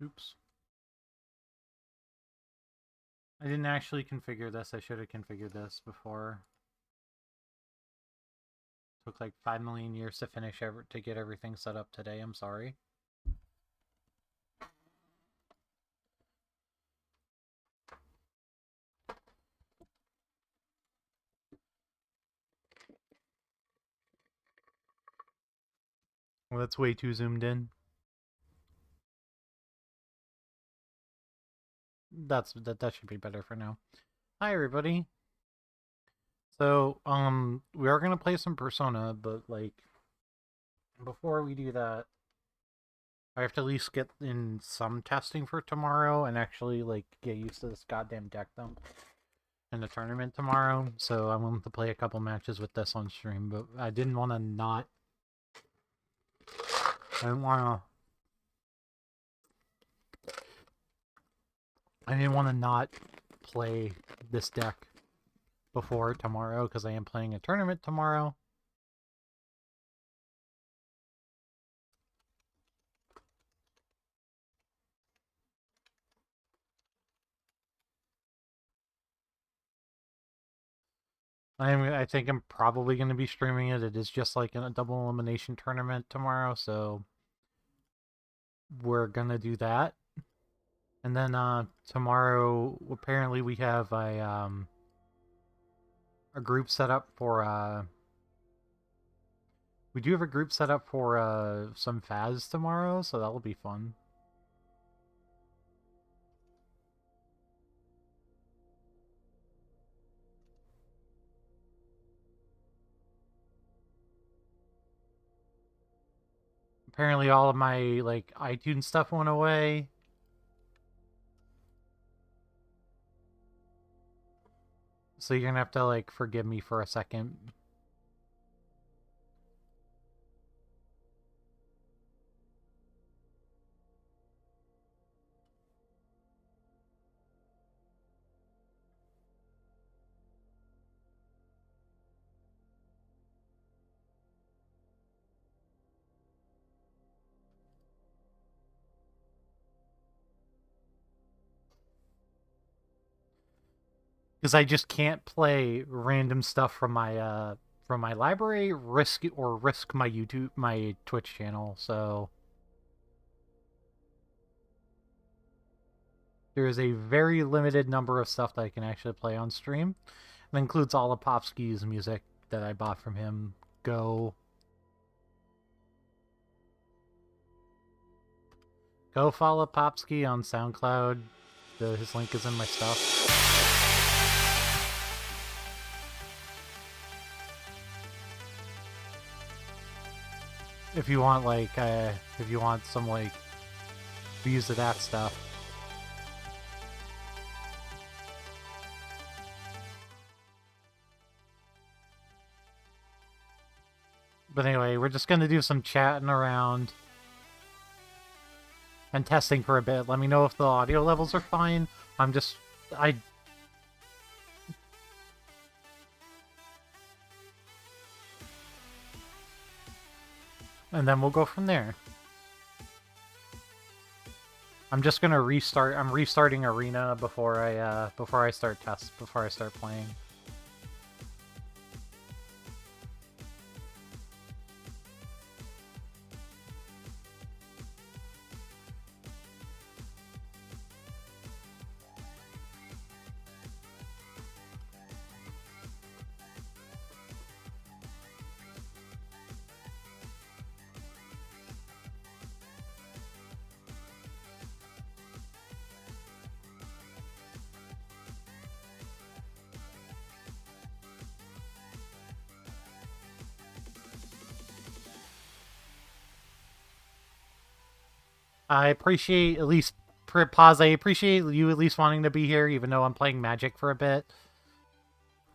Oops. I didn't actually configure this. I should have configured this before. Took like 5 million years to finish to get everything set up today. I'm sorry. Well, that's way too zoomed in. That should be better for now. Hi everybody. So, we are gonna play some Persona, but like before we do that, I have to at least get in some testing for tomorrow and actually like get used to this goddamn deck dump in the tournament tomorrow. So I'm going to play a couple matches with this on stream, but I didn't want to not. I didn't want to. I didn't want to not play this deck before tomorrow because I am playing a tournament tomorrow. I think I'm probably going to be streaming it. It is just like in a double elimination tournament tomorrow, so we're going to do that. And then tomorrow, apparently we have a group set up for we do have a group set up for some Faz tomorrow, so that'll be fun. Apparently all of my like iTunes stuff went away. So you're gonna have to like forgive me for a second. Because I just can't play random stuff from my library, risk my Twitch channel, so there is a very limited number of stuff that I can actually play on stream. It includes all of Popsky's music that I bought from him. Go follow Popsky on SoundCloud. His link is in my stuff. If you want some like views of that stuff. But anyway, we're just gonna do some chatting around and testing for a bit. Let me know if the audio levels are fine. And then we'll go from there. I'm just gonna restart. I'm restarting Arena before I start playing. I appreciate at least pause. I appreciate you at least wanting to be here, even though I'm playing Magic for a bit.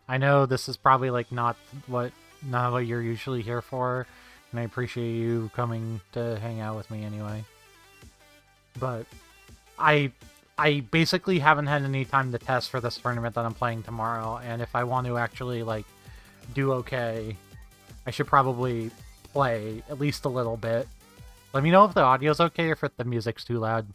I know this is probably like not what you're usually here for, and I appreciate you coming to hang out with me anyway. But I basically haven't had any time to test for this tournament that I'm playing tomorrow, and if I want to actually like do okay, I should probably play at least a little bit. Let me know if the audio's okay or if the music's too loud.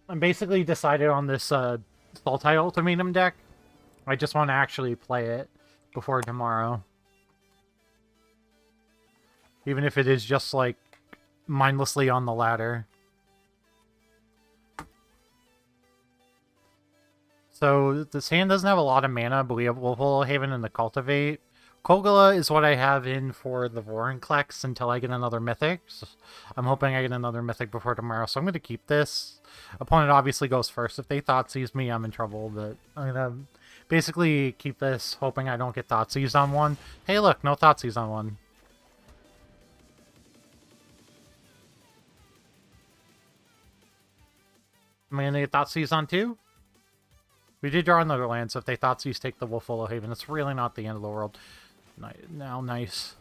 I'm basically decided on this Sultai Ultimatium deck. I just want to actually play it before tomorrow. Even if it is just, like, mindlessly on the ladder. So, this hand doesn't have a lot of mana, but we have Wolfwillow Haven and the Cultivate. Kogula is what I have in for the Vorinclex until I get another Mythic. So I'm hoping I get another Mythic before tomorrow, so I'm going to keep this. Opponent obviously goes first. If they Thoughtseize me, I'm in trouble, but I'm going to basically keep this, hoping I don't get Thoughtseized on one. Hey look, no Thoughtseize on one. Am I going to get Thoughtseize on two? We did draw another land, so if they Thoughtseize, take the Wolfwillow Haven. It's really not the end of the world. Now, nice.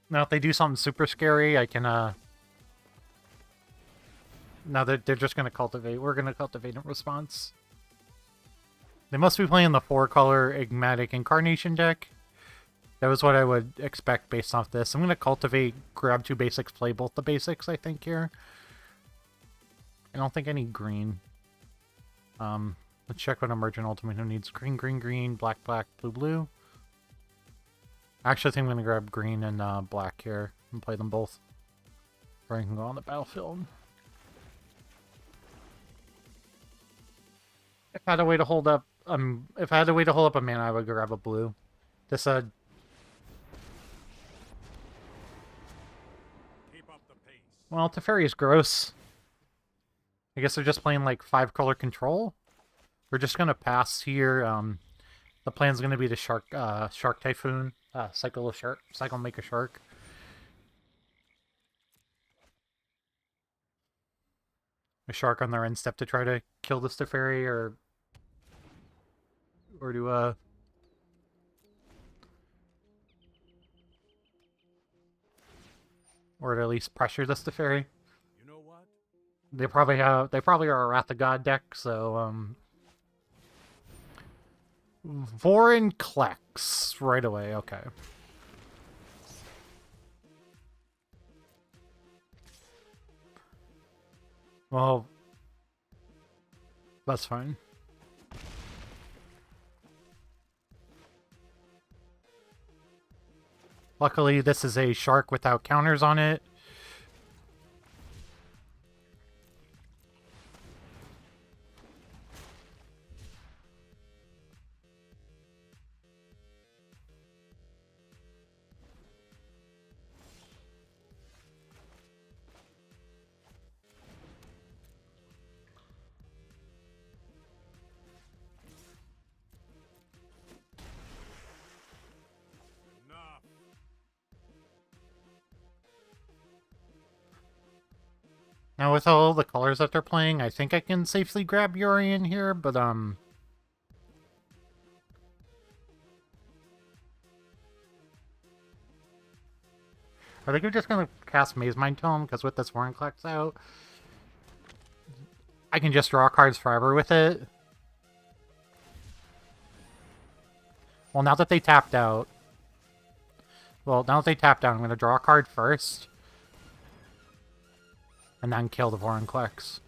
Now, if they do something super scary, I can, Now they're just going to Cultivate. We're going to Cultivate in response. They must be playing the 4-color Enigmatic Incarnation deck. That was what I would expect based off this. I'm going to Cultivate, grab 2 basics, play both the basics, I think, here. I don't think I need green. Let's check what Emergent Ultimatum needs. Green, green, green, black, black, blue, blue. Actually, I think I'm going to grab green and black here and play them both. Or I can go on the battlefield. If I had a way to hold up, if I had a way to hold up a mana, I would grab a blue. This well, Teferi is gross. I guess they're just playing like 5-color control. We're just gonna pass here. The plan's gonna be the Shark Typhoon. Cycle make a shark. A shark on their end step to try to kill this Teferi or to or to at least pressure this Teferi. You know what? They probably are a Wrath of God deck, so Vorinclex right away, okay. Well, that's fine. Luckily, this is a shark without counters on it. Now, with all the colors that they're playing, I think I can safely grab Yuri in here, but, I think I'm just gonna cast Maze Mind Tome, because with this Vorinclex out, I can just draw cards forever with it. Well, now that they tapped out... I'm gonna draw a card first. And then kill the Vorinclex.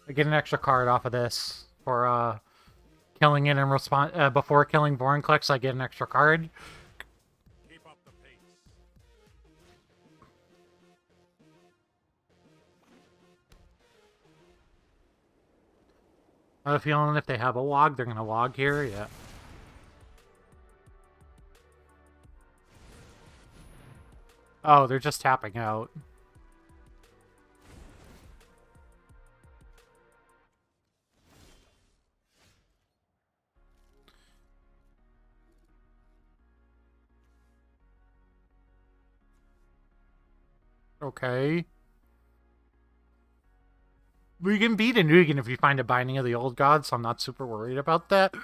I get an extra card off of this for killing it in response. Before killing Vorinclex, I get an extra card. Keep up the pace. I have a feeling if they have a log, they're gonna log here. Yeah. Oh, they're just tapping out. Okay. We can beat a Nugan if we find a Binding of the Old Gods, so I'm not super worried about that.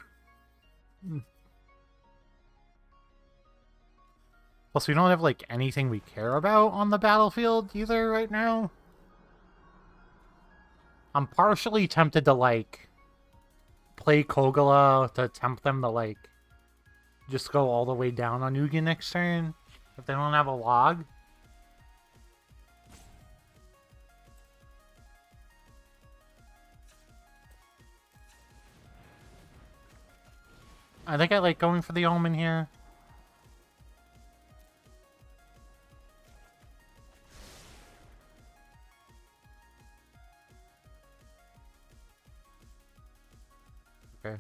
Plus, we don't have, like, anything we care about on the battlefield either right now. I'm partially tempted to, like... play Kogala to tempt them to, like, just go all the way down on Ugin next turn if they don't have a log. I think I like going for the Omen here. Okay.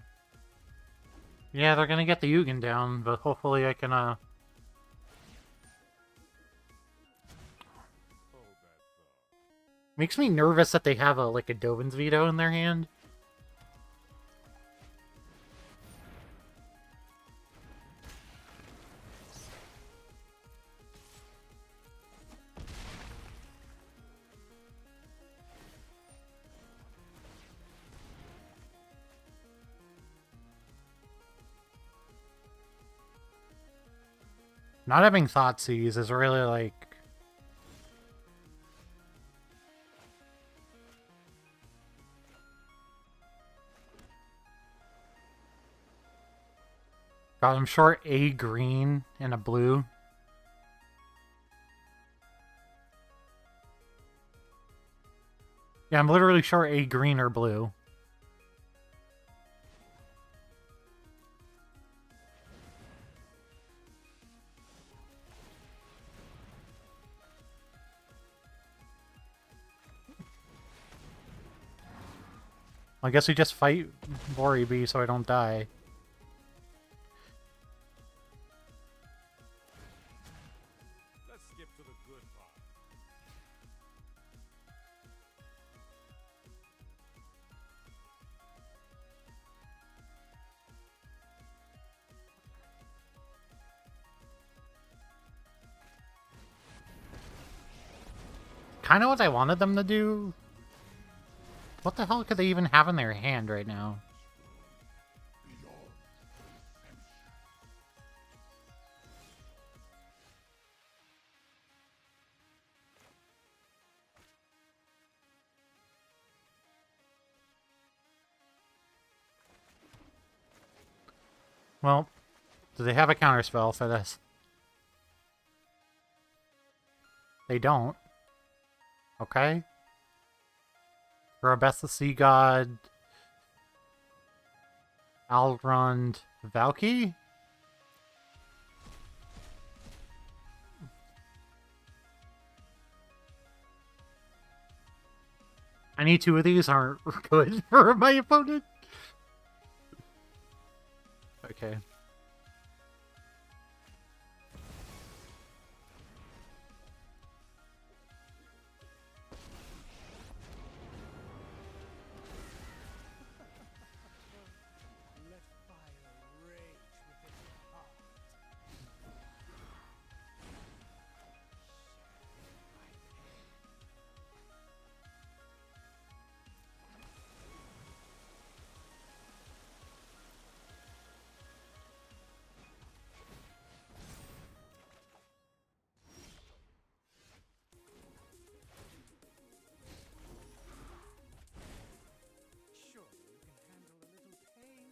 Yeah, they're gonna get the Ugin down, but hopefully I can, Hold that thought. Makes me nervous that they have a Dovin's Veto in their hand. Not having Thoughtseize is really, like... God, I'm short a green and a blue. Yeah, I'm literally short a green or blue. I guess we just fight Boribi so I don't die. Let's skip to the good part. Kind of what I wanted them to do. What the hell could they even have in their hand right now? Well, do they have a counterspell for this? They don't. Okay. Grabeth the Sea God. Alrund Valky? Any two of these aren't good for my opponent. Okay. Let fire rage within your heart. Surely you can handle a little pain.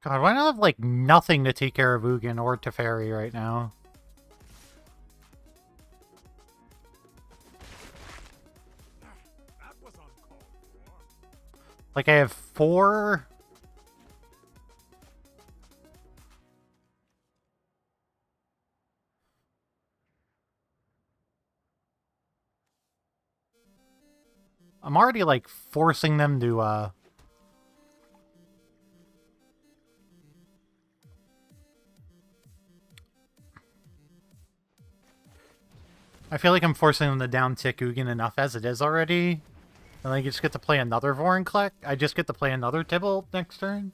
God, why not have, like, nothing to take care of Ugin or Teferi right now? That was uncalled for. Like, I have 4... I'm already, like, forcing them to, I feel like I'm forcing them to down-tick Ugin enough as it is already. And I just get to play another Vorinclex. I just get to play another Tibble next turn.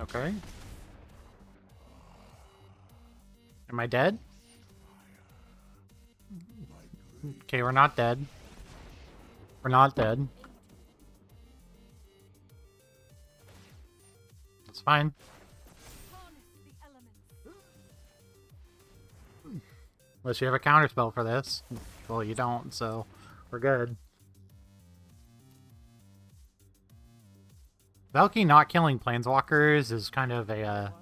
Okay. Am I dead? Okay, we're not dead. We're not dead. That's fine. Harness the elements. Unless you have a counterspell for this. Well, you don't, so we're good. Valky not killing planeswalkers is kind of a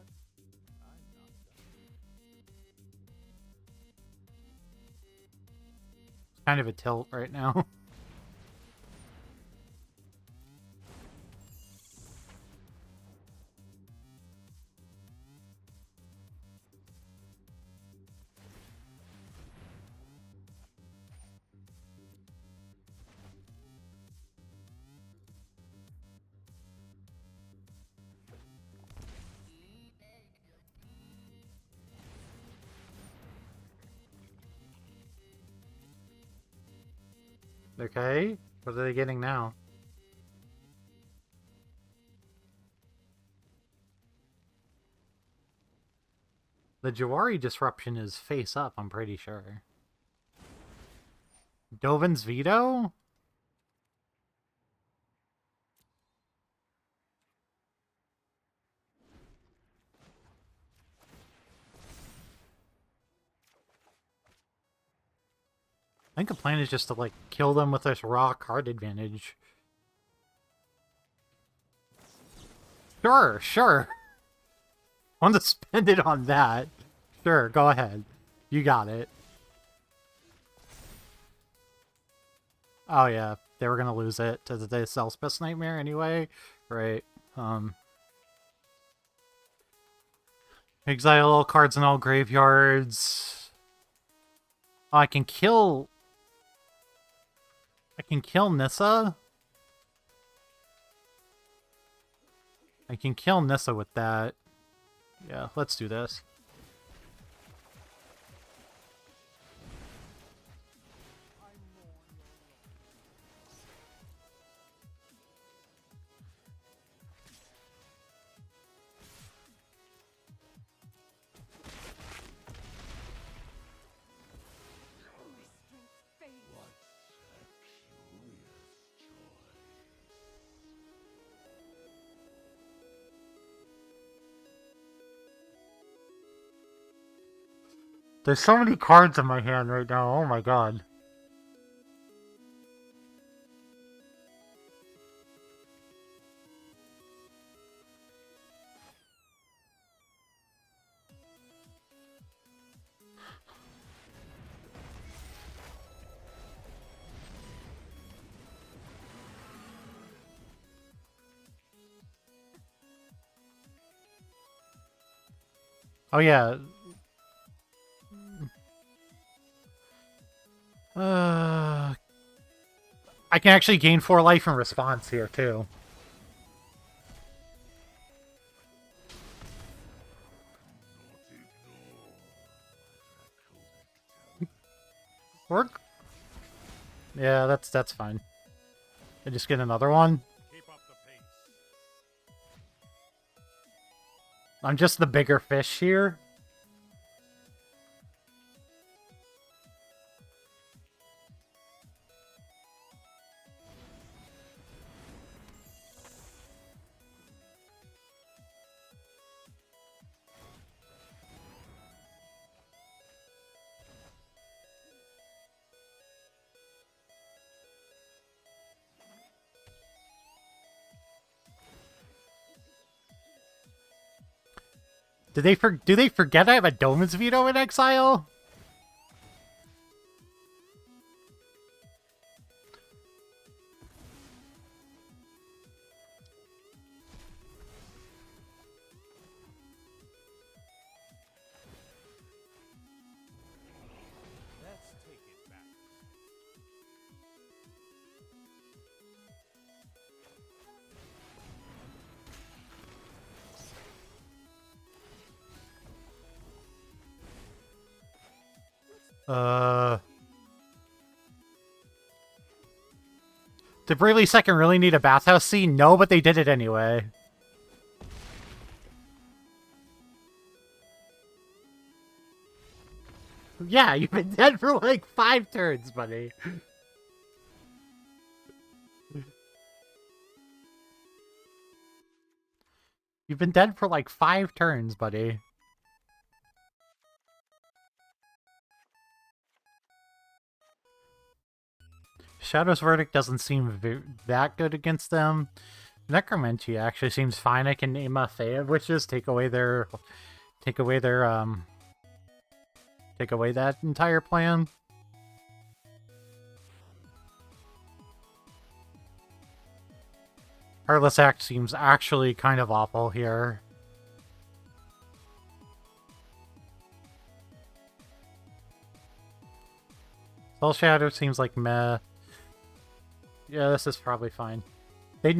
kind of a tilt right now. Okay, what are they getting now? The Jawari disruption is face up, I'm pretty sure. Dovin's Veto? I think the plan is just to, like, kill them with this raw card advantage. Sure. Want to spend it on that? Sure, go ahead. You got it. Oh yeah, they were gonna lose it to the Selspeth Nightmare anyway. Right. Exile all cards in all graveyards. Oh, I can kill Nissa. I can kill Nissa with that. Yeah, let's do this. There's so many cards in my hand right now, oh my god. Oh yeah. I can actually gain 4 life in response here, too. Work? Yeah, that's fine. I just get another one. Keep up the pace. I'm just the bigger fish here. Do they forget I have a Domin's Veto in exile? Let's take it back. Did Bravely Second really need a bathhouse scene? No, but they did it anyway. Yeah, you've been dead for like 5 turns, buddy. You've been dead for like 5 turns, buddy. Shadow's Verdict doesn't seem that good against them. Necromancy actually seems fine. I can name a Fae of Witches, take away take away that entire plan. Heartless Act seems actually kind of awful here. Soul Shadow seems like meh. Yeah, this is probably fine. It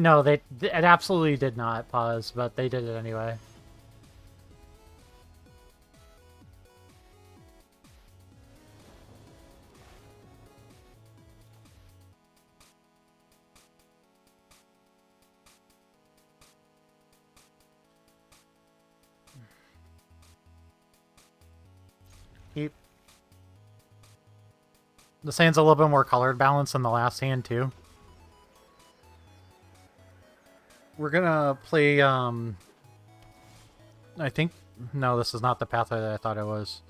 absolutely did not pause, but they did it anyway. Keep. This hand's a little bit more colored balance than the last hand, too. We're gonna play, I think... No, this is not the pathway that I thought it was.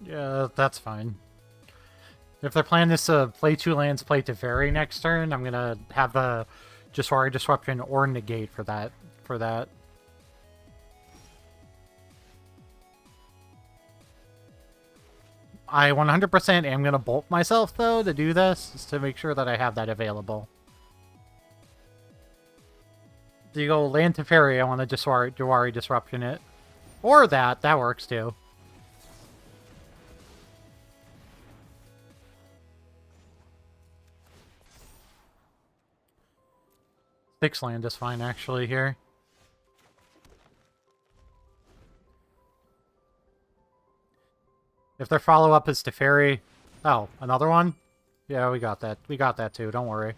Yeah, that's fine. If they're planning this to play 2 lands, play Teferi next turn, I'm gonna have the Jiswari Disruption or Negate for that. I 100% am gonna bolt myself, though, to do this, just to make sure that I have that available. Do you go land Teferi, I want to Jawari Disruption it. Or that works too. 6 land is fine, actually, here. If their follow-up is Teferi... Oh, another one? Yeah, we got that. We got that, too. Don't worry.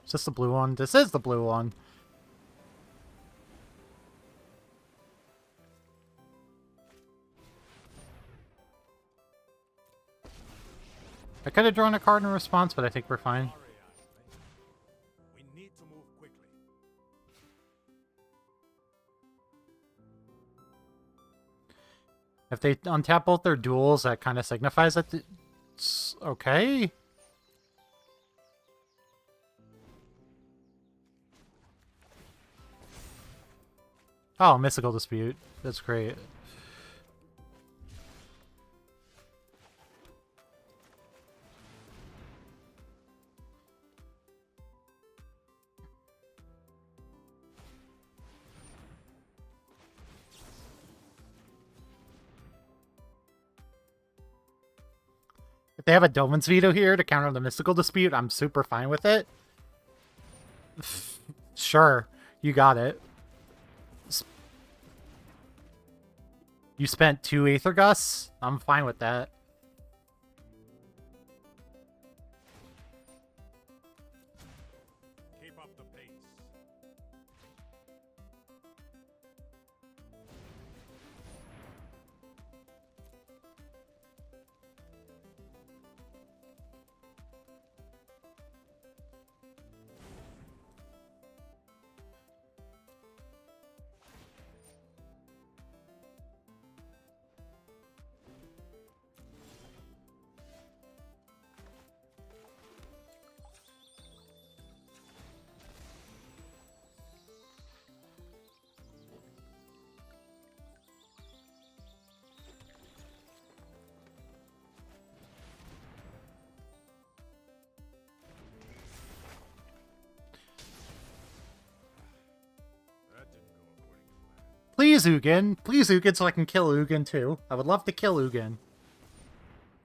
Is this the blue one? This is the blue one. I could have drawn a card in response, but I think we're fine. We need to move quickly. If they untap both their duels, that kind of signifies that it's okay. Oh, Mystical Dispute. That's great. If they have a Doman's Veto here to counter the Mystical Dispute, I'm super fine with it. Sure, you got it. You spent 2 Aether Gusts? I'm fine with that. Keep up the pace. Please, Ugin. Please, Ugin, so I can kill Ugin, too. I would love to kill Ugin.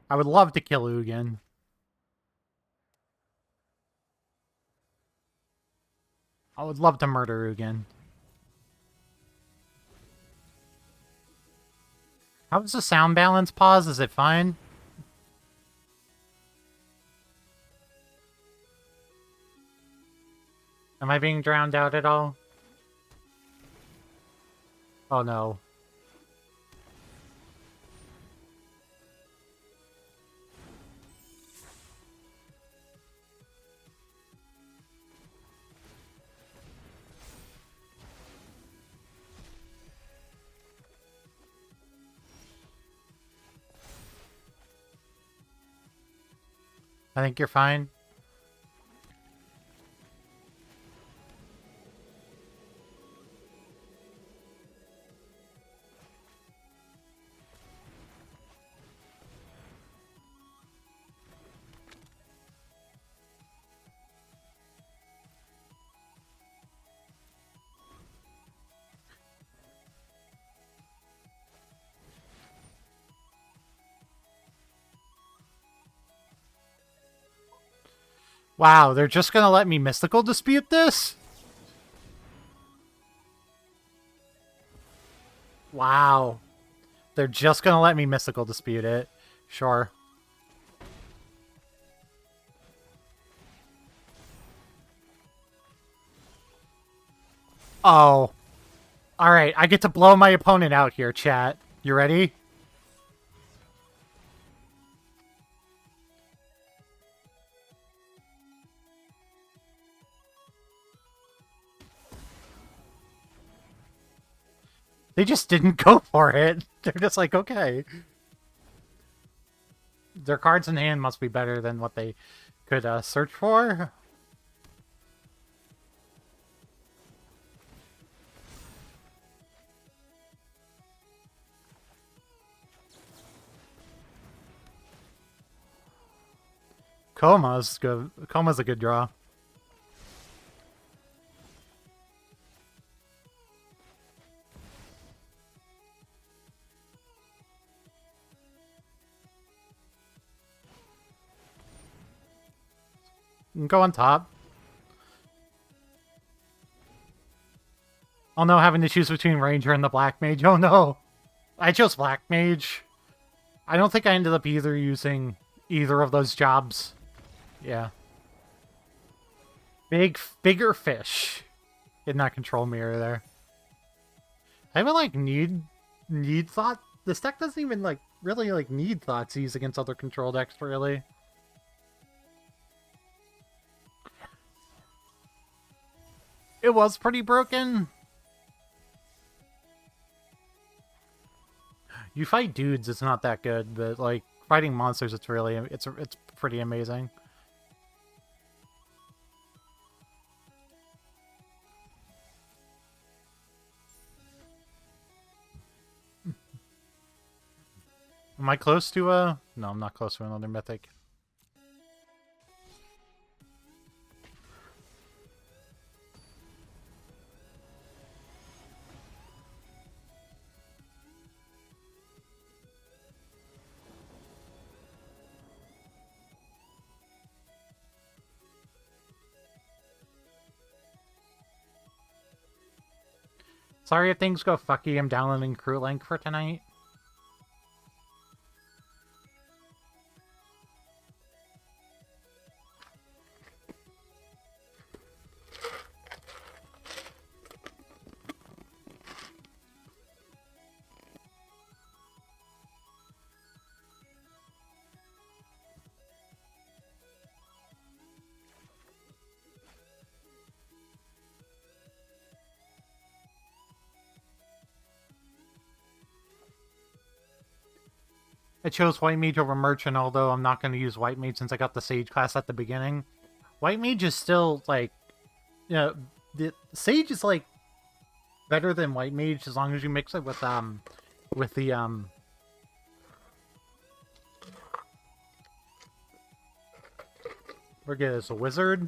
I would love to kill Ugin. I would love to murder Ugin. How's the sound balance, Pause? Is it fine? Am I being drowned out at all? Oh no. I think you're fine. Wow, they're just gonna let me mystical dispute this? Wow. They're just gonna let me mystical dispute it. Sure. Oh. Alright, I get to blow my opponent out here, chat. You ready? They just didn't go for it. They're just like, okay. Their cards in hand must be better than what they could search for. Coma's good. Coma's a good draw. Go on top. Oh no, having to choose between Ranger and the Black Mage. Oh no! I chose Black Mage. I don't think I ended up either using either of those jobs. Yeah. Bigger fish in that control mirror there. I even like need thought. This deck doesn't even like really like need Thoughtseize against other control decks really. It was pretty broken. You fight dudes, it's not that good, but like fighting monsters, it's really it's pretty amazing. Am I close to a? No, I'm not close to another mythic. Sorry if things go fucky, I'm downloading Crew Link for tonight. I chose White Mage over Merchant, although I'm not going to use White Mage since I got the Sage class at the beginning. White Mage is still, like, you know, the Sage is, like, better than White Mage as long as you mix it with the, forget it's a wizard.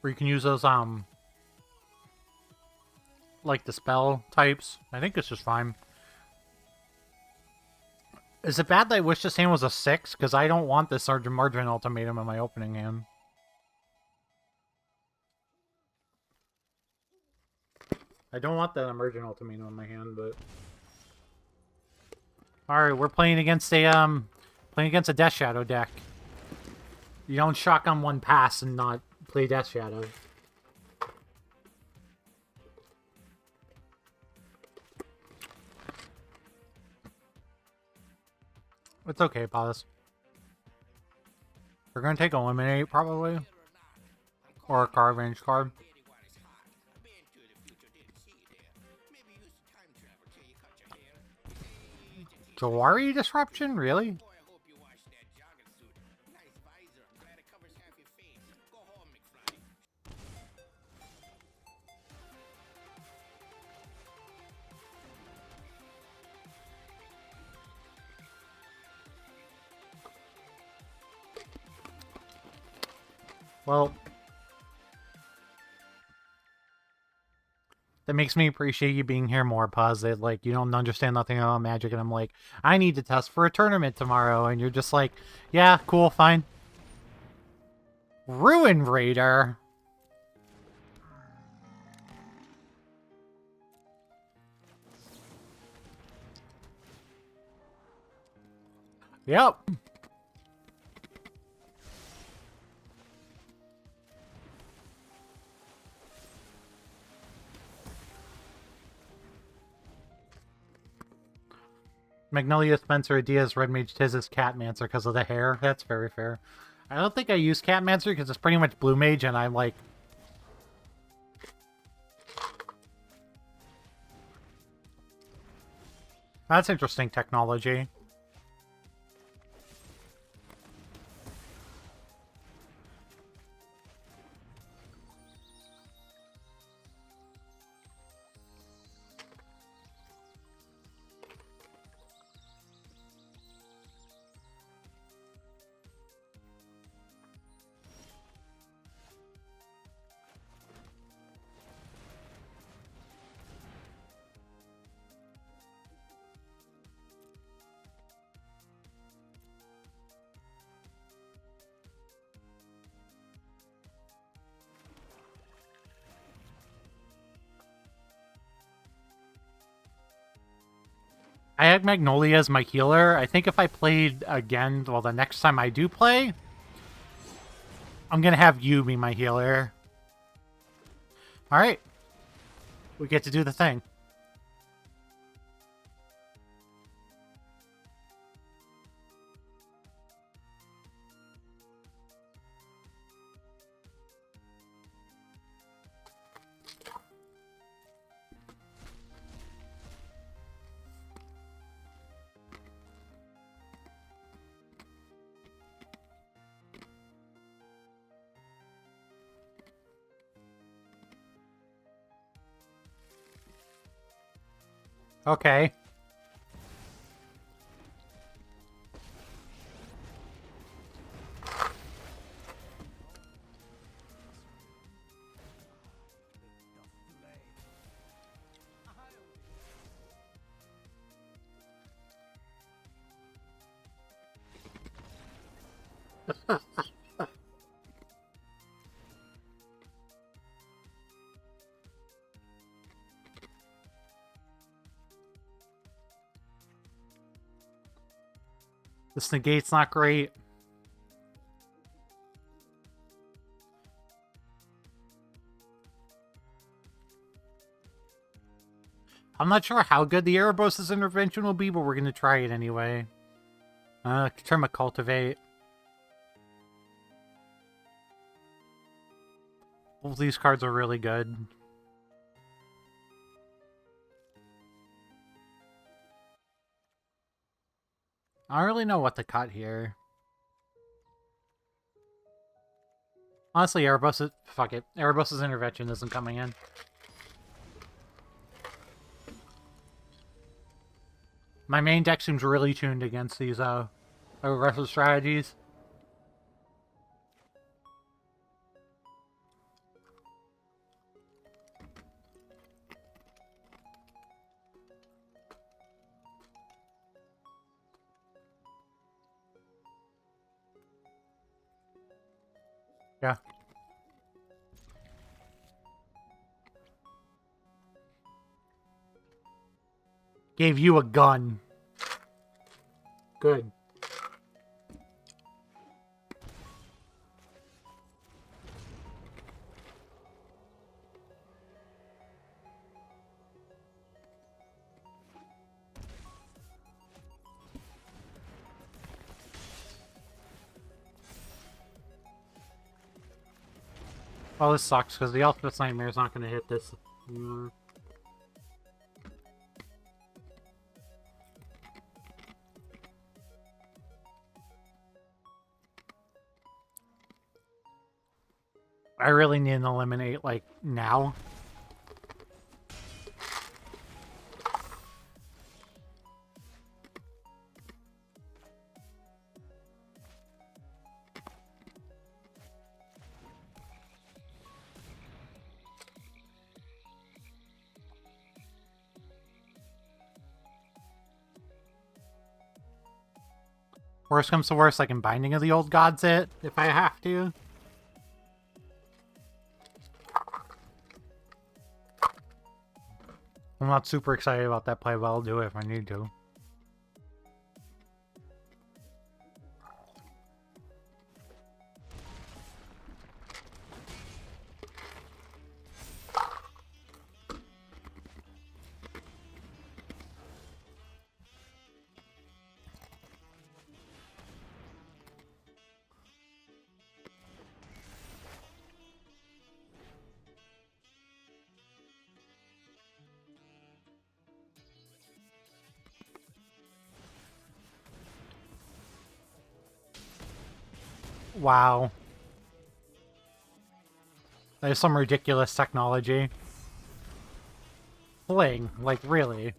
Where you can use those, like the spell types. I think it's just fine. Is it bad that I wish this hand was a 6? Because I don't want this Sergeant Margarine Ultimatum in my opening hand. I don't want that Emergent Ultimatum in my hand, but... Alright, we're playing against a Death Shadow deck. You don't shotgun one pass and not play Death Shadow. It's okay, pause. We're gonna take Eliminate, probably. Or a card range card. Jawari Disruption? Really? Well, that makes me appreciate you being here more, Puz. That, like, you don't understand nothing about Magic, and I'm like, I need to test for a tournament tomorrow, and you're just like, yeah, cool, fine. Ruin Raider? Yep. Magnolia Spencer Diaz Red Mage Tiz's Catmancer because of the hair. That's very fair. I don't think I use Catmancer because it's pretty much Blue Mage, and I'm like... That's interesting technology. I had Magnolia as my healer. I think if I played again, well, the next time I do play, I'm going to have you be my healer. Alright. We get to do the thing. Okay. This negate's not great. I'm not sure how good the Erebos' intervention will be, but we're going to try it anyway. Term of Cultivate. Both these cards are really good. I don't really know what to cut here. Honestly, Erebos' fuck it. Erebos' intervention isn't coming in. My main deck seems really tuned against these aggressive strategies. Yeah. Gave you a gun. Good. Well, this sucks, because the Alphabet's Nightmare is not going to hit this. I really need to eliminate, like, now. Worst comes to worst, I can Binding of the Old Gods it, if I have to. I'm not super excited about that play, but I'll do it if I need to. Wow. That is some ridiculous technology. Fling, like, really.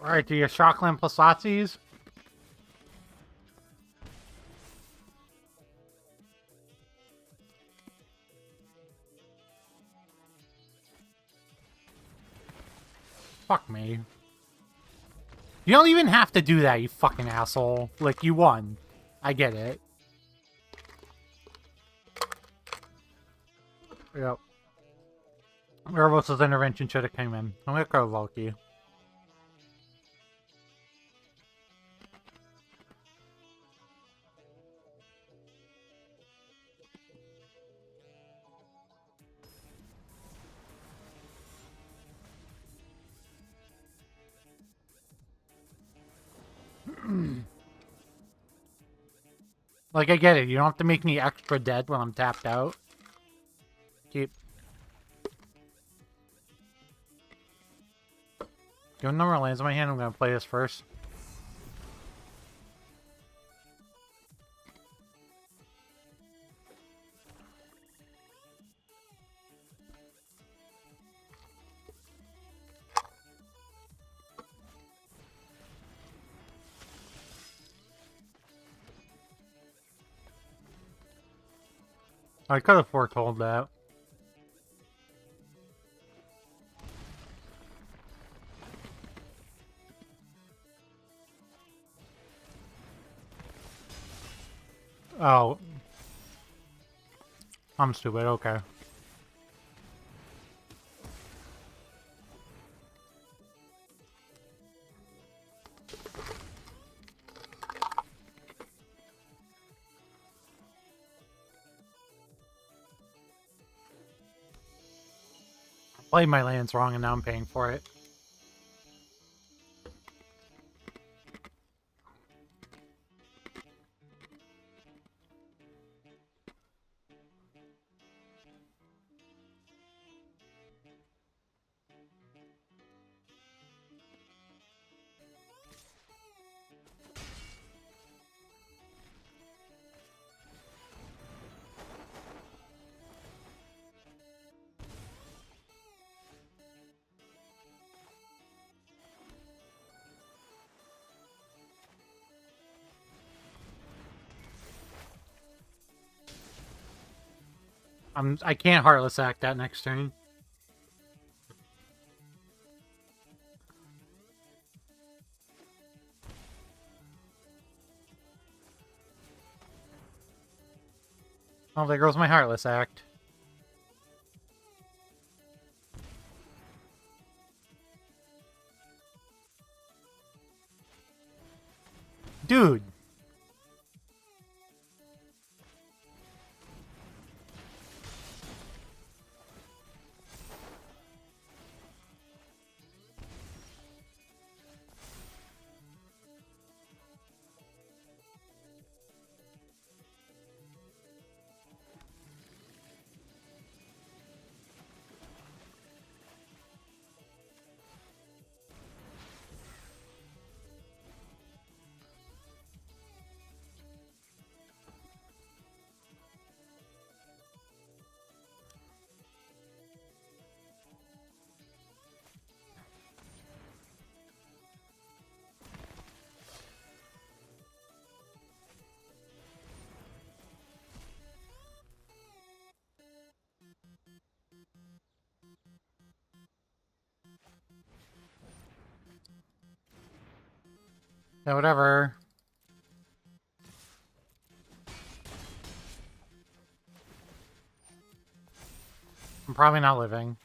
Alright, do you Shockland plus Lazis? Fuck me. You don't even have to do that, you fucking asshole. Like, you won. I get it. Yep. Erebos' intervention should have came in. I'm gonna go Loki. Like, I get it. You don't have to make me extra dead when I'm tapped out. Keep. Given number of lands in my hand, I'm gonna play this first. I could have foretold that. Oh. I'm stupid, okay. Played my lands wrong and now I'm paying for it. I can't Heartless Act that next turn. Oh, there goes my Heartless Act. Dude. Yeah, whatever. I'm probably not living.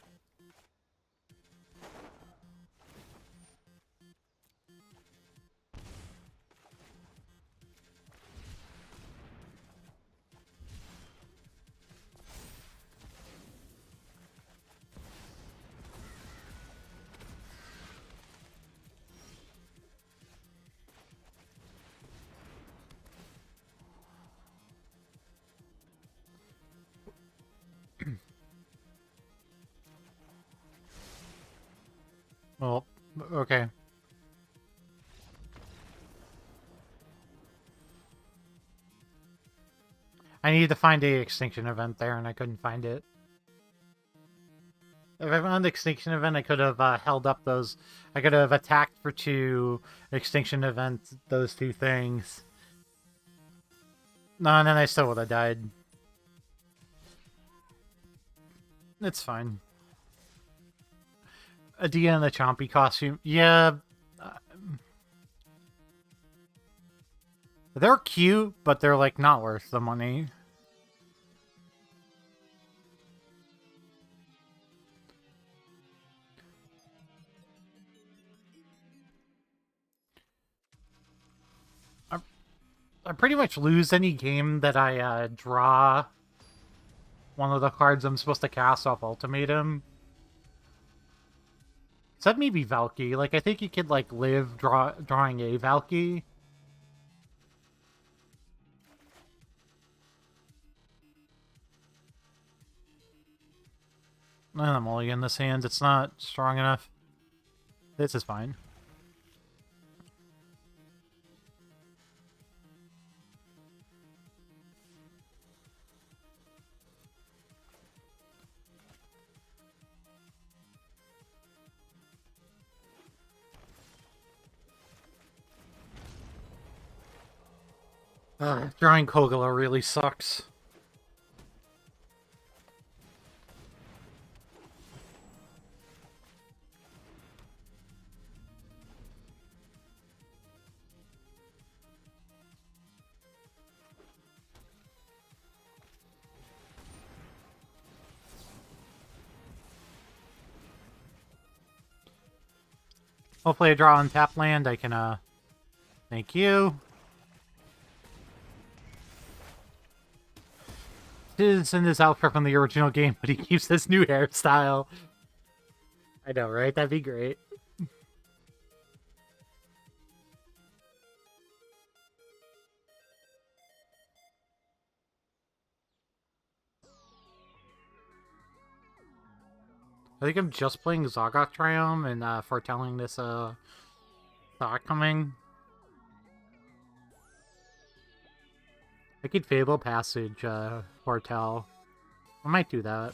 Well, okay. I needed to find a extinction event there, and I couldn't find it. If I found the extinction event, I could have held up those. I could have attacked for 2 extinction events, those 2 things. No, and then I still would have died. It's fine. Adia in the Chompy costume. Yeah. uh, They're cute, but they're, like, not worth the money. I pretty much lose any game that I draw one of the cards I'm supposed to cast off Ultimatum. Except maybe Valky. Like, I think you could, like, live drawing a Valky. I'm mulligan this hand. It's not strong enough. This is fine. Drawing Kogala really sucks. Hopefully I draw on tap land. I can, thank you. His in his outfit from the original game, but he keeps this new hairstyle. I know, right? That'd be great. I think I'm just playing Zogok Triumph and foretelling this thought coming. I could Fable Passage foretell. I might do that.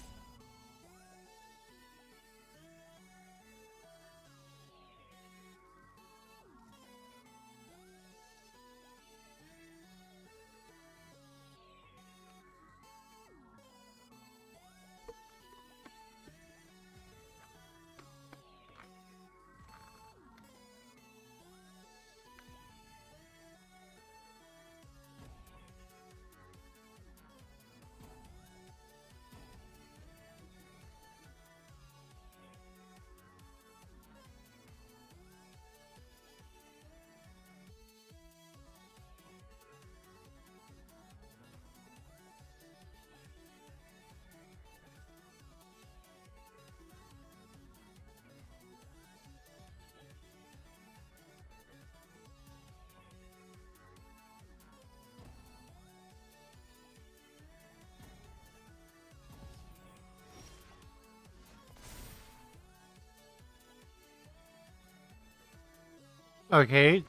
Okay.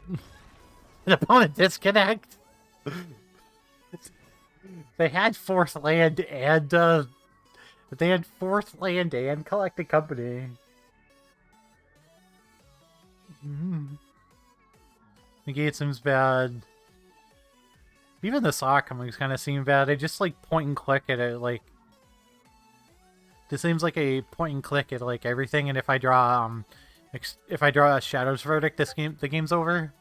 An opponent disconnect? They had fourth land and, they had fourth land and collected company. Negate seems bad. Even the saw coming kind of seem bad. I just like point and click at it, like this seems like a point and click at like everything. And if I draw a Shadow's Verdict, the game's over.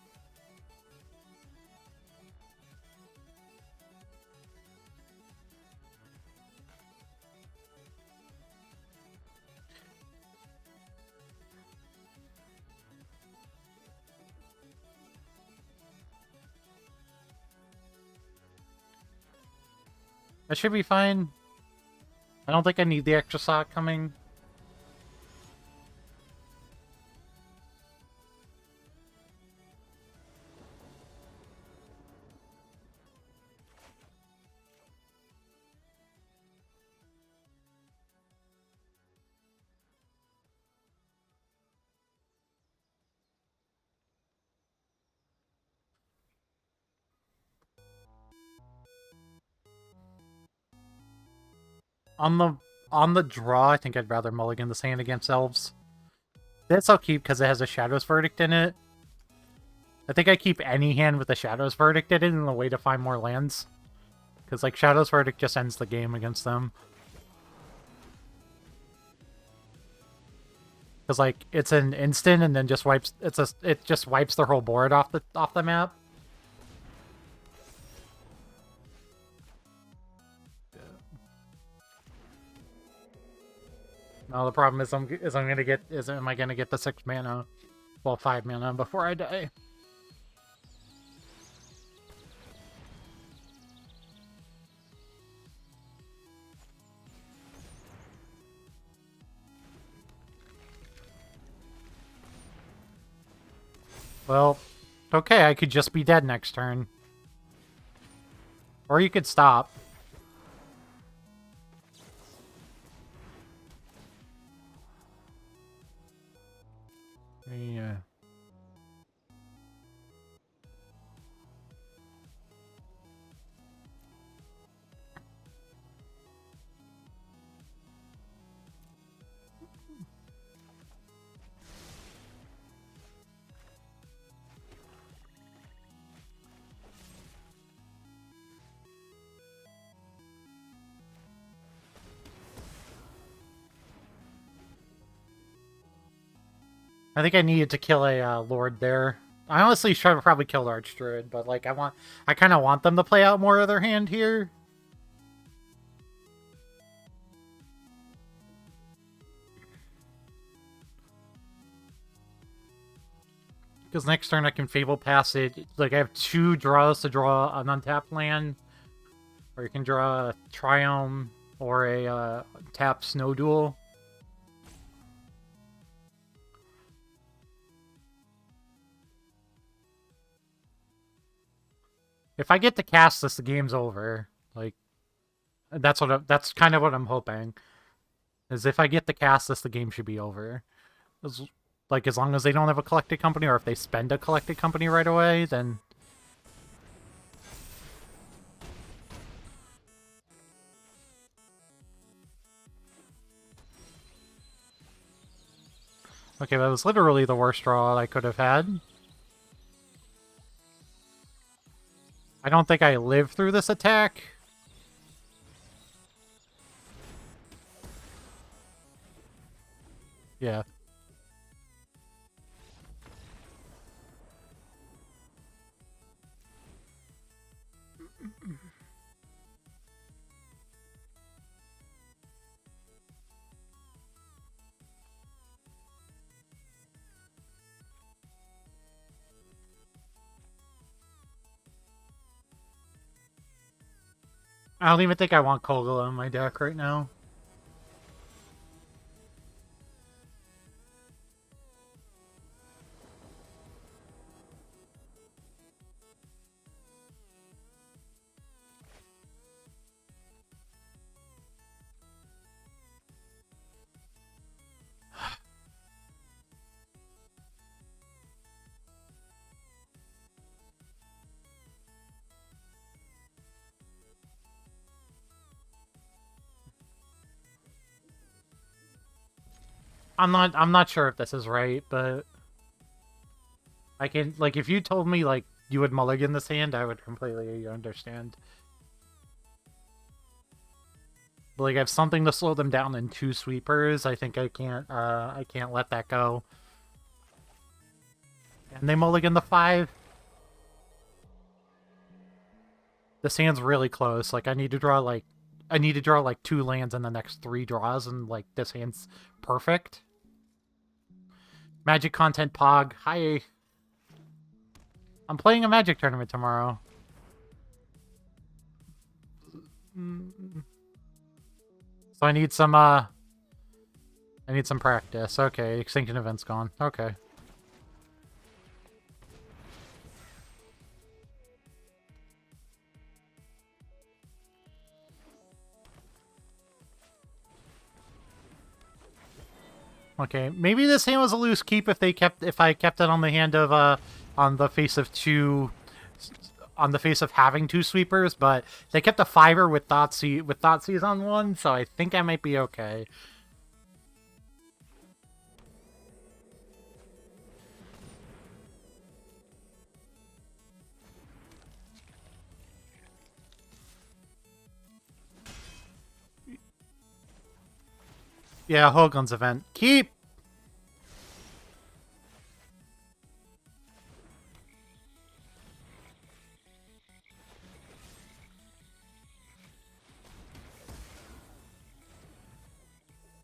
That should be fine. I don't think I need the extra sock coming. On the draw, I think I'd rather mulligan this hand against elves. This I'll keep because it has a Shadow's Verdict in it. I think I keep any hand with a Shadow's Verdict in it in a way to find more lands. Because, like, Shadow's Verdict just ends the game against them. Because, like, it's an instant and then just wipes... It just wipes their whole board off the map. No, the problem is am I gonna get the 6 mana? Well, 5 mana before I die. Well, okay, I could just be dead next turn. Or you could stop. Yeah. I think I needed to kill a Lord there. I honestly should have probably killed Archdruid, but like I kind of want them to play out more of their hand here. Because next turn I can Fable Pass it. Like I have 2 draws to draw an untapped land, or you can draw a Triumph or a tap Snow Duel. If I get to cast this, the game's over. Like, that's kind of what I'm hoping. Is if I get to cast this, the game should be over. Like, as long as they don't have a collected company, or if they spend a collected company right away, then... Okay, that was literally the worst draw I could have had. I don't think I live through this attack. Yeah. I don't even think I want Kogla in my deck right now. I'm not sure if this is right, but I can, like, if you told me, like, you would mulligan this hand, I would completely understand. But, like, I have something to slow them down in 2 sweepers. I think I can't let that go. And they mulligan the 5. This hand's really close. Like, I need to draw, like, 2 lands in the next 3 draws, and, like, this hand's perfect. Magic content Pog. Hi. I'm playing a Magic tournament tomorrow. So I need some practice. Okay, Extinction Event's gone. Okay. Okay, maybe this hand was a loose keep if I kept it on the hand of on the face of having 2 sweepers, but they kept a 5er with Thoughtseize on one, so I think I might be okay. Yeah, Hogun's event. Keep!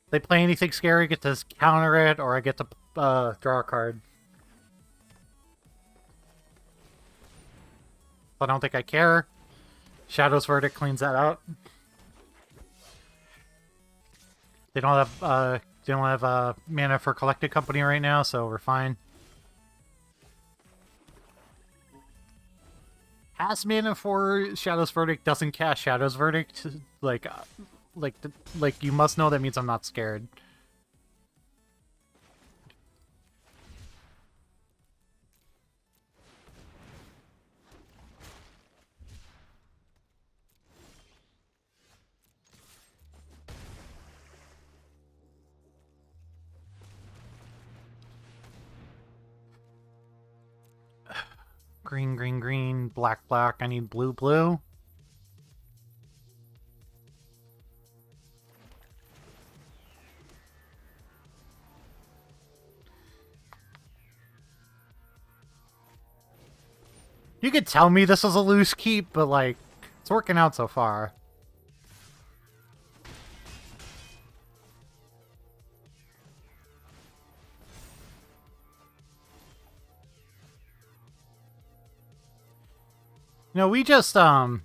They play anything scary, get to counter it, or I get to draw a card. I don't think I care. Shadow's Verdict cleans that out. They don't have mana for Collected Company right now, so we're fine. Has mana for Shadow's Verdict, doesn't cast Shadow's Verdict. Like you must know that means I'm not scared. Green, green, green, black, black. I need blue, blue. You could tell me this was a loose keep, but, like, it's working out so far. You know, we just, yeah.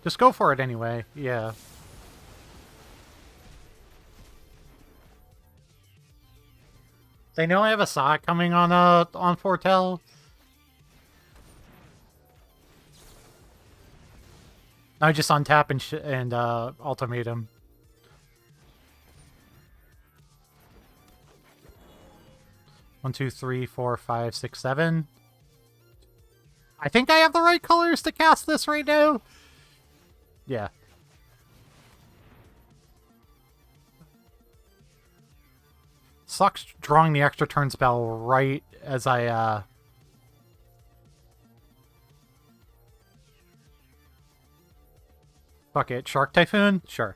Just go for it anyway, yeah. They know I have a sock coming on Foretell. I just untap and ultimatum. One, two, three, four, five, six, seven. I think I have the right colors to cast this right now. Yeah. Sucks drawing the extra turn spell right as I fuck it. Shark Typhoon? Sure.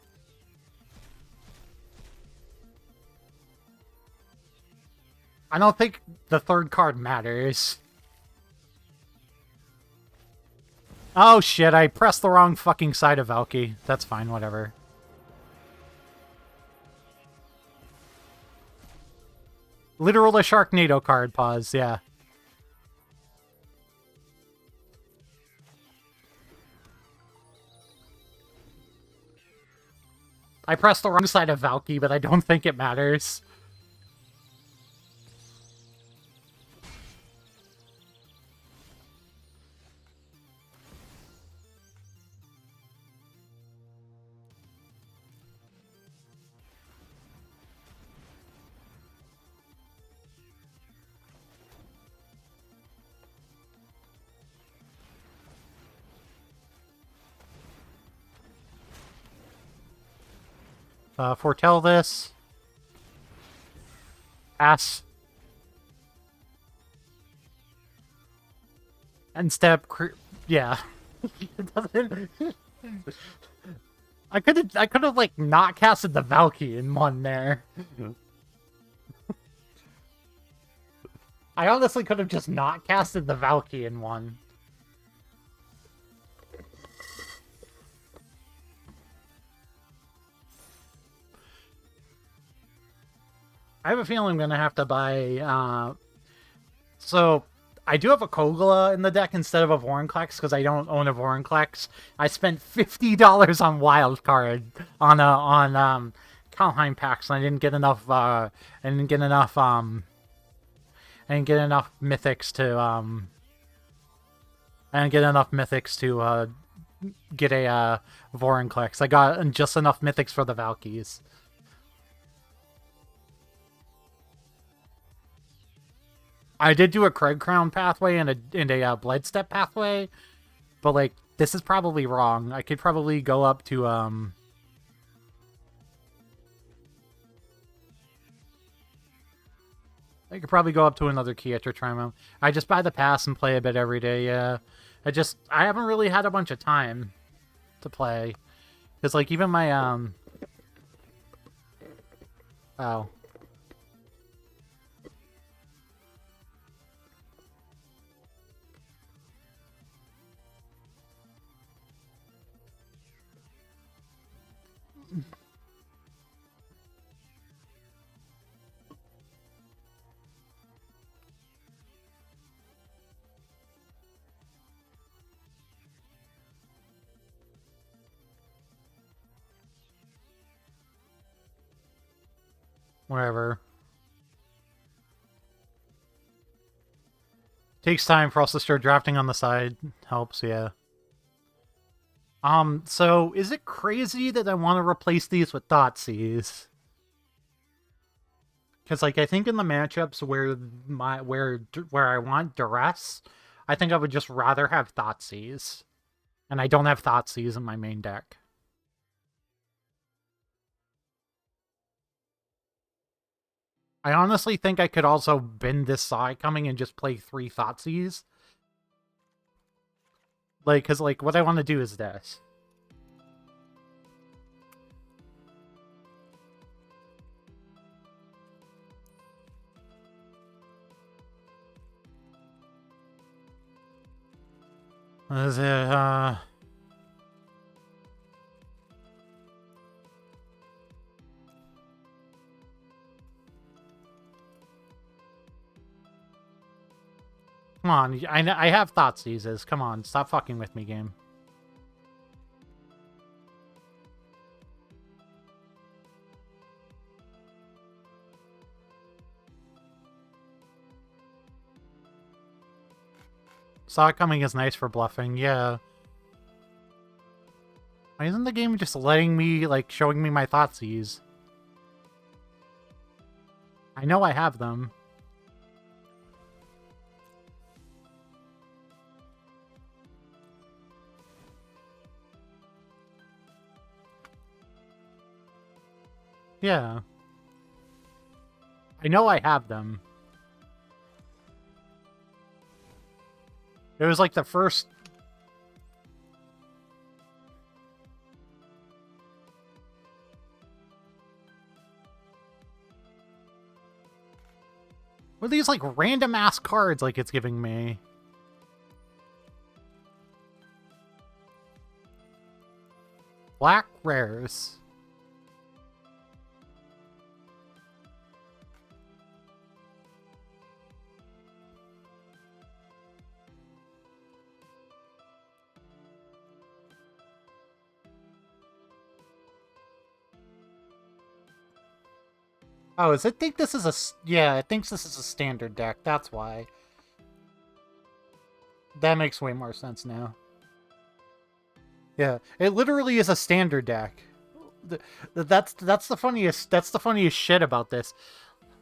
I don't think the 3rd card matters. Oh shit, I pressed the wrong fucking side of Valky. That's fine, whatever. Literal a Sharknado card, pause, yeah. I pressed the wrong side of Valky, but I don't think it matters. Foretell this. Pass. End step. Yeah. It doesn't. I could have like not casted the Valky in one there. I honestly could have just not casted the Valky in one. I have a feeling I'm gonna have to buy. So I do have a Kogla in the deck instead of a Vorinclex because I don't own a Vorinclex. I spent $50 on Wildcard on Kaldheim packs, and I didn't get enough. I didn't get enough. I didn't get enough mythics to. I didn't get enough mythics to get a Vorinclex. I got just enough mythics for the Valkyries. I did do a Craig Crown pathway and a Bledstep pathway, but like this is probably wrong. I could probably go up to I could probably go up to another key after Trimo. I just buy the pass and play a bit every day. Yeah, I haven't really had a bunch of time to play because like even my oh. Whatever. Takes time for us to start drafting on the side. Helps, yeah. So is it crazy that I want to replace these with Thoughtseize? Because like I think in the matchups where I want duress, I think I would just rather have Thoughtseize. And I don't have Thoughtseize in my main deck. I honestly think I could also bend this Sai coming and just play 3 Thoughtseize. Like, because, like, what I want to do is this. What is it, Come on, I have Thoughtseizes. Come on, stop fucking with me, game. Saw it coming is nice for bluffing, yeah. Why isn't the game just letting me, like, showing me my Thoughtseize? I know I have them. Yeah. I know I have them. It was like the first... What are these, like, random-ass cards, like, it's giving me? Black rares. Oh, does it think this is a... Yeah, it thinks this is a standard deck. That's why. That makes way more sense now. Yeah, it literally is a standard deck. That's the funniest shit about this.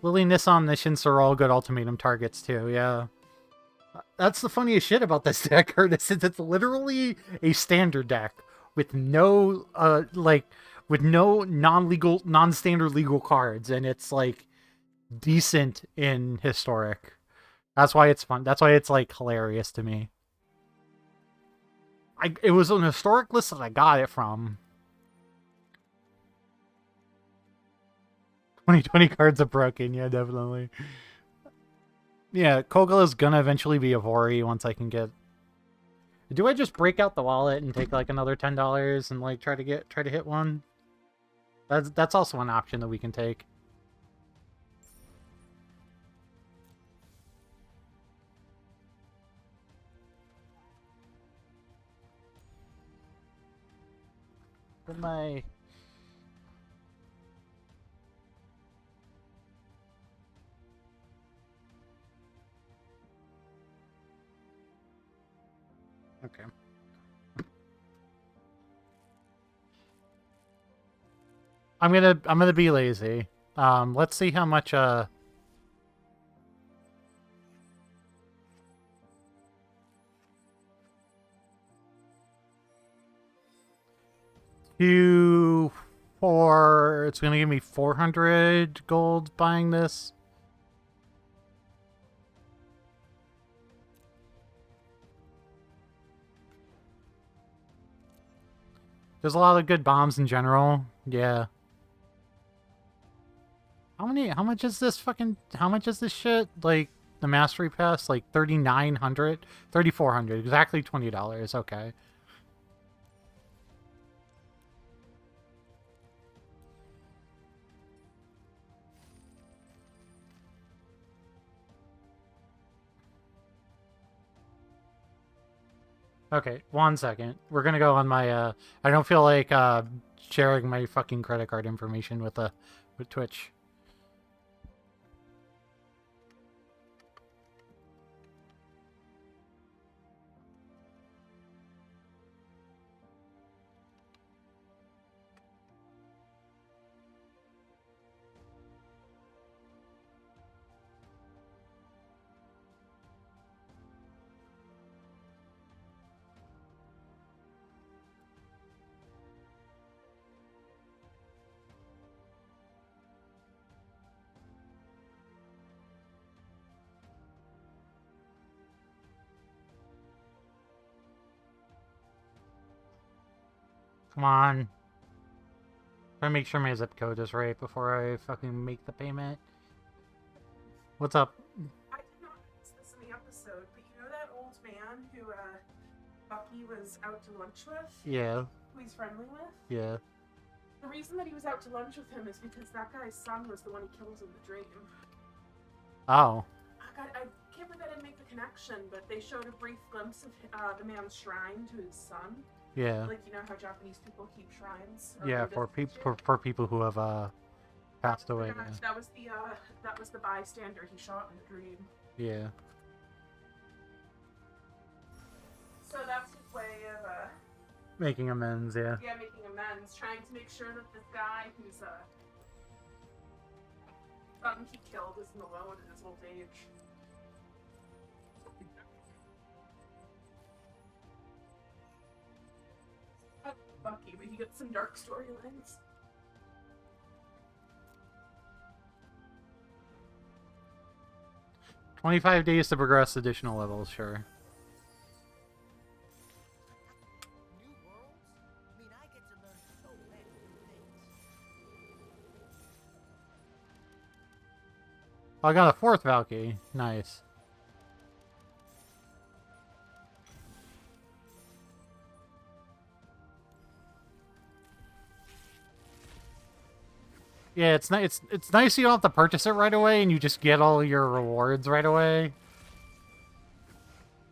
Lily Nissan Nissions are all good ultimatum targets too, yeah. That's the funniest shit about this deck, Curtis, is it's literally a standard deck with no, like, with no non-standard legal cards, and it's like decent in historic. That's why it's fun. That's why it's like hilarious to me. It was an historic list that I got it from. 2020 cards are broken, yeah, definitely. Yeah, Kogel is gonna eventually be a Vori once I can get. Do I just break out the wallet and take like another $10 and like try to hit one? That's also an option that we can take. Where'd my okay. I'm gonna be lazy. Let's see how much 4. It's gonna give me 400 gold buying this. There's a lot of good bombs in general. Yeah. How much is this how much is this shit? Like, the Mastery Pass? Like, 3,900? 3,400. Exactly $20. Okay. Okay, 1 second. We're gonna go on my, I don't feel like, sharing my fucking credit card information with Twitch. Come on. Try to make sure my zip code is right before I fucking make the payment. What's up? I did not notice this in the episode, but you know that old man who Bucky was out to lunch with? Yeah. Who he's friendly with? Yeah. The reason that he was out to lunch with him is because that guy's son was the one he kills in the dream. Oh. I can't believe I didn't make the connection, but they showed a brief glimpse of the man's shrine to his son. Yeah. Like, you know how Japanese people keep shrines? Yeah, for people who have passed away. Yeah. That was the bystander he shot in the dream. Yeah. So that's his way of Making amends, yeah. yeah, making amends, trying to make sure that this guy whose son he killed isn't alone in his old age. Bucky, but he gets some dark storylines. $25 days to progress additional levels, sure. New worlds? I mean, I get to learn so many new things. I got a 4th Valkyrie. Nice. Yeah, it's nice. It's nice you don't have to purchase it right away, and you just get all your rewards right away.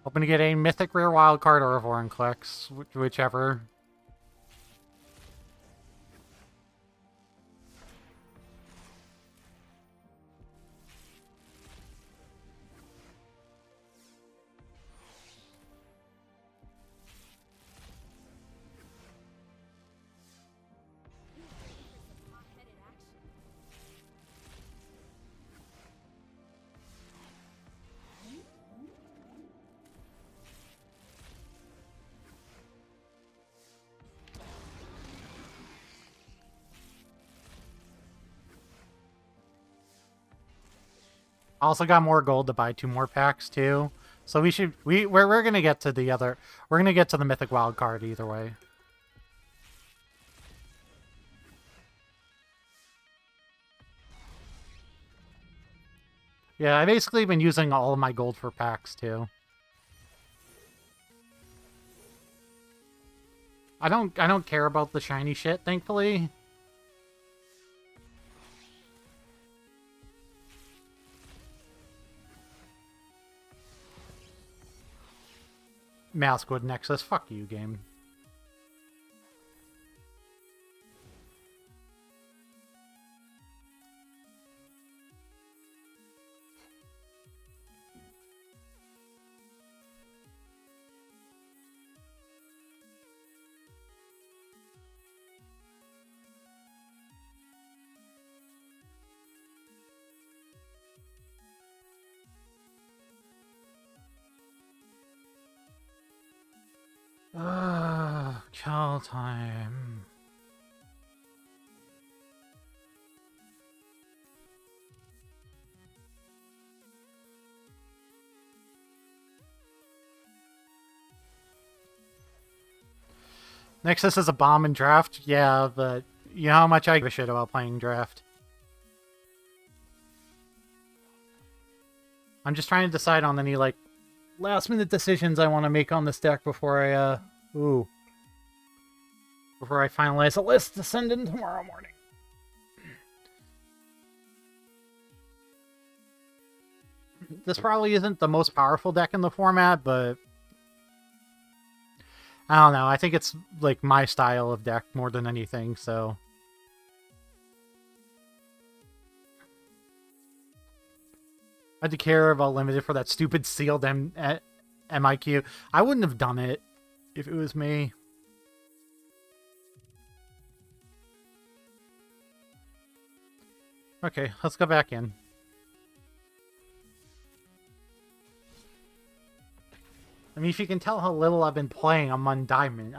Hoping to get a mythic rare wild card or a Vorinclex, whichever. I also got more gold to buy 2 more packs too. So we're gonna get to we're gonna get to the mythic wild card either way. Yeah, I've basically been using all of my gold for packs too. I don't care about the shiny shit, thankfully. Maskwood Nexus, fuck you, game. Kill time. Nexus is a bomb in draft? Yeah, but you know how much I give a shit about playing draft. I'm just trying to decide on any, like, last-minute decisions I want to make on this deck before before I finalize a list to send in tomorrow morning. This probably isn't the most powerful deck in the format, but I don't know. I think it's, like, my style of deck more than anything, so... I had to care about limited for that stupid sealed MIQ. I wouldn't have done it if it was me. Okay, let's go back in. I mean, if you can tell how little I've been playing, I'm in Diamond.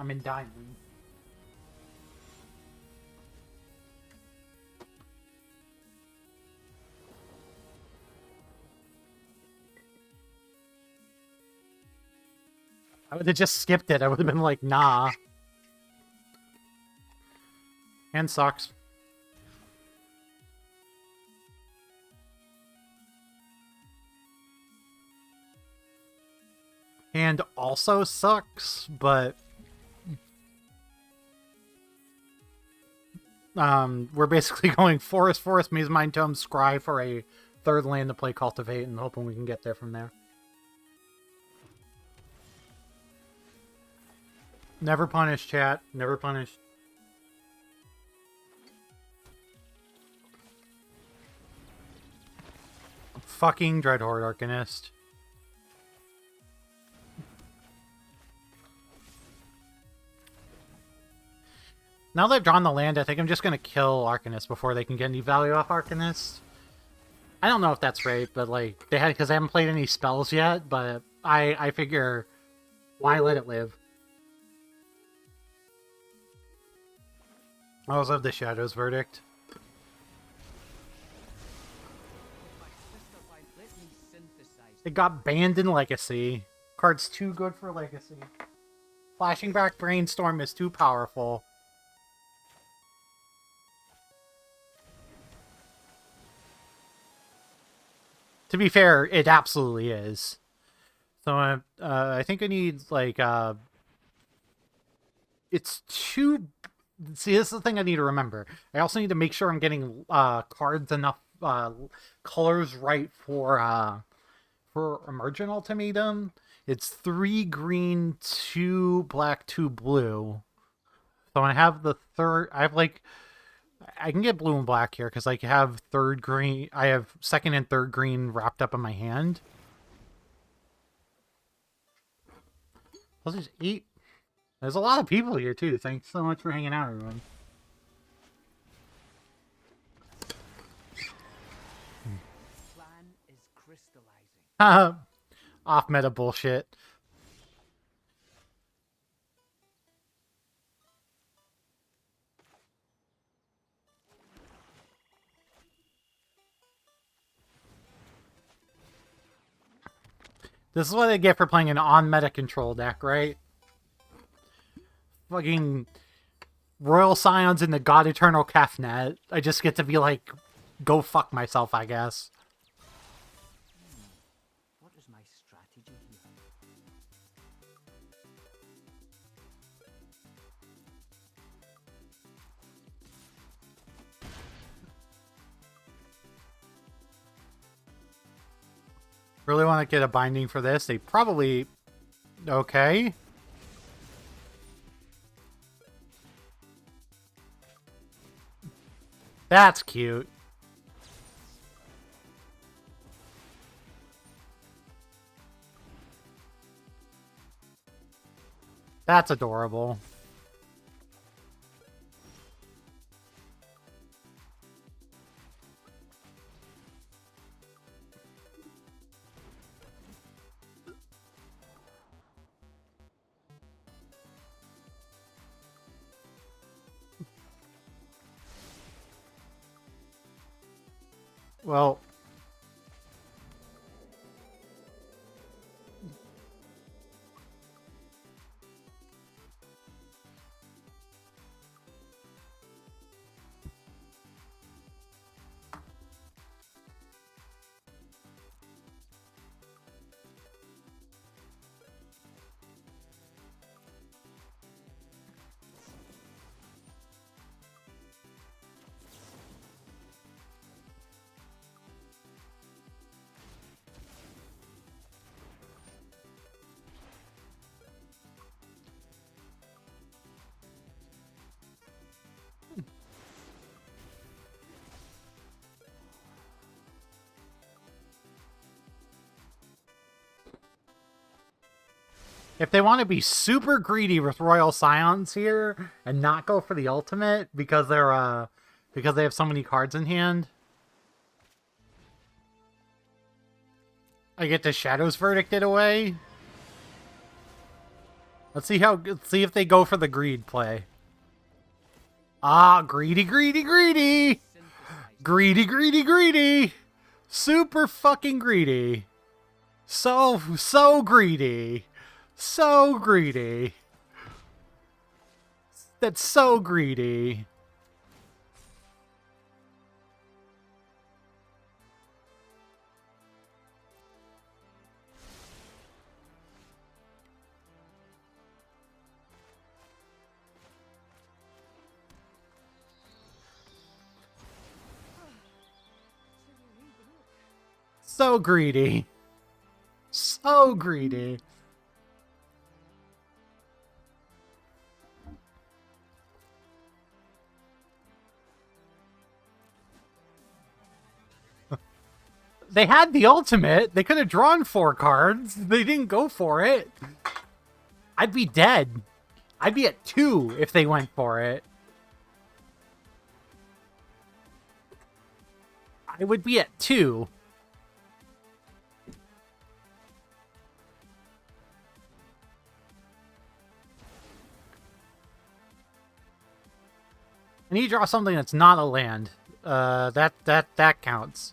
I would have just skipped it. I would have been like, nah. And sucks. And also sucks, but... we're basically going Forest, Maze Mine Tome, Scry for a 3rd land to play Cultivate, and hoping we can get there from there. Never punish, chat. Never punish. Fucking Dreadhorde Arcanist. Now that I've drawn the land, I think I'm just going to kill Arcanist before they can get any value off Arcanist. I don't know if that's right, but like, because I haven't played any spells yet, but I figure, why let it live? I also have the Shadow's Verdict. It got banned in Legacy. Card's too good for Legacy. Flashing back Brainstorm is too powerful. To be fair, it absolutely is. So I think I need, like, it's too... See, this is the thing I need to remember. I also need to make sure I'm getting cards enough colors right for Emergent Ultimatum. It's 3 green, 2 black, 2 blue. So I have the third... I have, like... I can get blue and black here because I have 3rd green. I have 2nd and 3rd green wrapped up in my hand. Those just 8. There's a lot of people here too. Thanks so much for hanging out, everyone. Plan is crystallizing. Off meta bullshit. This is what I get for playing an on-meta control deck, right? Fucking Royal Scions in the God Eternal Kefnet. I just get to be like, go fuck myself, I guess. What is my strategy here? Really want to get a binding for this? They probably... Okay. That's cute. That's adorable. Well... If they want to be super greedy with Royal Scions here and not go for the ultimate because they're because they have so many cards in hand, I get the Shadows Verdict it away. Let's see if they go for the greed play. Ah, greedy, greedy, greedy! Greedy, greedy, greedy! Super fucking greedy. So greedy. So greedy. That's so greedy. So greedy. So greedy. They had the ultimate. They could have drawn 4 cards. They didn't go for it. I'd be dead. I'd be at 2 if they went for it. I would be at 2. And you draw something that's not a land. That counts.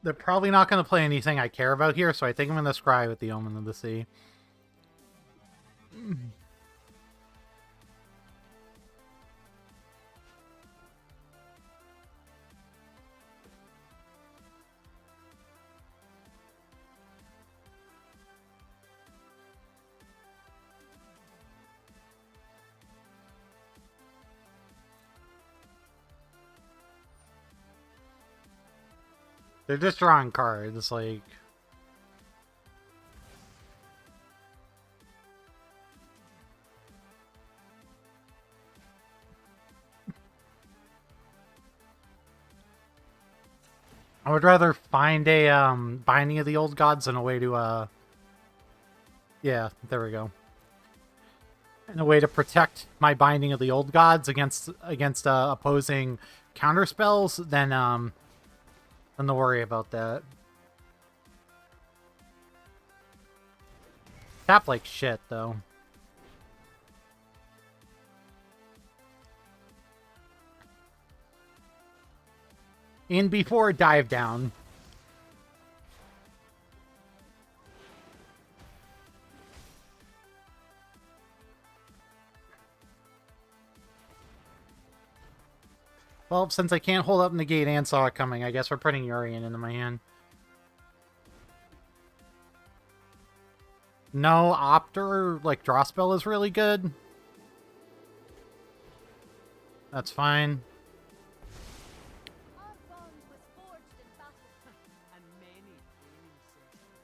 They're probably not going to play anything I care about here, so I think I'm going to scry with the Omen of the Sea. They're just drawing cards, like... I would rather find a Binding of the Old Gods and a way to yeah, there we go. And a way to protect my Binding of the Old Gods against opposing counter spells than to worry about that. Tap like shit though. And before dive down. Well, since I can't hold up Negate and saw it coming, I guess we're putting Urian into my hand. No, Opter, like, draw spell is really good. That's fine. Our bond was forged in battle. And many brave senses.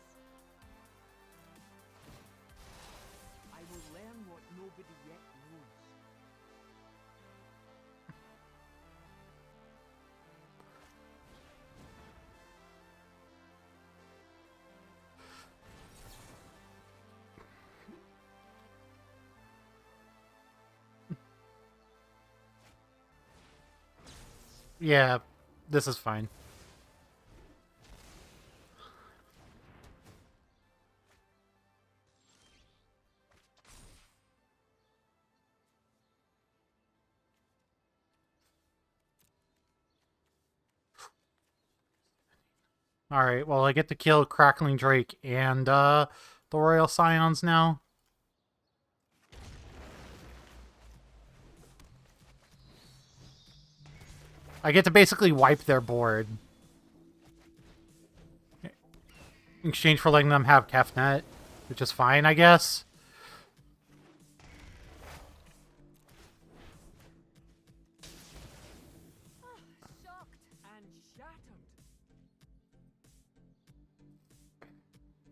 I will learn what nobody yet knows. Yeah, this is fine. Alright, well, I get to kill Crackling Drake and the Royal Scions now. I get to basically wipe their board. In exchange for letting them have Kefnet, which is fine, I guess. Shocked. And shattered.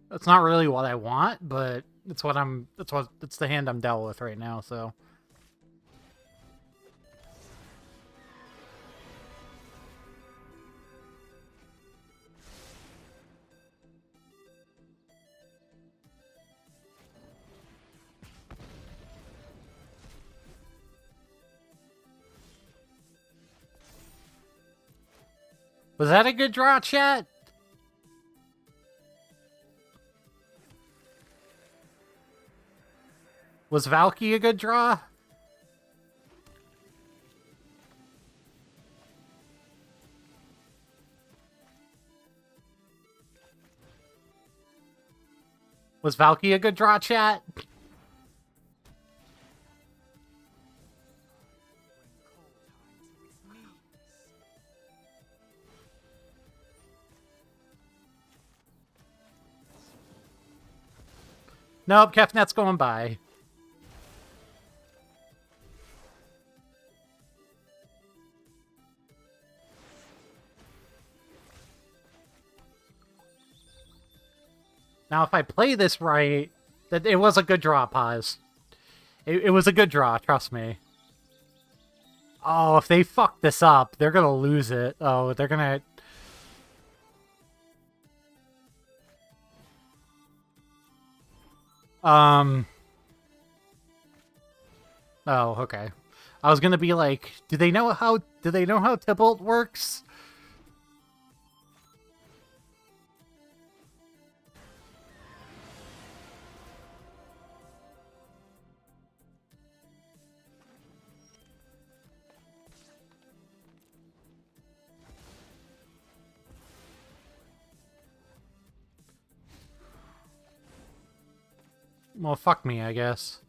That's not really what I want, but it's it's the hand I'm dealt with right now, so. Was that a good draw, chat? Was Valky a good draw? Was Valky a good draw, chat? When call times with knees. Nope, Kefnet's going by. Now, if I play this right, that it was a good draw, pause. It was a good draw, trust me. Oh, if they fuck this up, they're gonna lose it. Oh, they're gonna... Oh, okay. I was gonna be like, do they know how Tybalt works? Well, fuck me, I guess.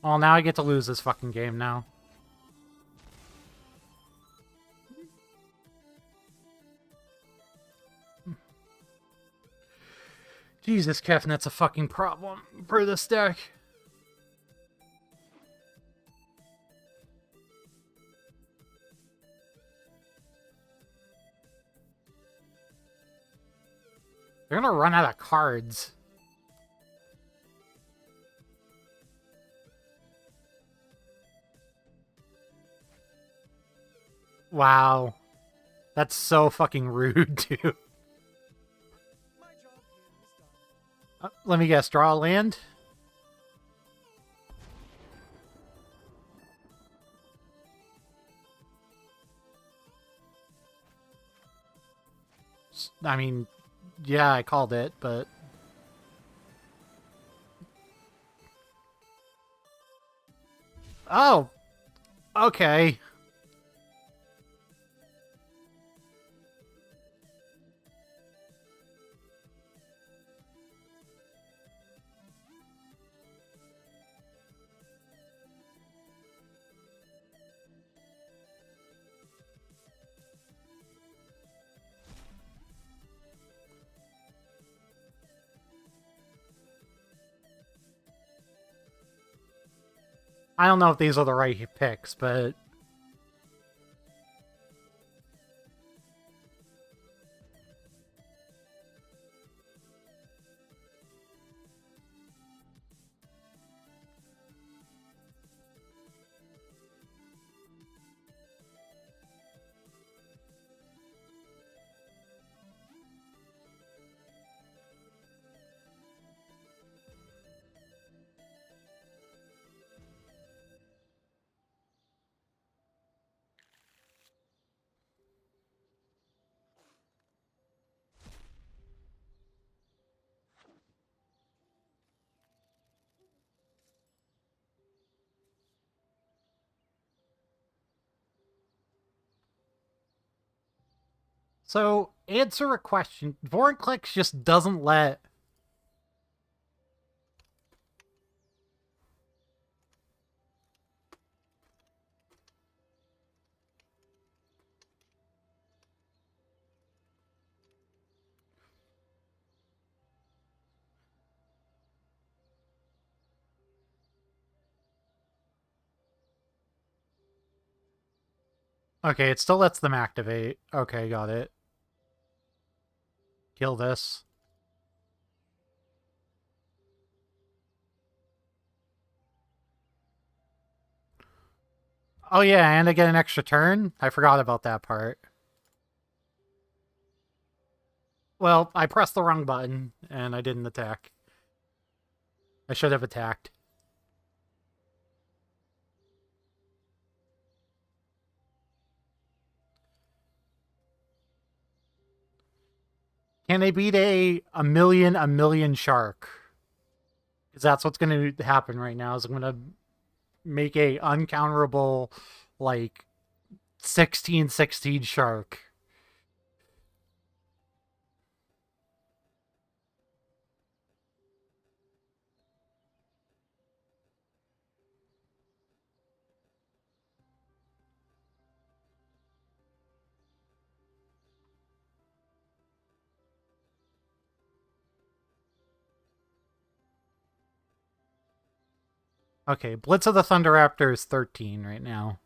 Well, now I get to lose this fucking game now. Jesus, Kefnet's a fucking problem for this deck. They're gonna run out of cards. Wow. That's so fucking rude, dude. My job here is done. Let me guess, draw a land? I mean, yeah, I called it, but... Oh! Okay. I don't know if these are the right picks, but... So, answer a question. Vorinclex just doesn't let... Okay, it still lets them activate. Okay, got it. Kill this. Oh yeah, and I get an extra turn? I forgot about that part. Well, I pressed the wrong button, and I didn't attack. I should have attacked. Can they beat a million shark? Because that's what's going to happen right now, is I'm going to make a uncounterable, like, 16/16 shark. Okay, Blitz of the Thunder Raptor is 13 right now.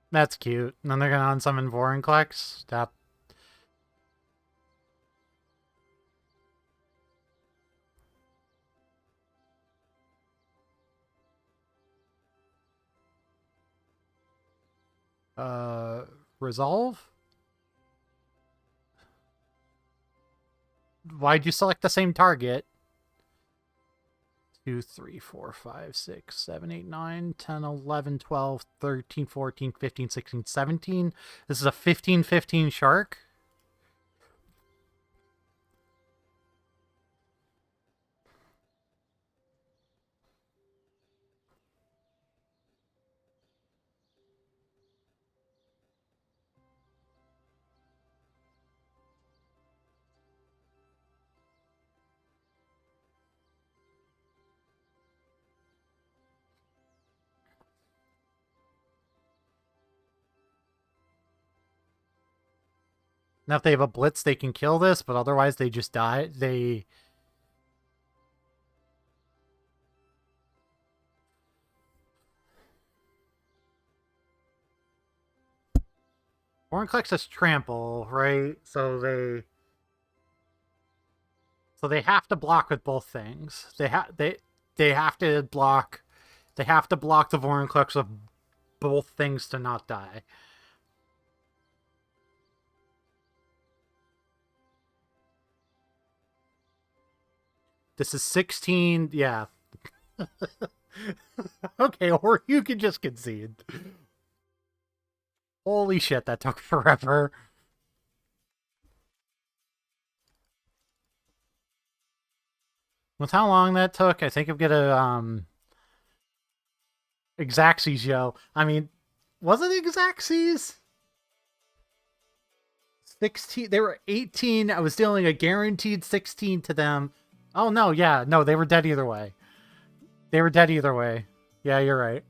That's cute. And then they're gonna unsummon Vorinclex. That... Uh... Resolve? Why'd you select the same target? 2, 3, 4, 5, 6, 7, 8, 9, 10, 11, 12, 13, 14, 15, 16, 17. This is a 15/15 shark? Now, if they have a blitz, they can kill this, but otherwise they just die. Warnclex has trample, right? So they have to block with both things. They have to block. They have to block the Vorinclex with both things to not die. This is 16. Yeah. Okay, or you can just concede. Holy shit, that took forever. With how long that took, I think I'm gonna Exaxes, yo. I mean, was it Exaxes? 16. They were 18. I was dealing a guaranteed 16 to them. Oh no, yeah, no, they were dead either way. They were dead either way. Yeah, you're right.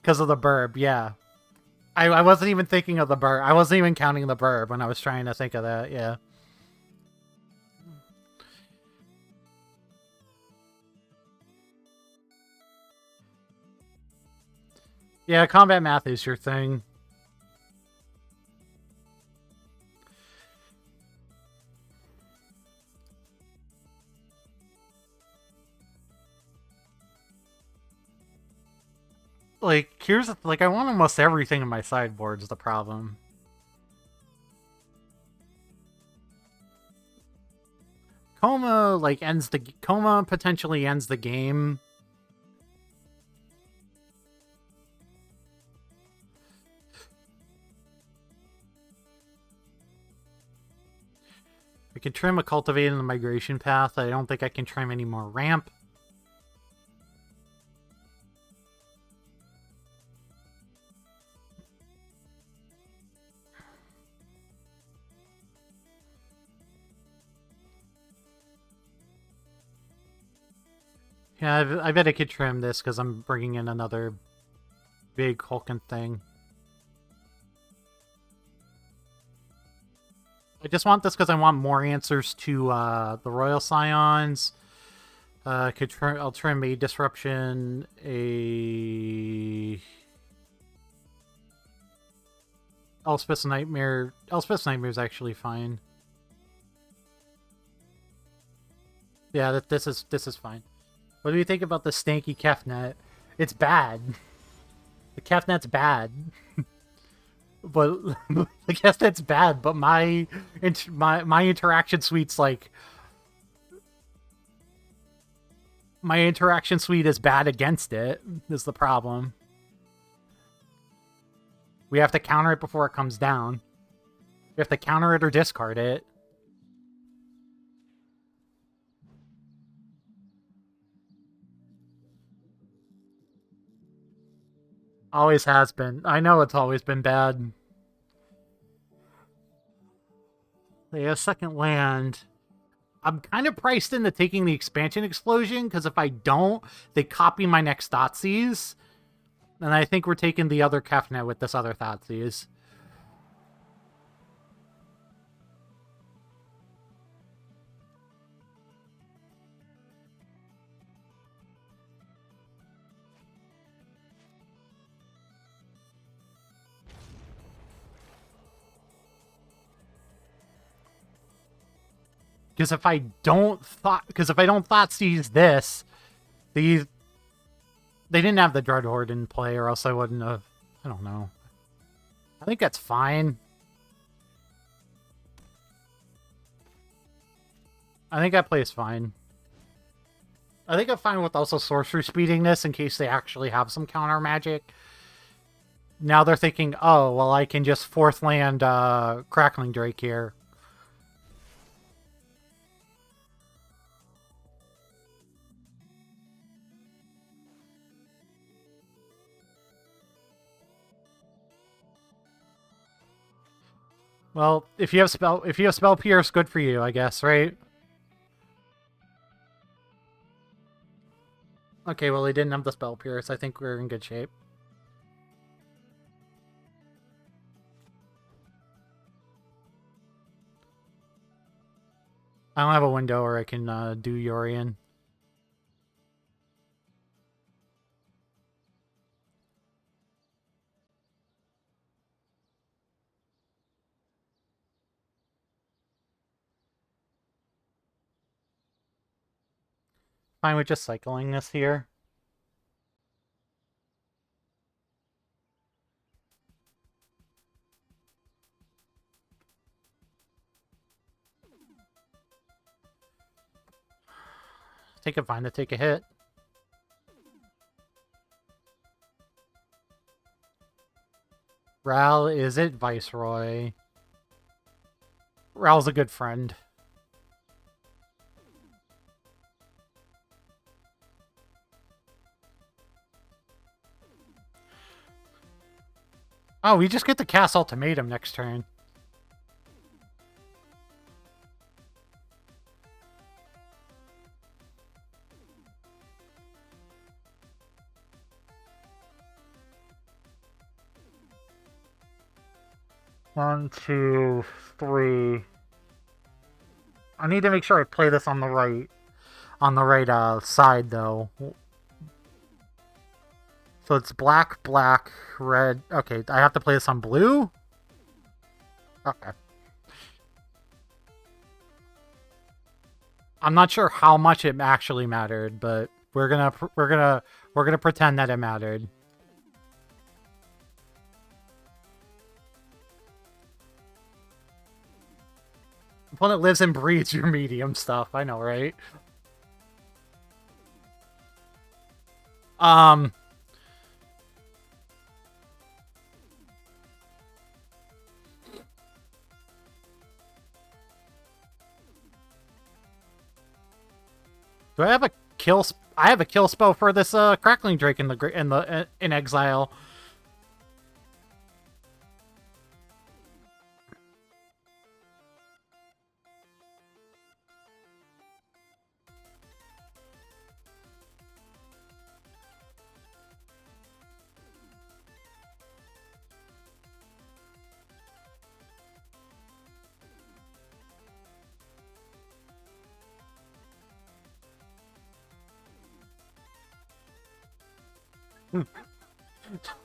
Because of the burb, yeah. I wasn't even thinking of the burb. I wasn't even counting the burb when I was trying to think of that, yeah. Yeah, combat math is your thing. Like, here's like I want almost everything in my sideboard's the problem. Coma potentially ends the game. I can trim a cultivate in the migration path. I don't think I can trim any more ramp. Yeah, I bet I could trim this because I'm bringing in another big hulking thing. I just want this because I want more answers to the Royal Scions. I'll trim a Disruption, a Elspeth's Nightmare. Elspeth's Nightmare is actually fine. Yeah, this is fine. What do you think about the stanky Kefnet? It's bad. The Kefnet's bad. But I guess that's bad, but my interaction suite's like... My interaction suite is bad against it, is the problem. We have to counter it before it comes down. We have to counter it or discard it. Always has been. I know it's always been bad. They have second land. I'm kind of priced into taking the expansion explosion, because if I don't, they copy my next Thoughtseize. And I think we're taking the other Kefnet with this other Thoughtseize. Because if I don't Thoughtseize this, they didn't have the Dreadhorde in play, or else I wouldn't have. I don't know. I think that's fine. I think that plays fine. I think I'm fine with also sorcery speeding this in case they actually have some counter magic. Now they're thinking, oh, well, I can just fourth land Crackling Drake here. Well, if you have spell pierce, good for you, I guess, right? Okay, well, he didn't have the spell pierce. I think we're in good shape. I don't have a window where I can do Yorian. Fine with just cycling this here. Take a fine to take a hit. Ral, is it Viceroy? Ral's a good friend. Oh, we just get to cast Ultimatum next turn. One, two, three. I need to make sure I play this on the right side though. So it's black, black, red. Okay, I have to play this on blue? Okay. I'm not sure how much it actually mattered, but we're gonna pretend that it mattered. Opponent lives and breathes your medium stuff. I know, right? Do I have a kill? I have a kill spell for this crackling drake in exile.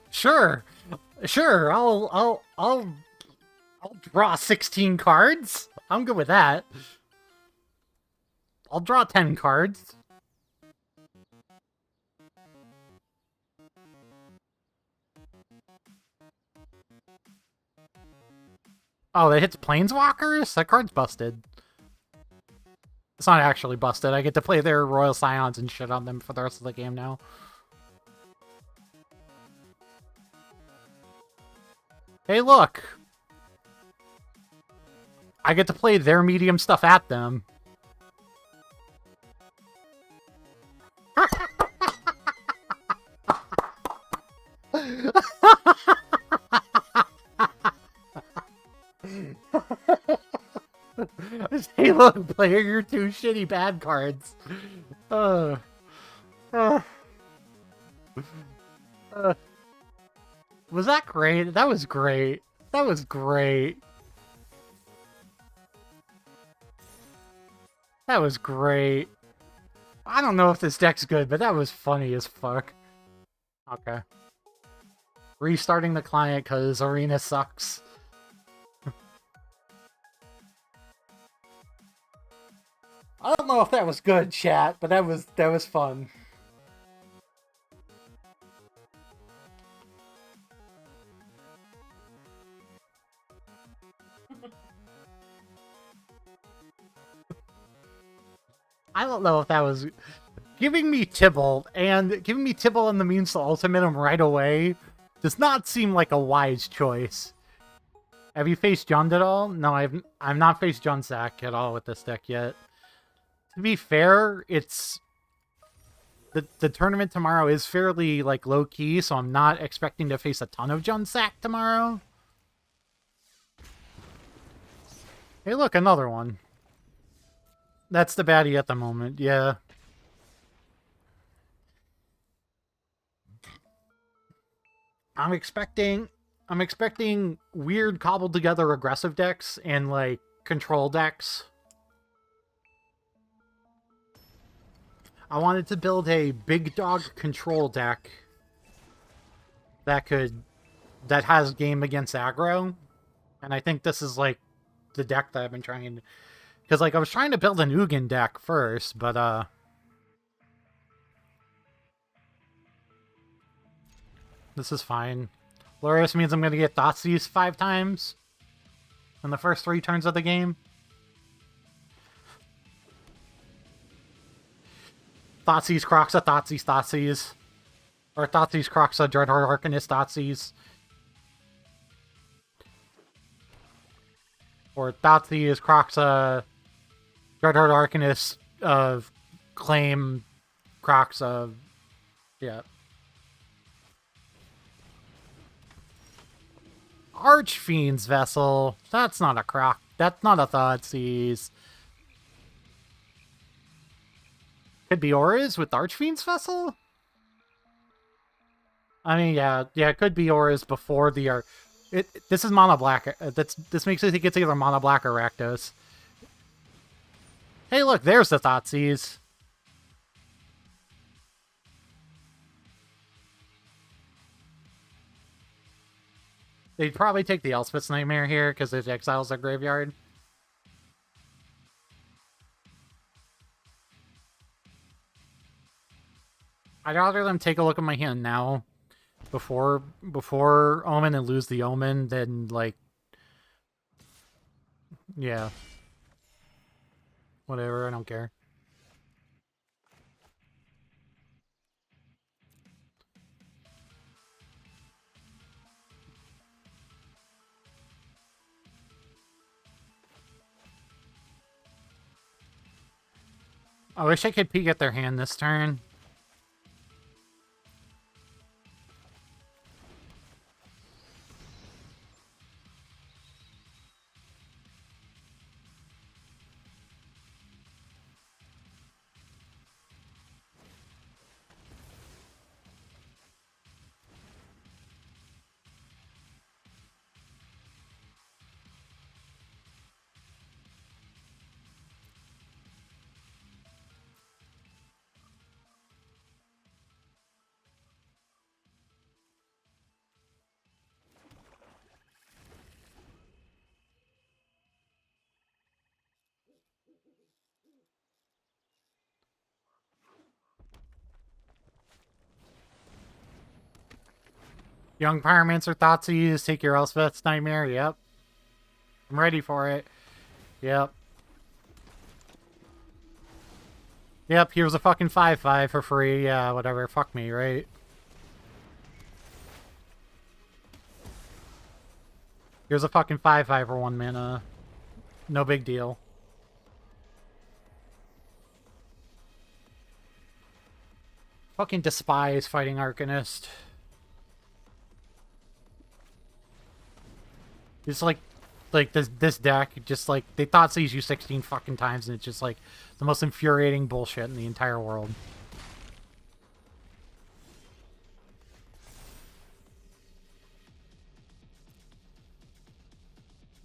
Sure, sure. I'll draw 16 cards. I'm good with that. I'll draw 10 cards. Oh, that hits Planeswalkers? That card's busted. It's not actually busted. I get to play their Royal Scions and shit on them for the rest of the game now. Hey, look! I get to play their medium stuff at them. Hey, look, player, you're two shitty bad cards. Was that great? That was great. That was great. That was great. I don't know if this deck's good, but that was funny as fuck. Okay. Restarting the client because Arena sucks. I don't know if that was good, chat, but that was fun. I don't know if that was giving me Tibble and the means to ultimate right away does not seem like a wise choice. Have you faced Jund at all? No, I've not faced Jund Sack at all with this deck yet. To be fair, it's the tournament tomorrow is fairly like low key, so I'm not expecting to face a ton of Jund Sack tomorrow. Hey, look, another one. That's the baddie at the moment, yeah. I'm expecting weird cobbled together aggressive decks and like control decks. I wanted to build a big dog control deck that has game against aggro, and I think this is like the deck that I've been trying, because like I was trying to build an Ugin deck first, but this is fine. Lurius means I'm gonna get Thoughtseize 5 times in the first 3 turns of the game. Thoughtseize Croxa, Thoughtseize, Thoughtseize. Or Thoughtseize Croxa, Dreadhorde Arcanist, Thoughtseize. Or Thoughtseize Croxa, Dreadhorde Arcanist of Claim Croxa. Yeah. Archfiend's Vessel. That's not a croc. That's not a Thoughtseize. Could be auras with Archfiend's Vessel? I mean, yeah, it could be auras before the this is mono black. This makes me think it's either mono black or Rakdos. Hey, look, there's the Thoughtseize. They'd probably take the Elspeth's Nightmare here because it exiles their graveyard. I'd rather them take a look at my hand now before Omen and lose the Omen than, like... Yeah. Whatever, I don't care. I wish I could peek at their hand this turn. Young Pyromancer Thoughtseize, take your Elspeth's Nightmare, yep. I'm ready for it. Yep. Yep, here's a fucking 5/5 for free, yeah, whatever, fuck me, right? Here's a fucking 5/5 for 1 mana. No big deal. Fucking despise fighting Arcanist. It's like this deck, just like, they Thoughtseize you 16 fucking times, and it's just like the most infuriating bullshit in the entire world.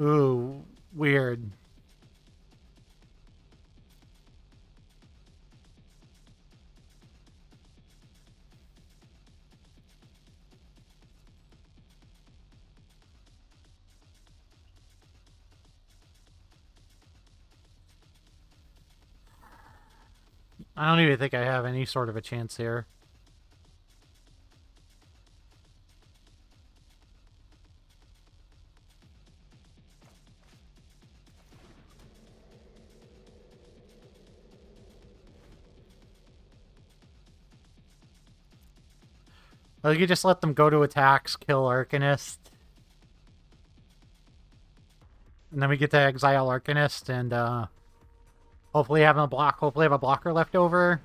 Ooh, weird. I don't even think I have any sort of a chance here. Well, you could just let them go to attacks, kill Arcanist. And then we get to exile Arcanist and hopefully have a blocker left over.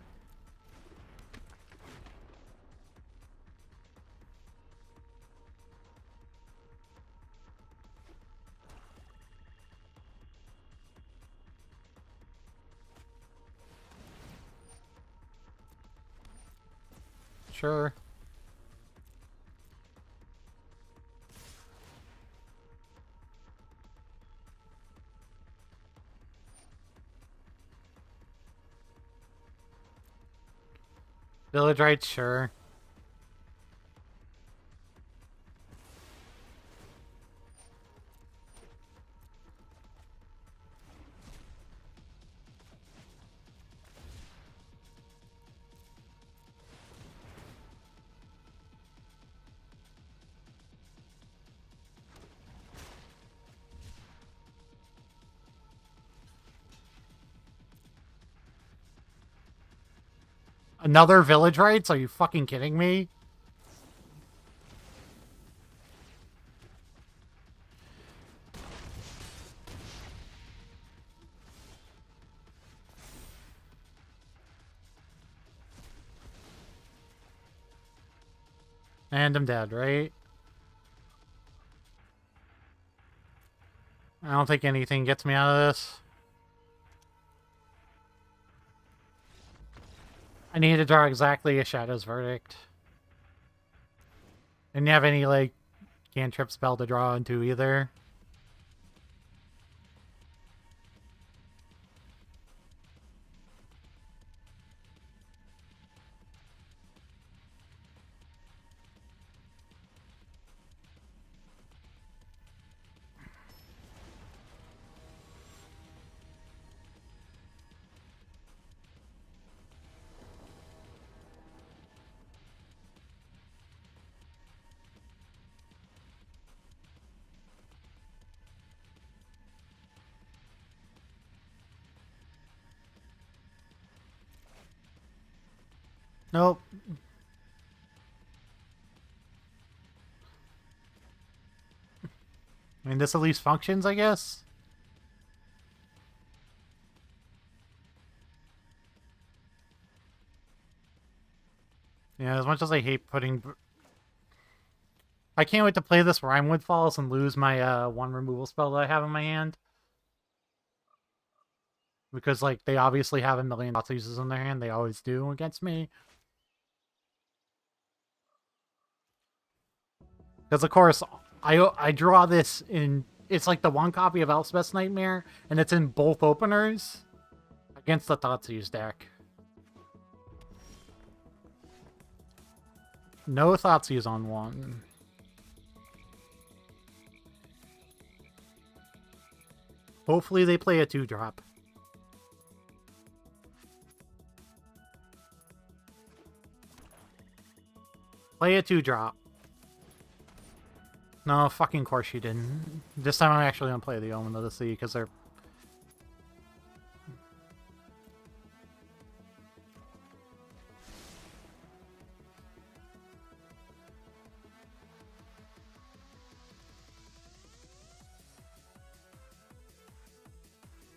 Sure. Village rights, sure. Another village rights? Are you fucking kidding me? And I'm dead, right? I don't think anything gets me out of this. I need to draw exactly a Shadow's Verdict. Didn't have any, like, cantrip spell to draw into either. Nope. I mean, this at least functions, I guess? Yeah, as much as I hate putting... I can't wait to play this Rimewood Falls and lose my one removal spell that I have in my hand. Because, like, they obviously have a million uses in their hand. They always do against me. Because, of course, I draw this in... It's like the one copy of Elspeth's Nightmare, and it's in both openers against the Thoughtseize deck. No Thoughtseize on one. Hopefully they play a 2-drop. Play a 2-drop. No, fucking course you didn't. This time I'm actually gonna play the Omen of the Sea, because they're...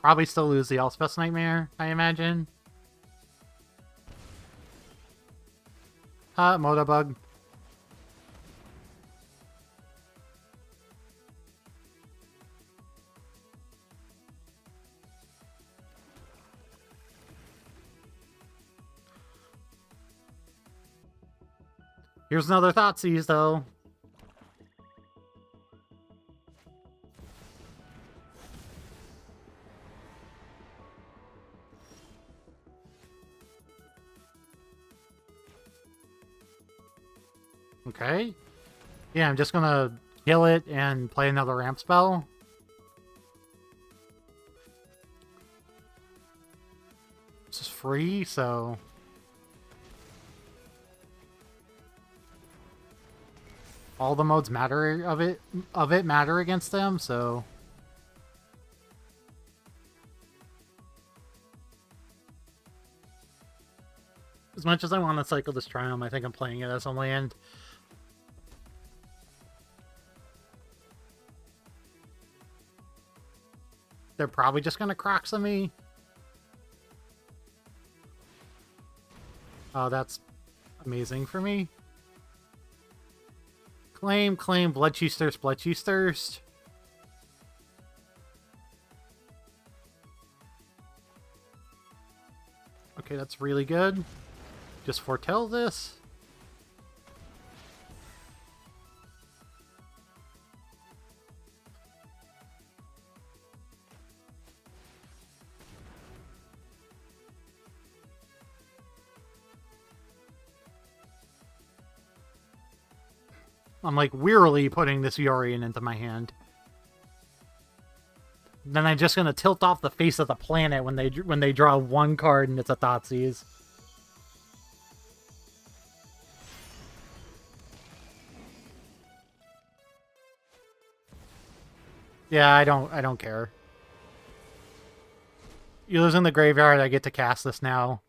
Probably still lose the Elspeth's Nightmare, I imagine. Motobug. Here's another Thoughtseize, though. Okay. Yeah, I'm just gonna kill it and play another ramp spell. This is free, so... all the modes matter of it matter against them, so... as much as I want to cycle this Triumph, I think I'm playing it as a land. They're probably just gonna Croxa me. Oh, that's amazing for me. Claim, Bloodcheese Thirst. Okay, that's really good. Just foretell this. I'm like wearily putting this Yorion into my hand. Then I'm just gonna tilt off the face of the planet when they draw one card and it's a Thoughtseize. Yeah, I don't care. You lose in the graveyard, I get to cast this now.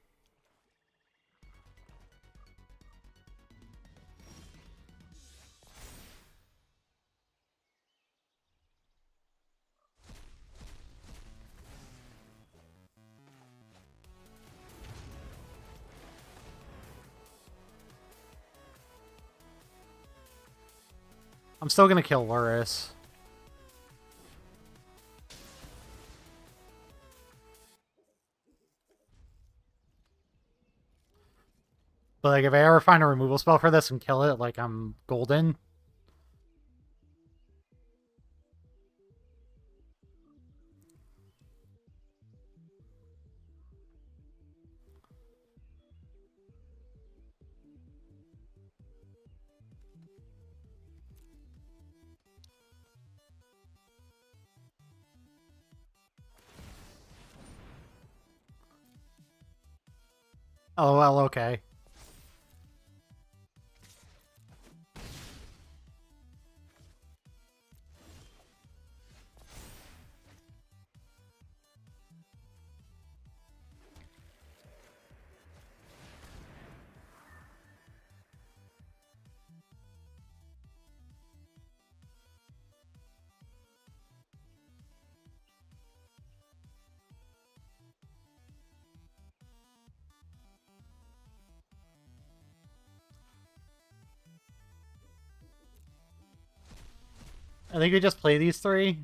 I'm still gonna kill Luris. But like, if I ever find a removal spell for this and kill it, like, I'm golden. Oh, well, okay. I think we just play these three.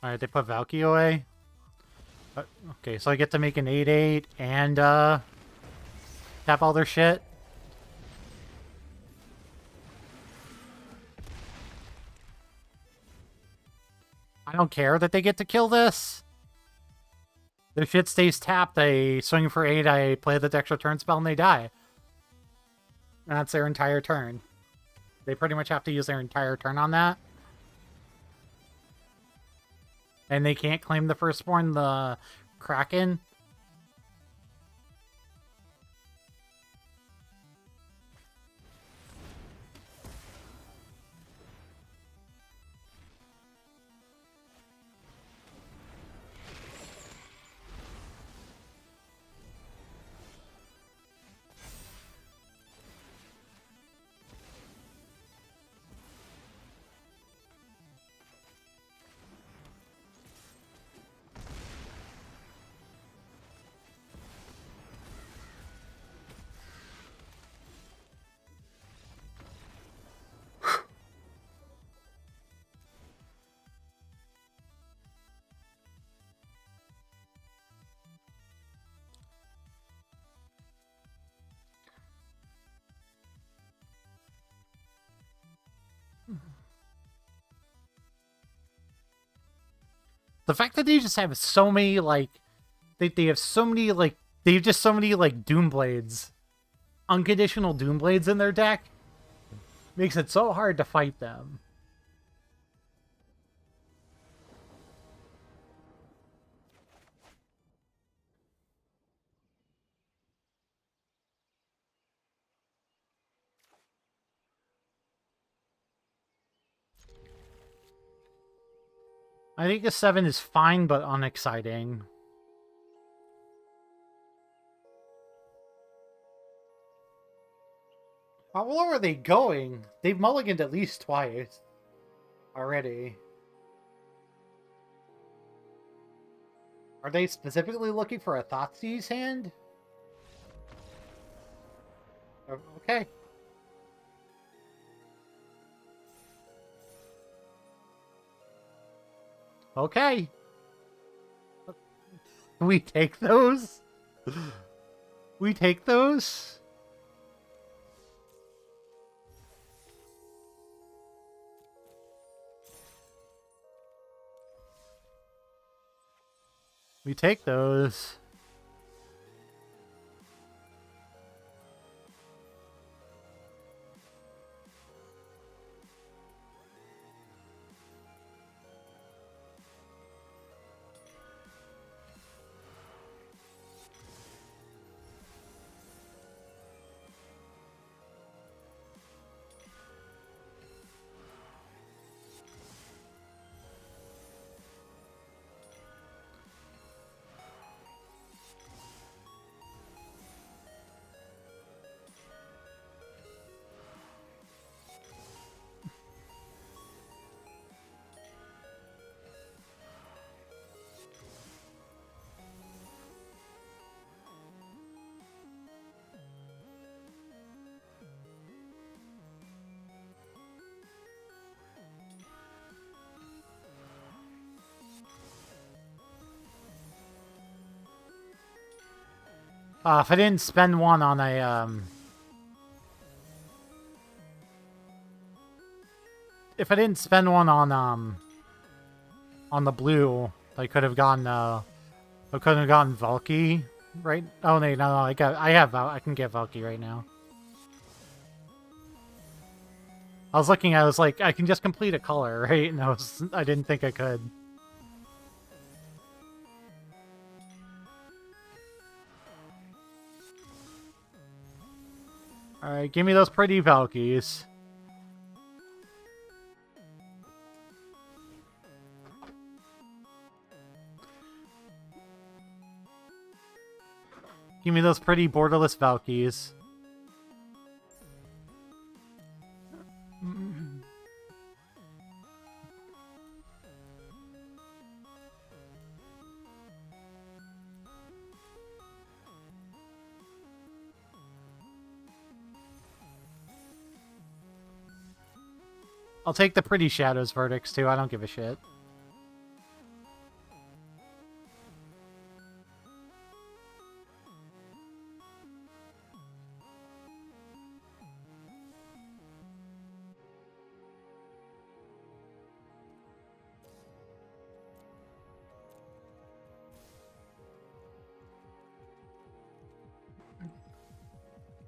Alright, they put Valky away. Okay, so I get to make an 8/8 and tap all their shit. I don't care that they get to kill this. Their shit stays tapped. I swing for 8, I play the extra turn spell, and they die. That's their entire turn. They pretty much have to use their entire turn on that. And they can't claim the Firstborn, the Kraken. The fact that they just have so many, like, they have so many, like, they have just so many, like, Doomblades, unconditional Doomblades in their deck, makes it so hard to fight them. I think a 7 is fine, but unexciting. How low are they going? They've mulliganed at least twice already. Are they specifically looking for a Thoughtseize hand? Okay. Okay. We take those? We take those? We take those. If I didn't spend one on a, if I didn't spend one on the blue, I could have gotten, I could have gotten Valky, right? Oh, no, I can get Valky right now. I was looking, I was like, I can just complete a color, right? And I didn't think I could. Alright, give me those pretty Valkies. Give me those pretty borderless Valkies. I'll take the pretty Shadows verdicts too, I don't give a shit.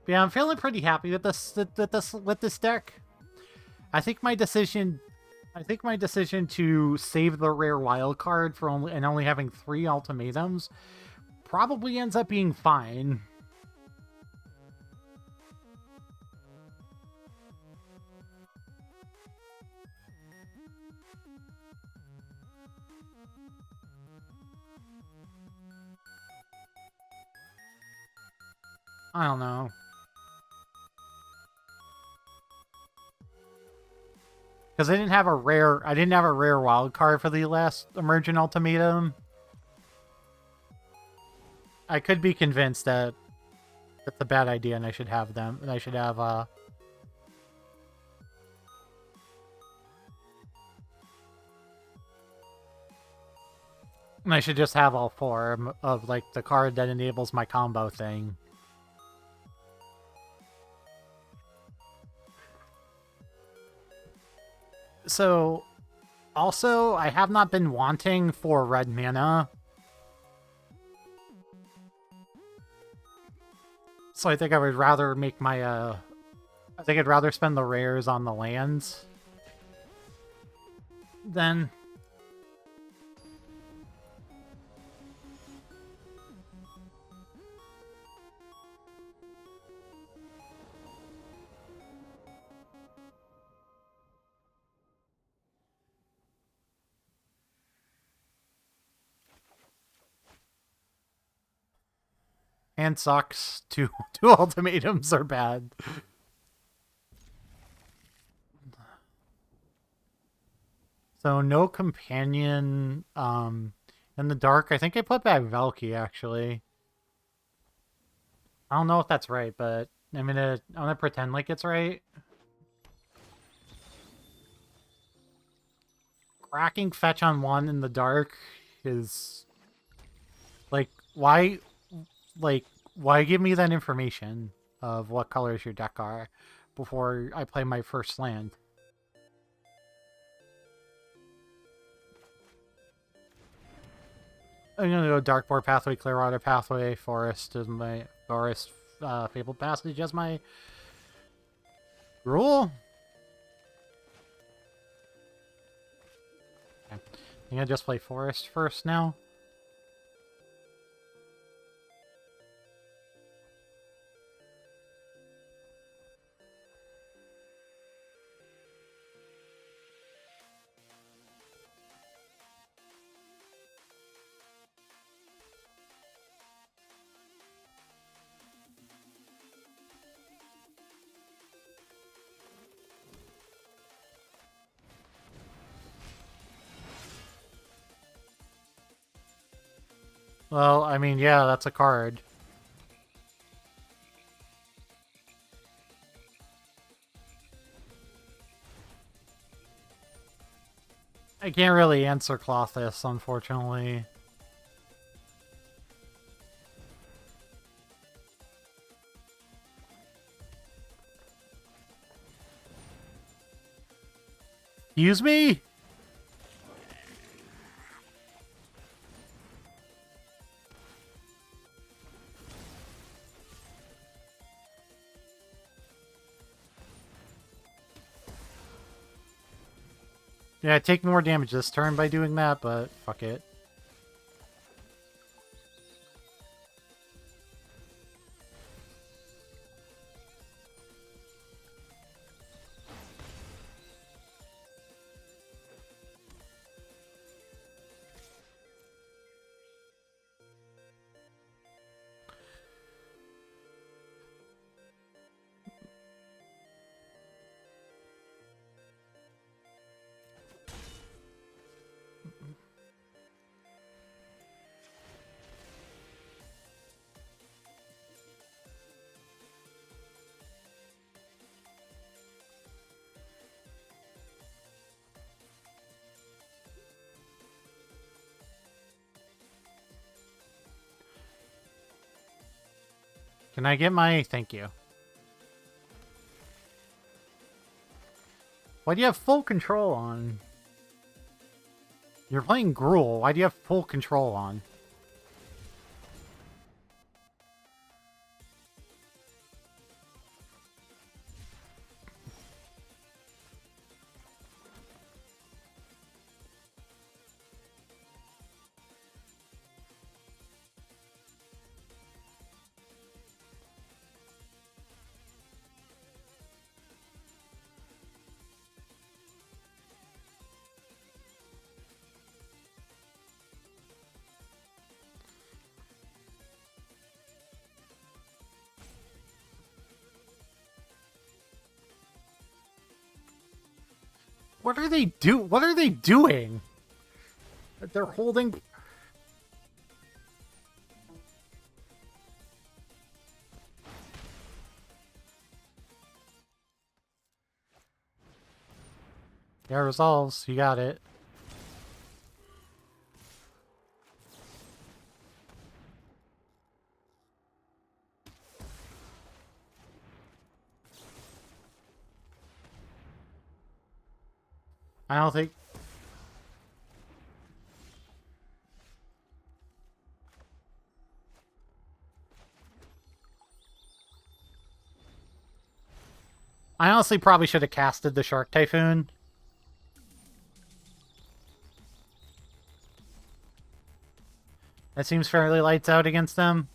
But yeah, I'm feeling pretty happy with this deck. I think my decision to save the rare wild card for only having 3 ultimatums probably ends up being fine. I don't know. Because I didn't have a rare wild card for the last Emergent Ultimatum. I could be convinced that that's a bad idea and I should have them. And I should have and I should just have all 4 of like the card that enables my combo thing. So, also, I have not been wanting for red mana. So I think I would rather make my, I think I'd rather spend the rares on the lands than... And sucks. Two ultimatums are bad. So no companion in the dark. I think I put back Valky actually. I don't know if that's right, but I'm gonna pretend like it's right. Cracking fetch on 1 in the dark is like why give me that information of what colors your deck are before I play my first land? I'm gonna go Darkboard Pathway, Clearwater Pathway, Forest as my Forest, Fabled Passage as my rule. Okay. I'm gonna just play Forest first now. Well, I mean, yeah, that's a card. I can't really answer Clothis, unfortunately. Excuse me? Yeah, I take more damage this turn by doing that, but fuck it. Can I get my... Thank you. Why do you have full control on? You're playing Gruul. Why do you have full control on? What are they What are they doing? They're holding... Yeah, resolves. You got it. I don't think... I honestly probably should have casted the Shark Typhoon. That seems fairly lights out against them.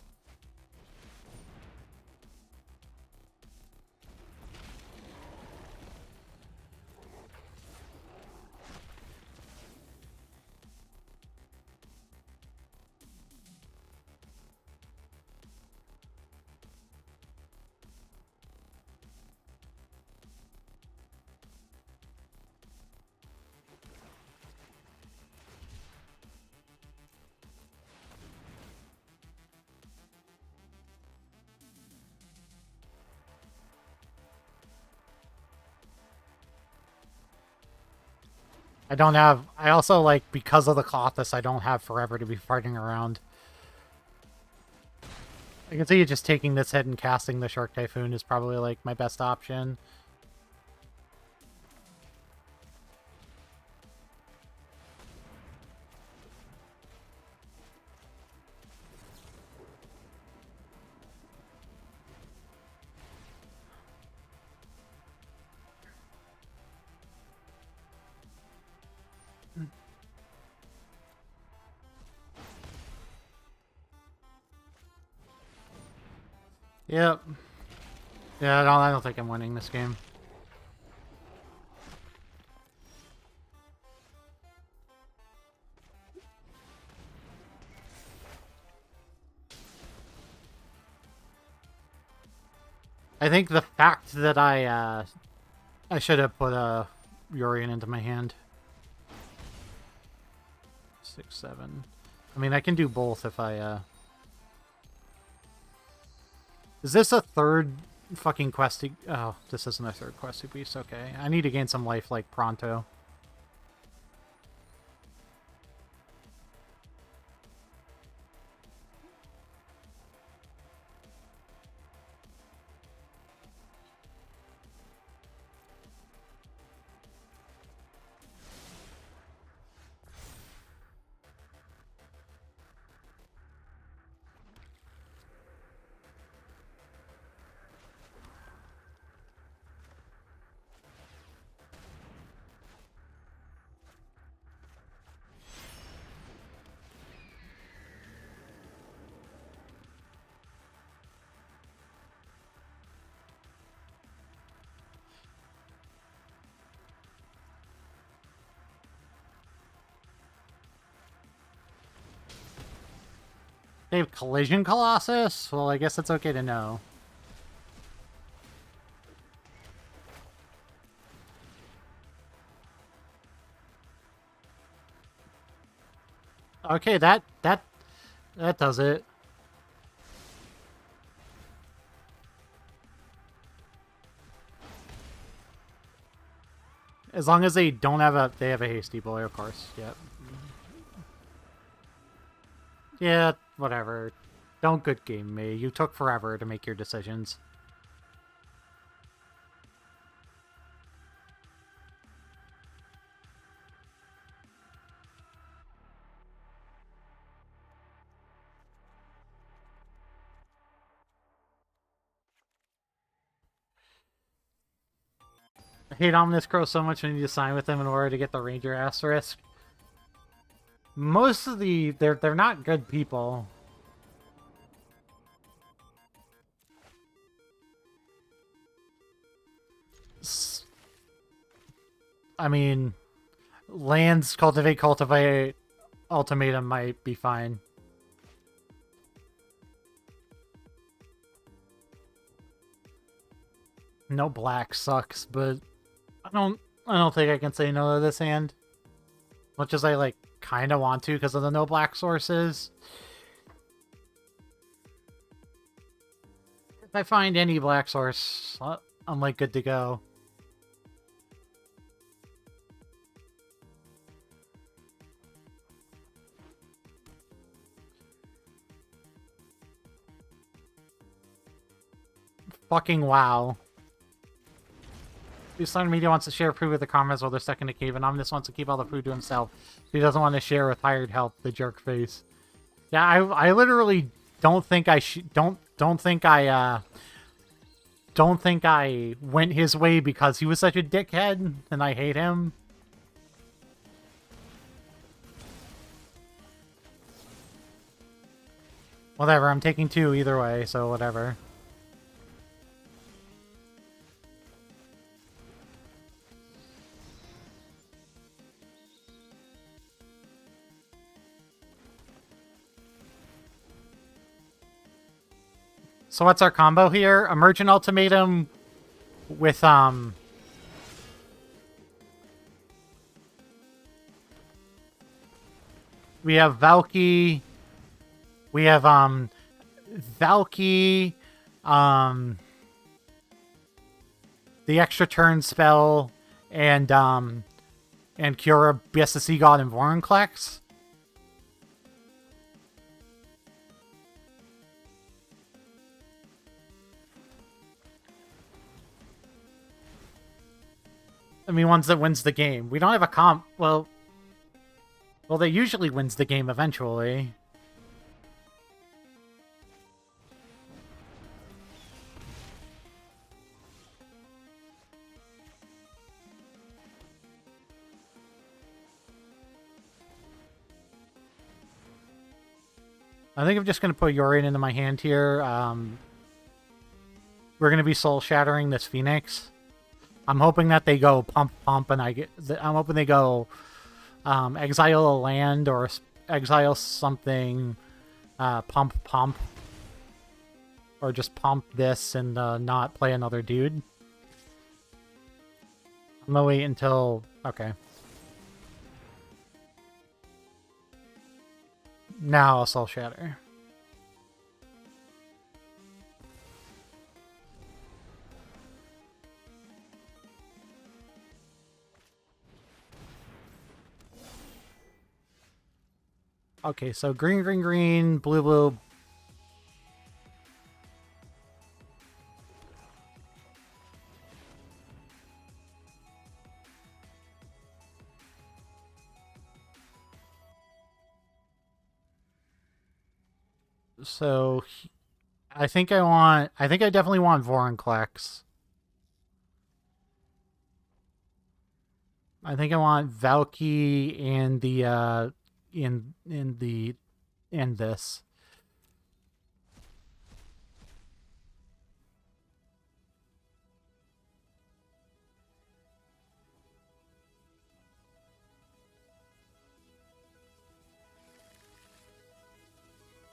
I don't have... I also, like, because of the Clothis, I don't have forever to be fighting around. I can see you just taking this hit and casting the Shark Typhoon is probably, like, my best option. Yep. Yeah, I don't think I'm winning this game. I think the fact that I should have put a Urian into my hand. 6, 7. I mean, I can do both if I, Is this a third fucking questy... Oh, this isn't a third questy piece. Okay. I need to gain some life, like, pronto. They have Collision Colossus? Well, I guess it's okay to know. Okay, that does it. As long as they don't have they have a hasty boy, of course. Yep. Yeah, whatever. Don't good game me. You took forever to make your decisions. I hate Ominous Crow so much when you sign with them in order to get the Ranger Asterisk. Most of they're not good people. I mean, lands cultivate ultimatum might be fine. No black sucks, but I don't think I can say no to this hand. Much as I like kind of want to because of the no black sources. If I find any black source, I'm like good to go. Fucking wow. Sun Media wants to share food with the comments while they're stuck in a cave, and Omnis wants to keep all the food to himself. He doesn't want to share with hired help, the jerk face. Yeah, I literally don't think I don't think I went his way because he was such a dickhead, and I hate him. Whatever, I'm taking 2 either way, so whatever. So what's our combo here? Emergent Ultimatum with, we have Valky. We have, Valky, the extra turn spell, and Kiora, BSC God, and Vorinclex. I mean, ones that wins the game. We don't have a comp. Well, they usually wins the game eventually. I think I'm just going to put Yorian into my hand here. We're going to be soul shattering this Phoenix. I'm hoping that they go pump, pump, and I'm hoping they go exile a land or exile something, pump, pump. Or just pump this and not play another dude. I'm gonna wait until... Okay. Now I'll Soul Shatter. Okay, so green, green, green, blue, blue. So, I think I definitely want Vorinclex. I think I want Valky and the, and this.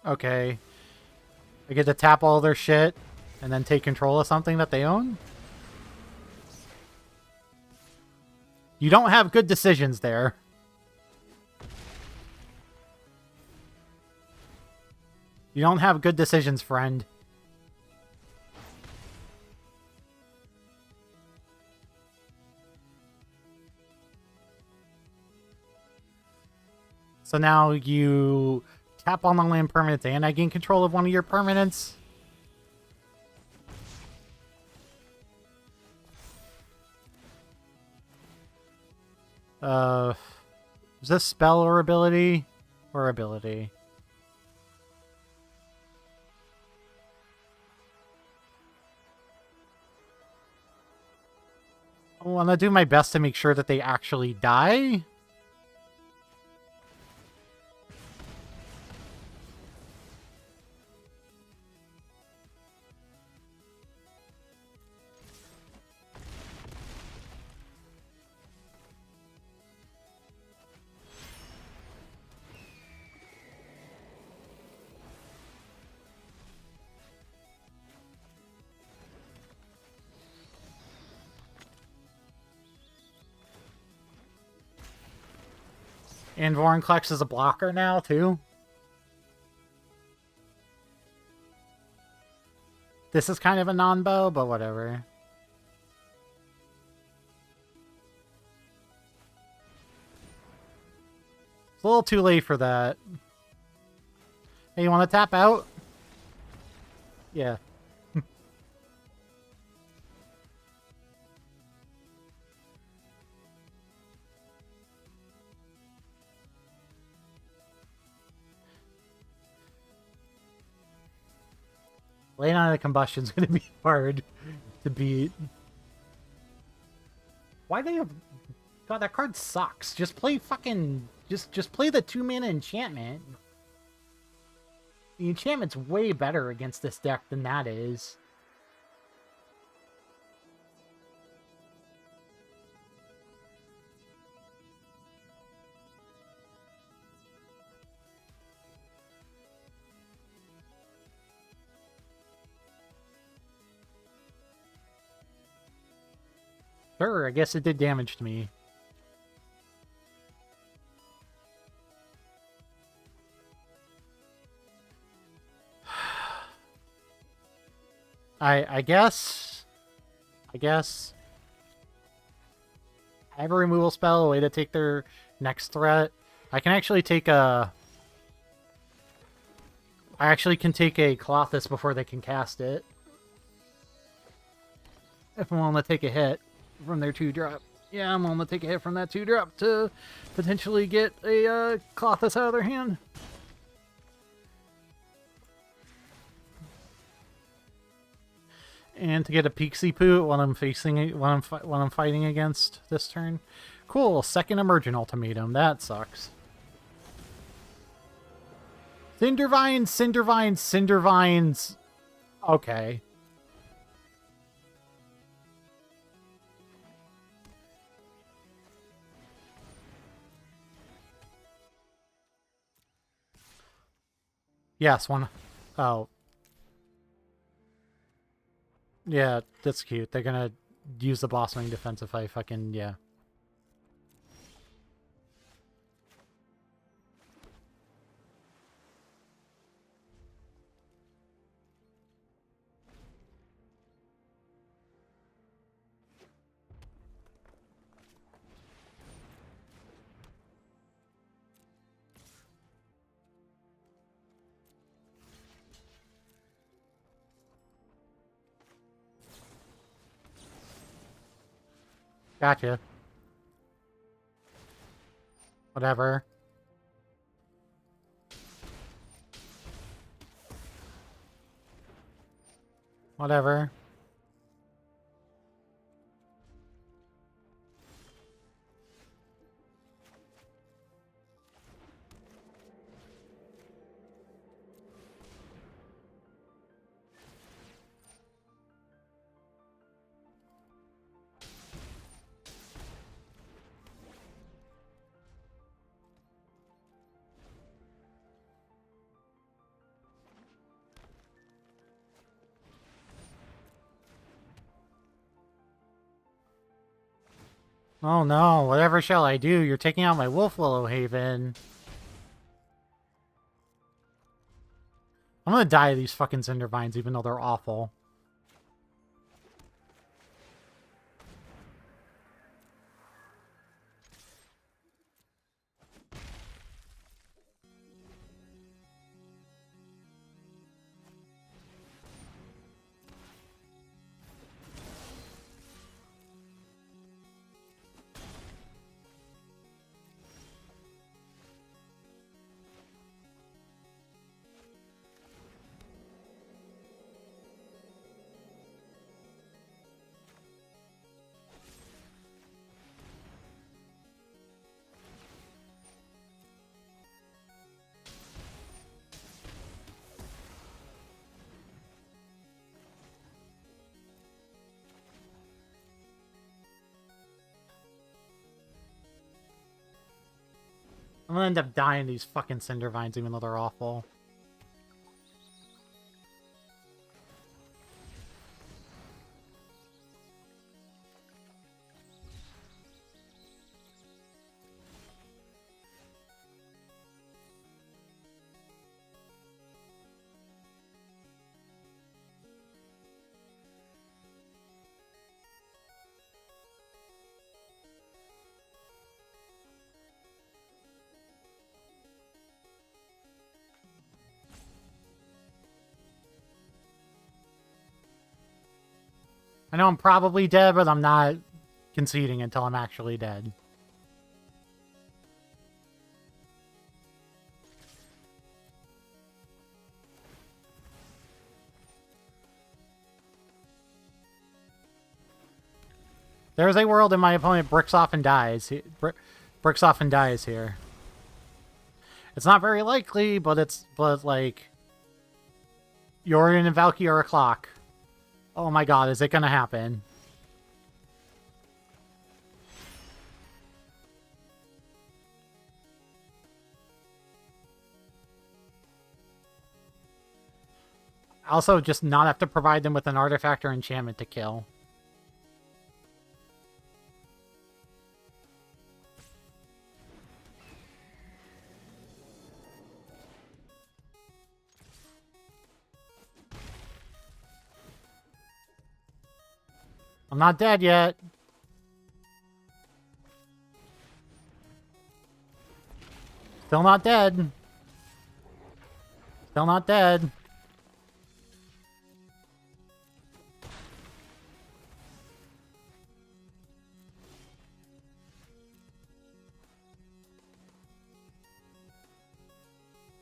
Okay. I get to tap all their shit and then take control of something that they own? You don't have good decisions there. You don't have good decisions, friend. So now you tap on the land permanents and I gain control of one of your permanents. Is this spell or ability? Or ability? I want to do my best to make sure that they actually die. And Vorinclex is a blocker now, too. This is kind of a non-bow, but whatever. It's a little too late for that. Hey, you want to tap out? Yeah. Late on the Combustion's gonna be hard to beat. Why do you have... God, that card sucks. Just play fucking... Just play the 2-mana enchantment. The enchantment's way better against this deck than that is. Sure, I guess it did damage to me. I guess I have a removal spell, a way to take their next threat. I can actually take a... I actually can take a Colossus before they can cast it. If I'm willing to take a hit from their 2-drop. Yeah, I'm willing to take a hit from that 2-drop to potentially get a Colossus out of their hand. And to get a Pixie Poo when I'm facing it, when I'm fighting against this turn. Cool, second Emergent Ultimatum. That sucks. Cindervines, Cindervines, Cindervines. Okay. Yes, one. Oh. Yeah, that's cute. They're gonna use the boss wing defense if I fucking, yeah. Gotcha. Whatever. Whatever. Oh no, whatever shall I do? You're taking out my Wolf Willow Haven. I'm gonna die of these fucking Cindervines even though they're awful. I'm gonna end up dying to these fucking Cindervines even though they're awful. I know I'm probably dead, but I'm not conceding until I'm actually dead. There's a world and my opponent bricks off and dies. Bricks off and dies here. It's not very likely, but like Yorion and Valky are a clock. Oh my god, is it gonna happen? Also, just not have to provide them with an artifact or enchantment to kill. I'm not dead yet. Still not dead. Still not dead.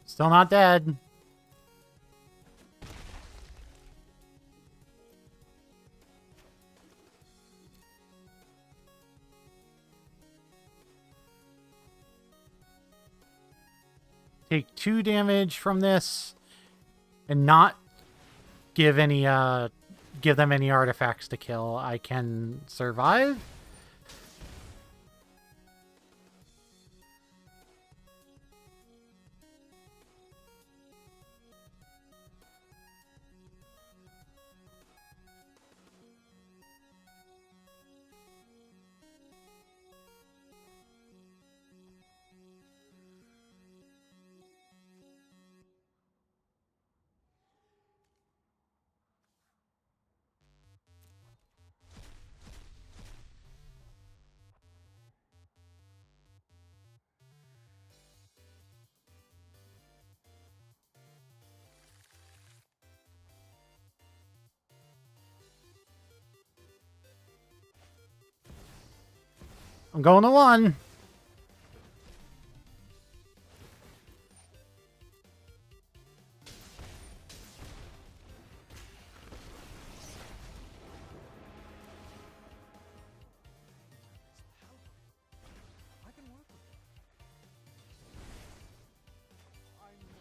Still not dead. take 2 damage from this and not give them any artifacts to kill, I can survive. I'm going to 1. I can work with it. I know.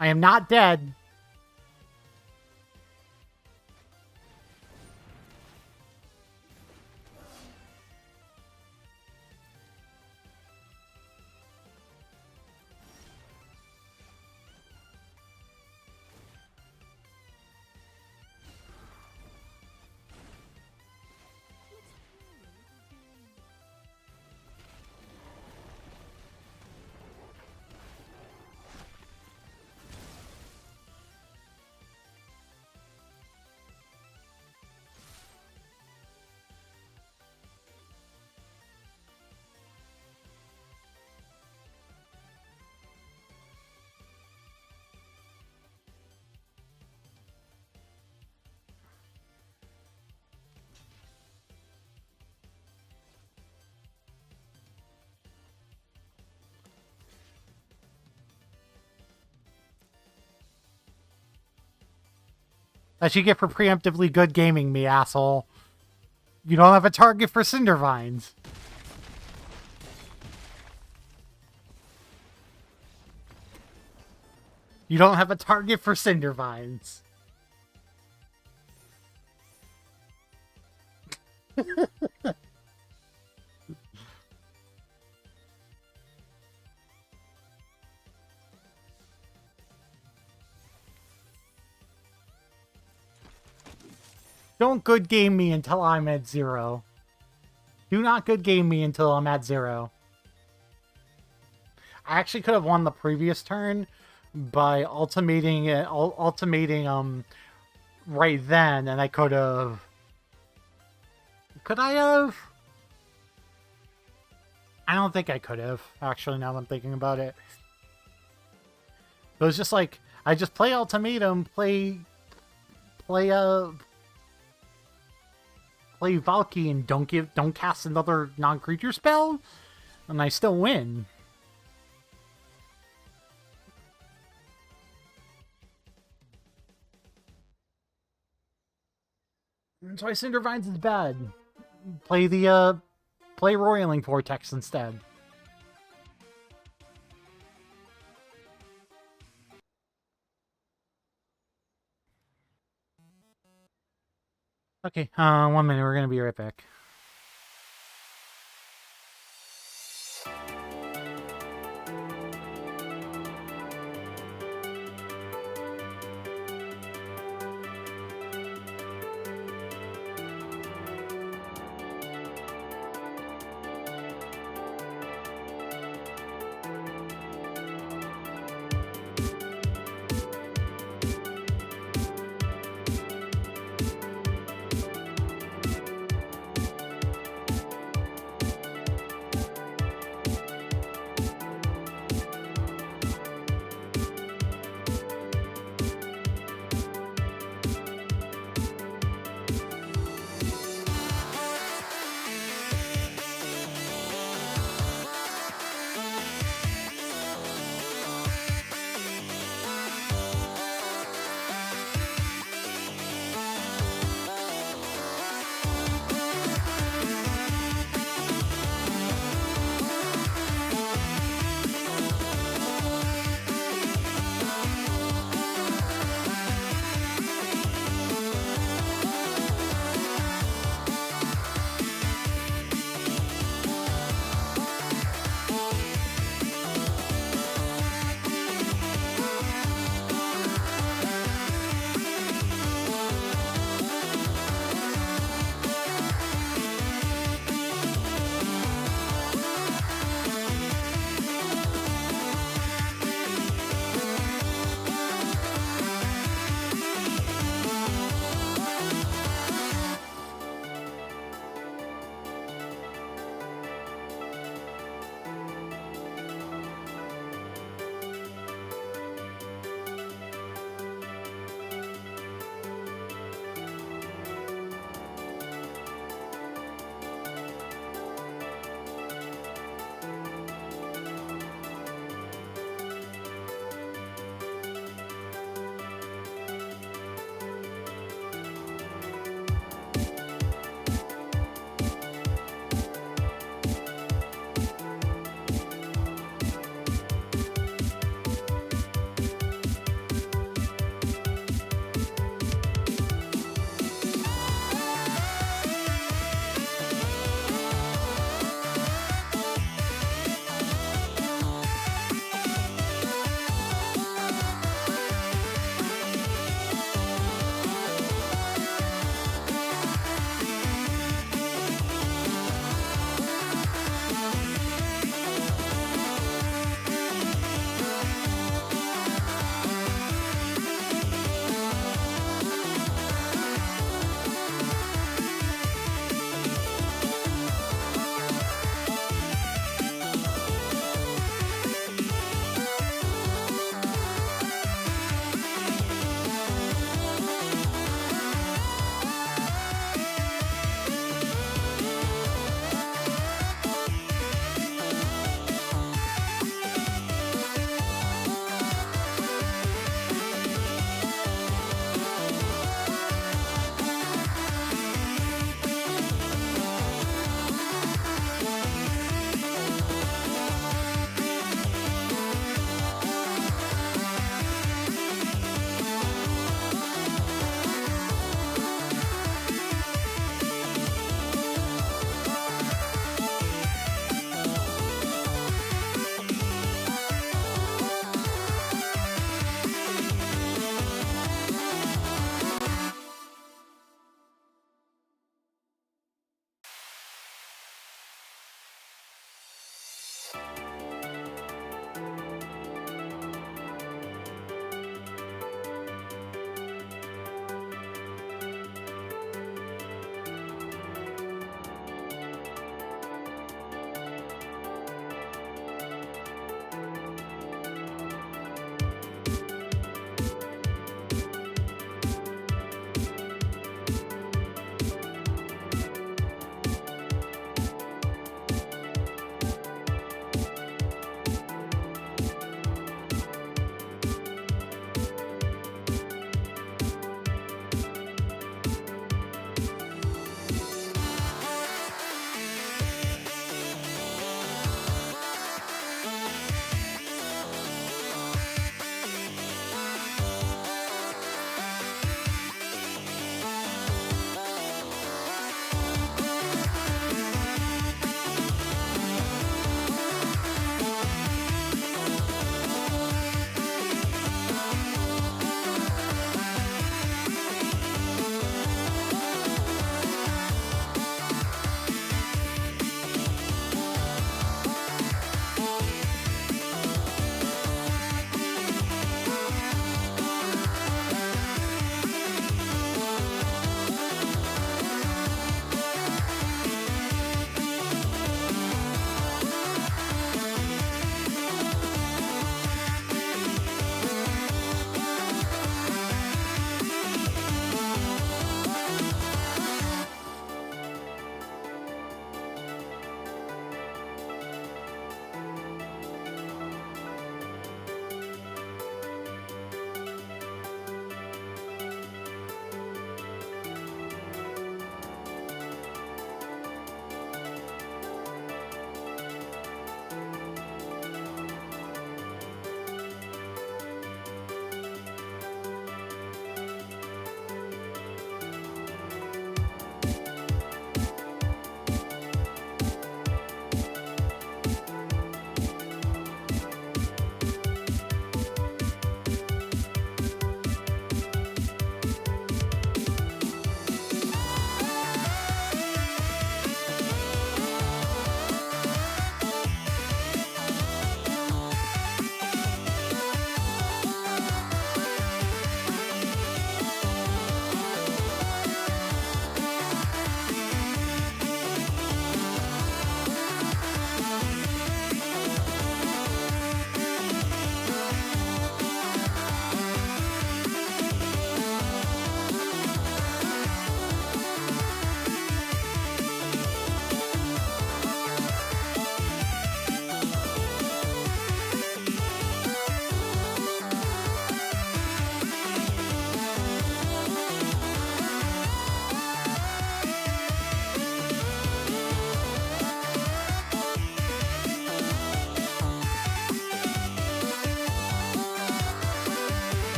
I am not dead. That you get for preemptively good gaming me, asshole. You don't have a target for Cindervines. You don't have a target for Cindervines. Don't good game me until I'm at 0. Do not good game me until I'm at 0. I actually could have won the previous turn by ultimating right then, and I could have. Could I have? I don't think I could have, actually, now that I'm thinking about it. It was just like, I just play Ultimatum, play Valky and don't cast another non-creature spell, and I still win. That's why Cindervines is bad. Play Roiling Vortex instead. Okay, 1 minute, we're gonna be right back.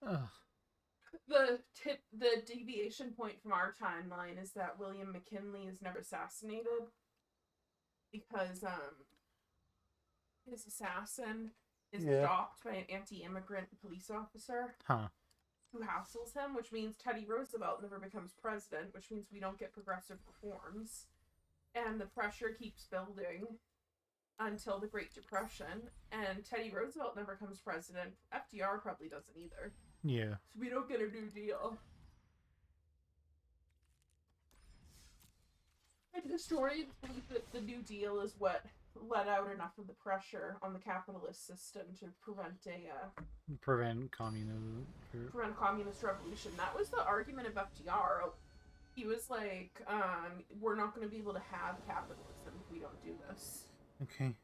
Ugh. The deviation point from our timeline is that William McKinley is never assassinated because his assassin is stopped by an anti-immigrant police officer Huh. who hassles him, which means Teddy Roosevelt never becomes president, which means we don't get progressive reforms, and the pressure keeps building until the Great Depression, and Teddy Roosevelt never becomes president. FDR probably doesn't either. Yeah. So we don't get a New Deal. And historians believe that the New Deal is what let out enough of the pressure on the capitalist system to Prevent communism. prevent communist revolution. That was the argument of FDR. He was like, we're not going to be able to have capitalism if we don't do this. Okay.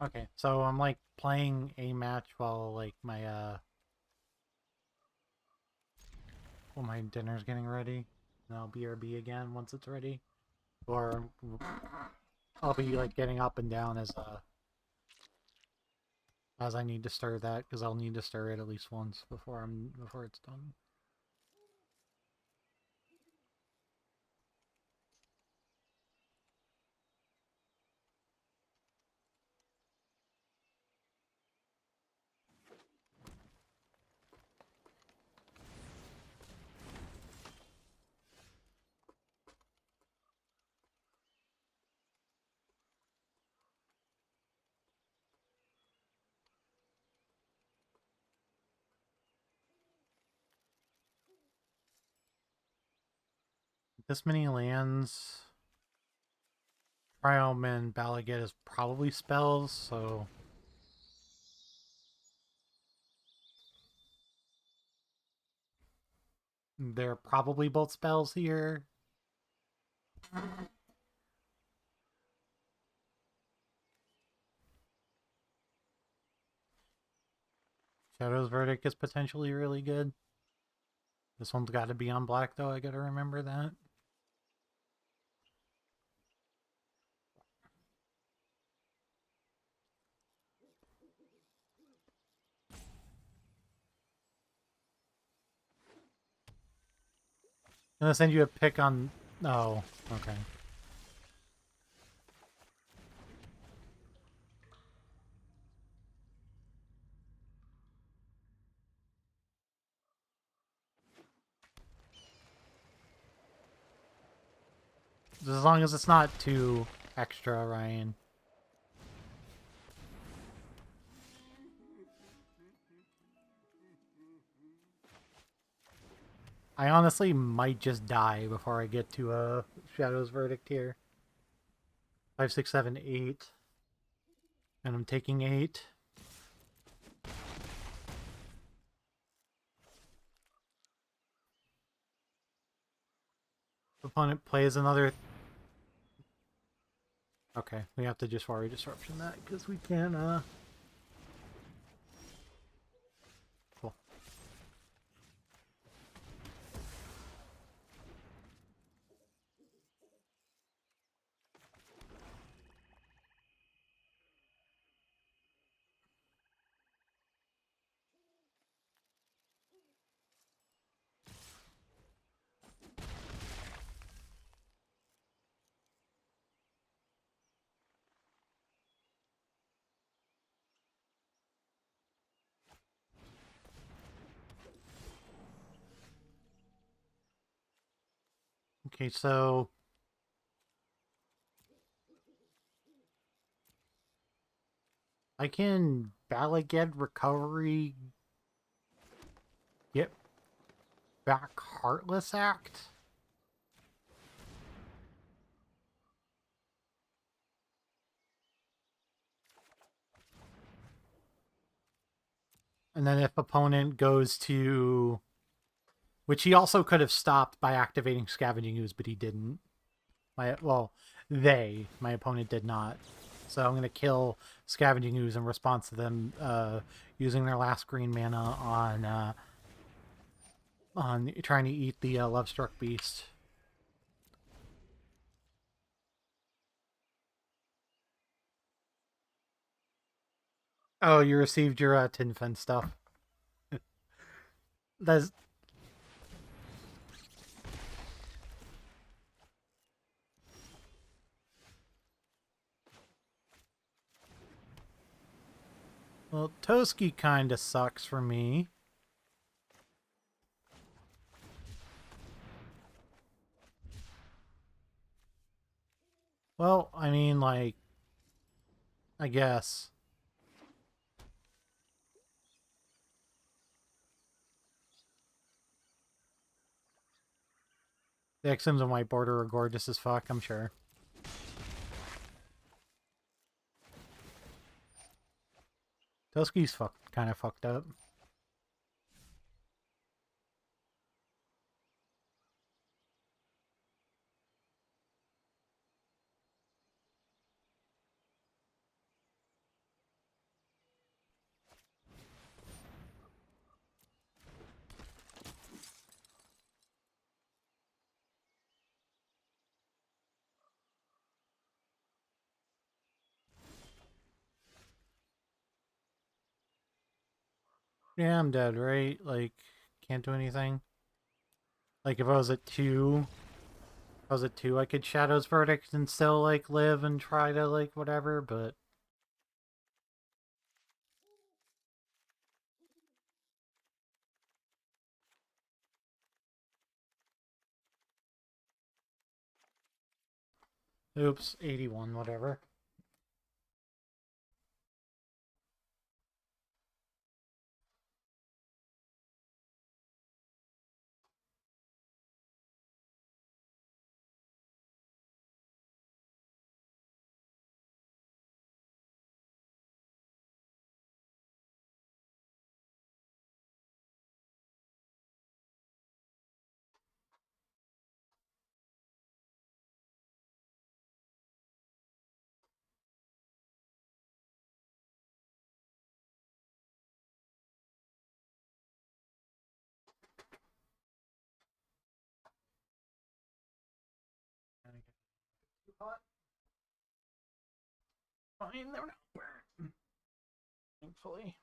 Okay, so I'm like playing a match while like my dinner's getting ready, and I'll BRB again once it's ready, or I'll be like getting up and down as I need to stir that, because I'll need to stir it at least once before it's done. This many lands, Trialman Balaget is probably spells, so they're probably both spells here. Shadow's Verdict is potentially really good. This one's got to be on black, though. I gotta remember that. I'm gonna send you a pic on... Oh, okay. As long as it's not too extra, Ryan. I honestly might just die before I get to Shadow's Verdict here. 5, 6, 7, 8. And I'm taking 8. Opponent plays another... Okay, we have to just worry disruption that, because we can't, Cool. Okay, so... I can Balaged Recovery... Get back Heartless Act? And then if opponent goes to... Which he also could have stopped by activating Scavenging Ooze, but he didn't. My opponent did not. So I'm going to kill Scavenging Ooze in response to them using their last green mana on trying to eat the Lovestruck Beast. Oh, you received your Tinfen stuff. That's... Well, Toski kinda sucks for me. Well, I mean, like... I guess. The X-Sims on White Border are gorgeous as fuck, I'm sure. Toski's kind of fucked up. Yeah, I'm dead, right? Like, can't do anything. Like, if I was at 2... If I was at 2, I could Shadow's Verdict and still, like, live and try to, like, whatever, but... Oops, 81, whatever. Too hot? Fine, they're not burnt. Thankfully.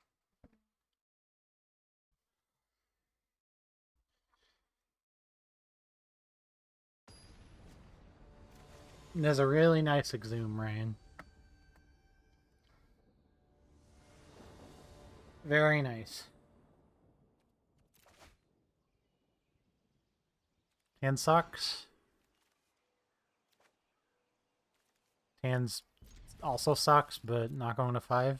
There's a really nice Exhume Rain. Very nice. Tan sucks. Tan's also sucks, but not going to 5.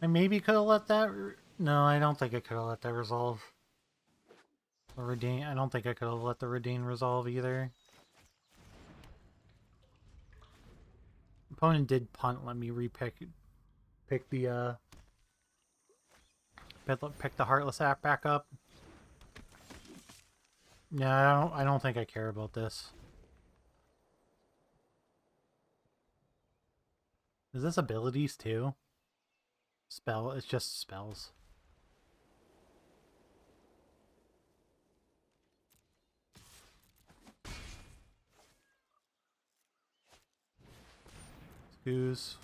I maybe could have let that... No, I don't think I could have let that resolve. The Redeem... I don't think I could have let the Redeem resolve either. Opponent did punt, let me pick the pick the Heartless app back up. Yeah, I don't think I care about this. Is this abilities too? Spell, it's just spells. Goose.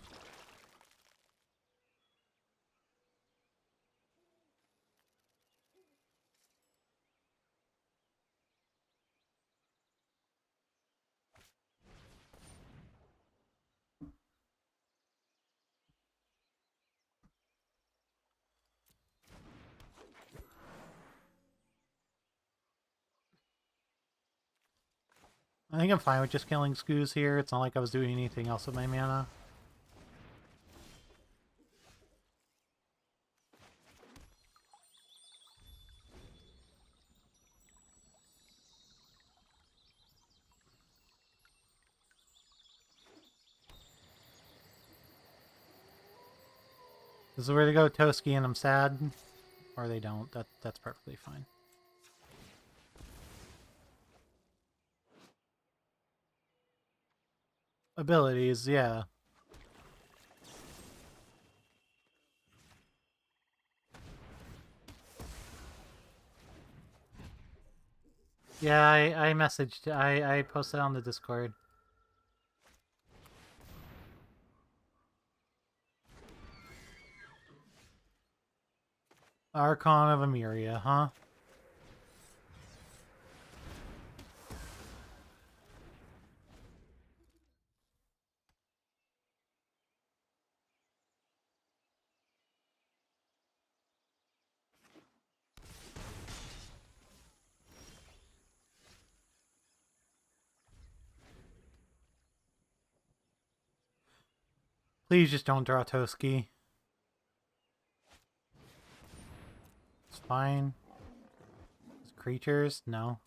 I think I'm fine with just killing Scoos here. It's not like I was doing anything else with my mana. This is where they go Toski and I'm sad. Or they don't. That's perfectly fine. Abilities, yeah. Yeah, I messaged, I posted on the Discord. Archon of Emeria, huh? Please just don't draw Toski. It's fine. Creatures? No.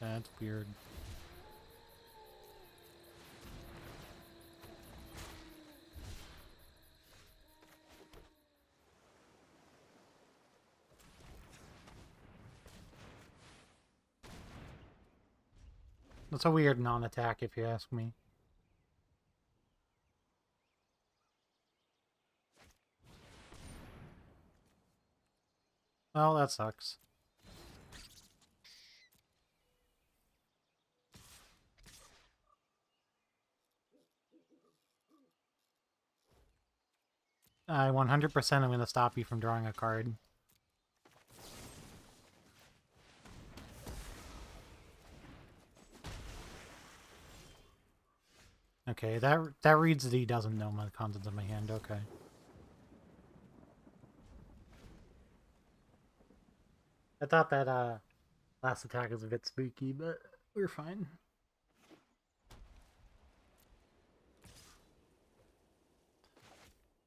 That's weird. That's a weird non-attack if you ask me. Well, that sucks. I 100% am going to stop you from drawing a card. Okay, that reads that he doesn't know my contents of my hand, okay. I thought that last attack was a bit spooky, but we're fine.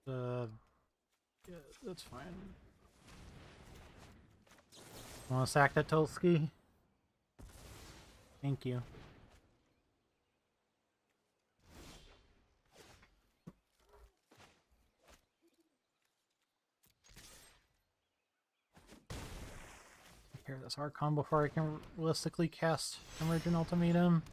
Yeah, that's fine. Want to sack that Tolsky? Thank you. Here, this Archon before I can realistically cast Emergent Ultimatum.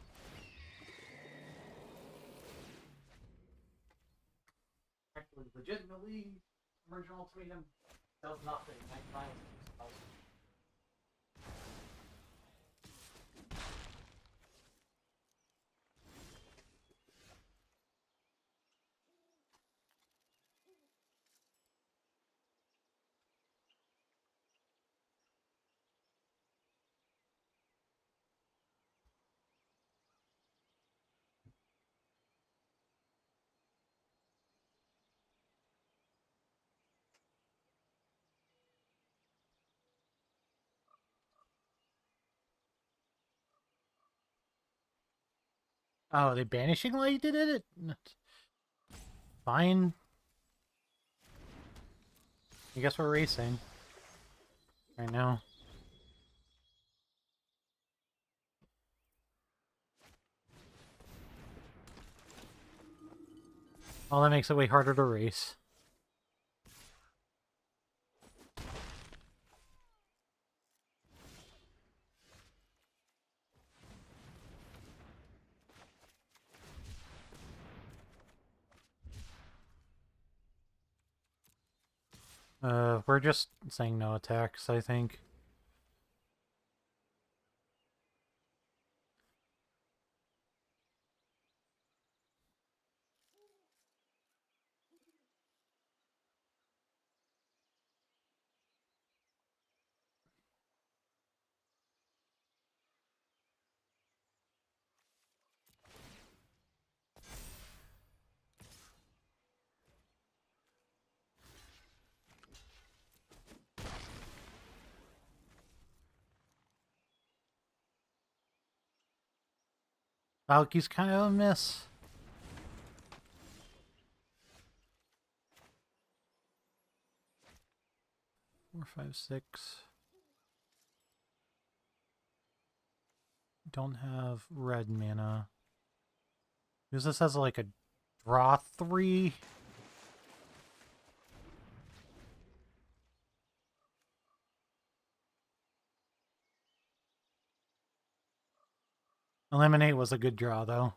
Actually, legitimately, Emergent Ultimatum does nothing. Oh, they Banishing Light did it? Fine. I guess we're racing. Right now. Well, that makes it way harder to race. We're just saying no attacks, I think. Valky's kind of a miss. Four, five, six. Don't have red mana. Because this has like a draw 3. Eliminate was a good draw, though.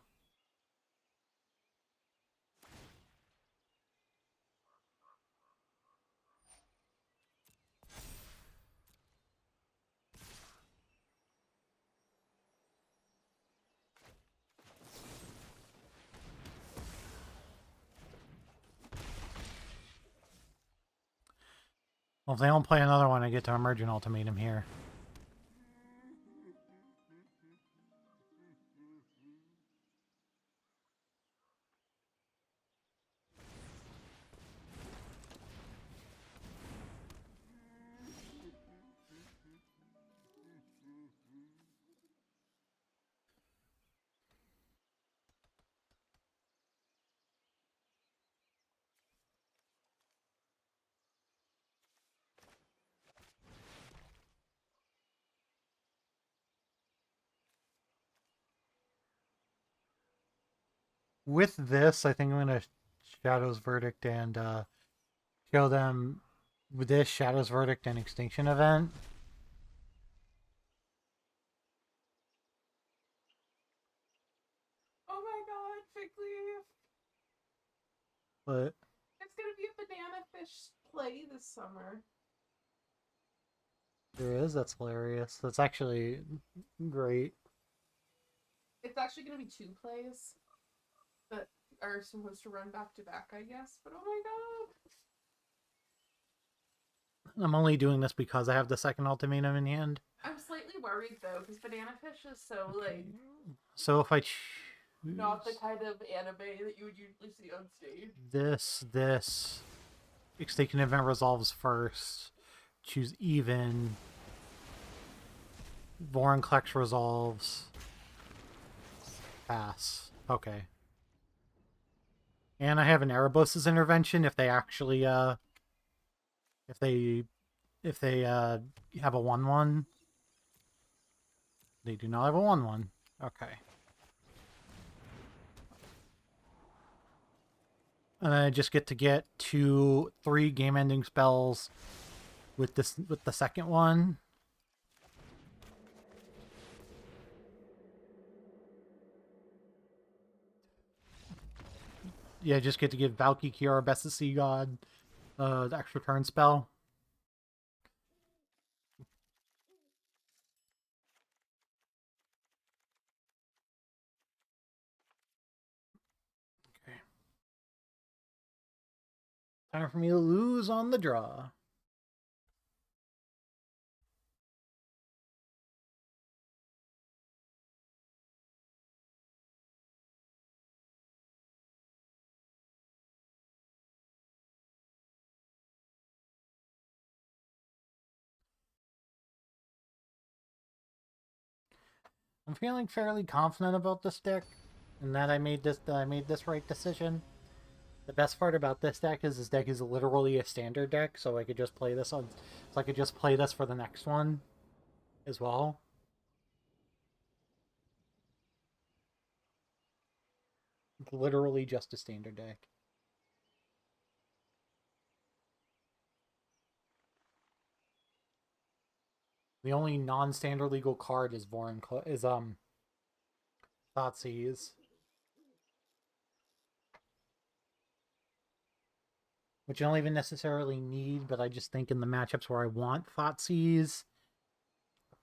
Well, if they don't play another one, I get to Emergent Ultimatum here. With this, I think I'm going to Shadow's Verdict and show them with this Shadow's Verdict and Extinction event. Oh my god, Figleaf! But It's gonna be a banana fish play this summer. there is, that's hilarious. That's actually great. It's actually gonna be 2 plays that are supposed to run back to back, I guess. But oh my god! I'm only doing this because I have the second ultimatum in hand. I'm slightly worried though, because banana fish is so like So if I choose not the kind of anime that you would usually see on stage. this Extinction event resolves first. Choose even. Vorinclex resolves. Pass. Okay. And I have an Erebos' intervention if they actually if they have a 1/1. They do not have a 1/1. Okay. And then I just get to get 2, 3 game-ending spells with the second one. Yeah, just get to give Valky, Kiora, Best of Sea God, the extra turn spell. Okay. Time for me to lose on the draw. I'm feeling fairly confident about this deck, and that I made this right decision. The best part about this deck is literally a standard deck, so I could just play this on, so I could just play this for the next one, as well. It's literally just a standard deck. The only non-standard legal card is Thoughtseize. Which I don't even necessarily need, but I just think in the matchups where I want Thoughtseize,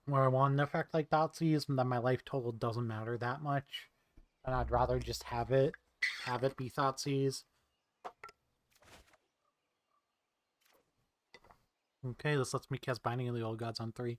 where I want an effect like Thoughtseize, then my life total doesn't matter that much. And I'd rather just have it be Thoughtseize. Okay, this lets me cast Binding of the Old Gods on 3.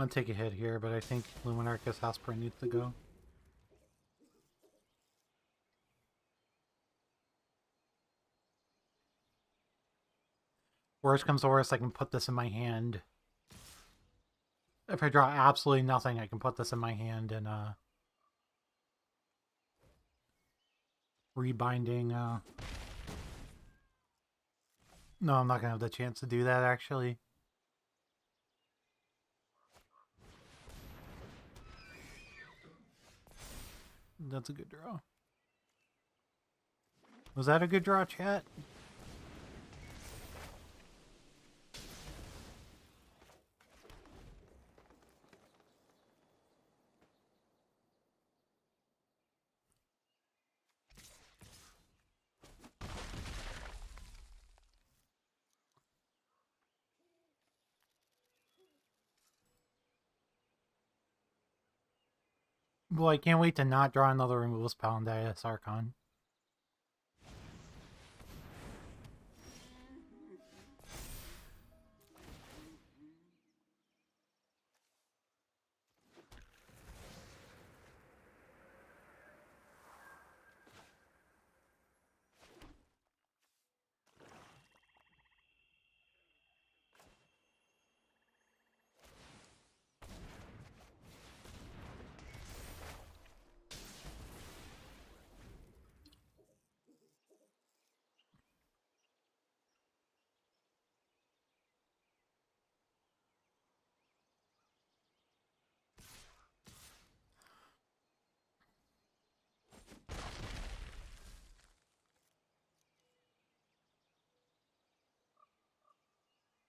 I'm gonna take a hit here, but I think Luminarchus Hosper needs to go. Worst comes to worst, I can put this in my hand. If I draw absolutely nothing, I can put this in my hand and rebinding. No, I'm not gonna have the chance to do that actually. That's a good draw. Was that a good draw, chat? Well, I can't wait to not draw another removal spell in Dias Archon.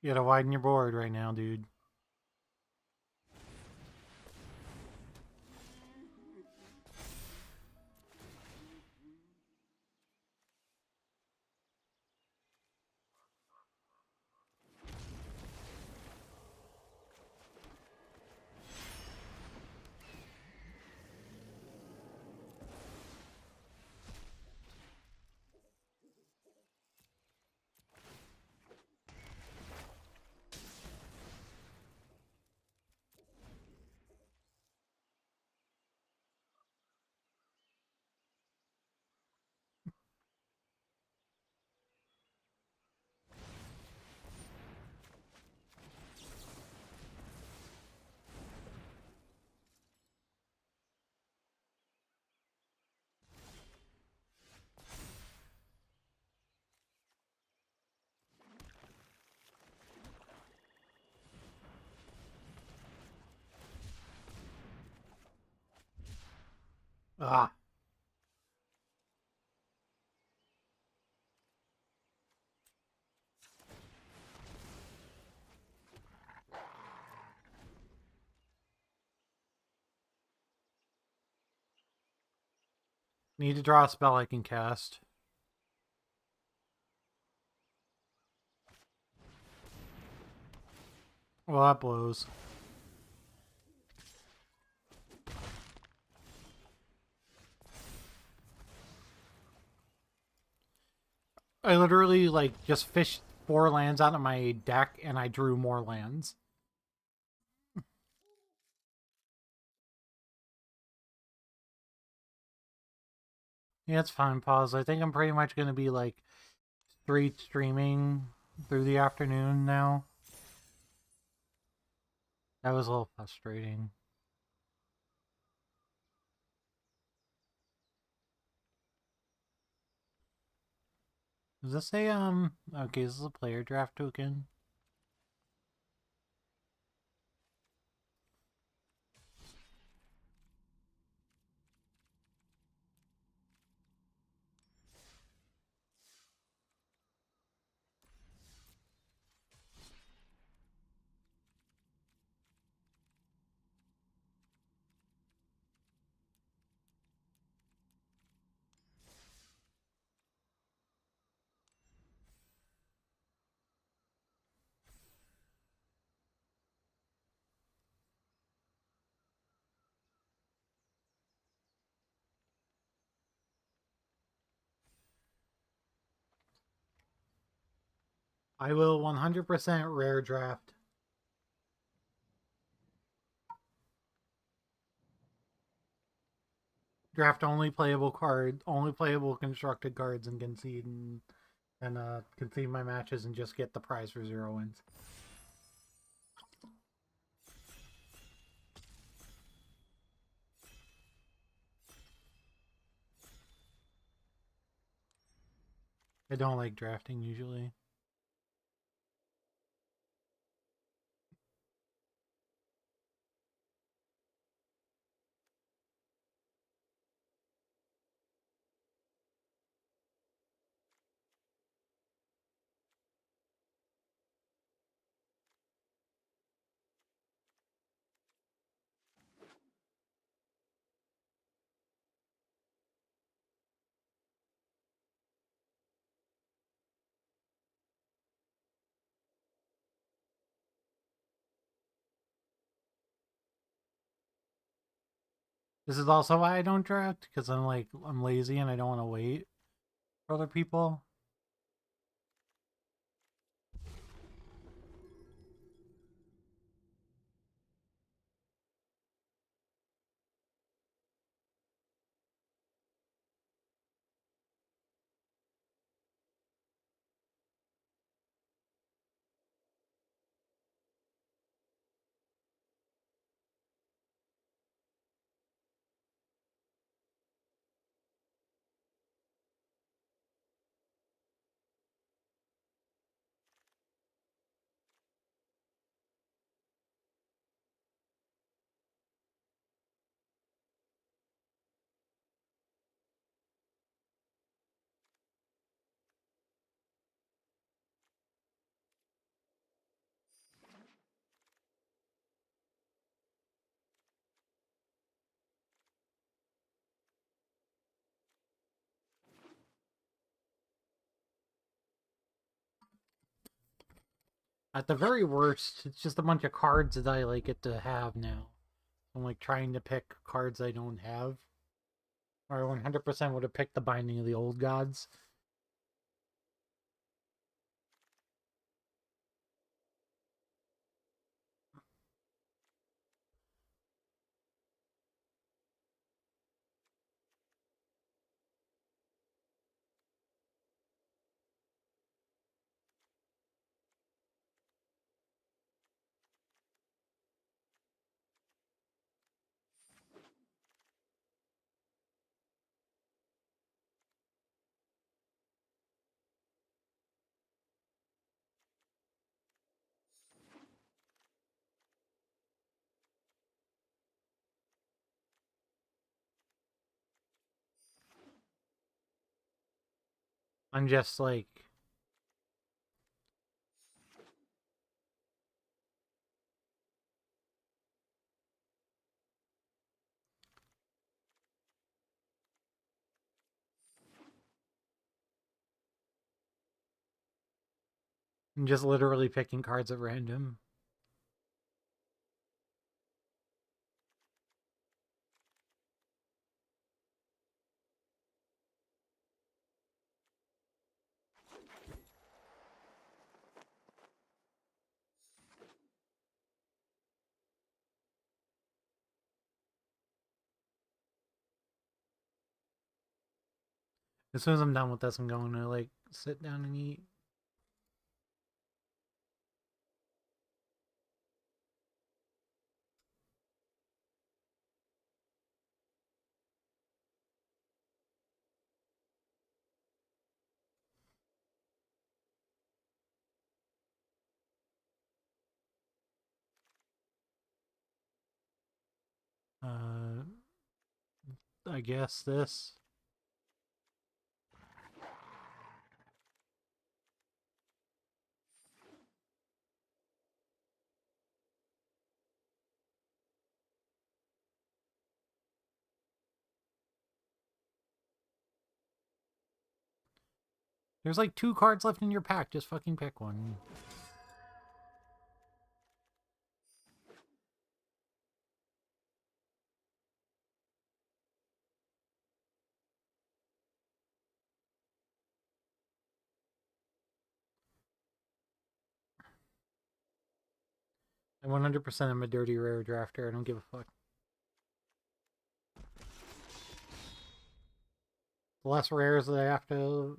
You gotta widen your board right now, dude. Ah. Need to draw a spell I can cast. Well, that blows. I literally, like, just fished 4 lands out of my deck, and I drew more lands. Yeah, it's fine, pause. I think I'm pretty much gonna be, like, straight streaming through the afternoon now. That was a little frustrating. Does this say, okay, this is a player draft token? I will 100% rare draft. draft only playable card, only playable constructed cards, and concede my matches and just get the prize for 0 wins. I don't like drafting usually. This is also why I don't draft, because I'm lazy and I don't want to wait for other people. At the very worst, it's just a bunch of cards that I get to have now. I'm trying to pick cards I don't have. Or I 100% would have picked the Binding of the Old Gods. I'm just I'm just literally picking cards at random. As soon as I'm done with this, I'm going to sit down and eat. I guess this. There's 2 cards left in your pack. Just fucking pick one. I 100% am a dirty rare drafter. I don't give a fuck. The less rares that I have to...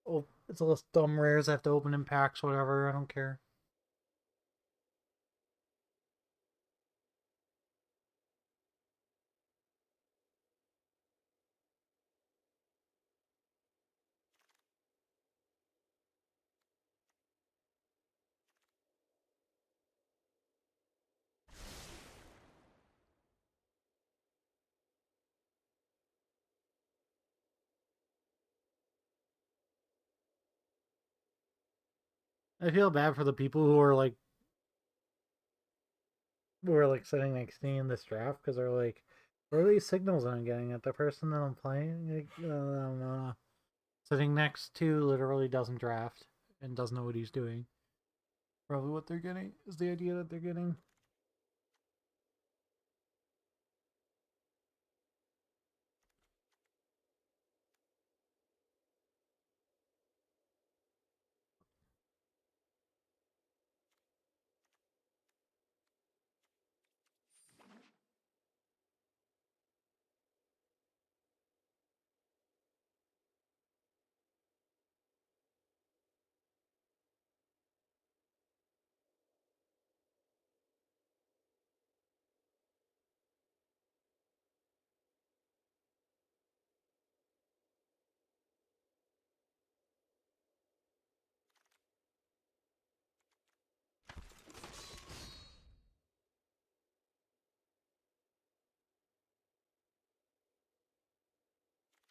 Oh, it's the less dumb rares I have to open in packs, whatever, I don't care. I feel bad for the people who are like sitting next to me in this draft because they're like, what are these signals I'm getting at the person that I'm playing? Like, sitting next to literally doesn't draft and doesn't know what he's doing. Probably what they're getting is the idea that they're getting.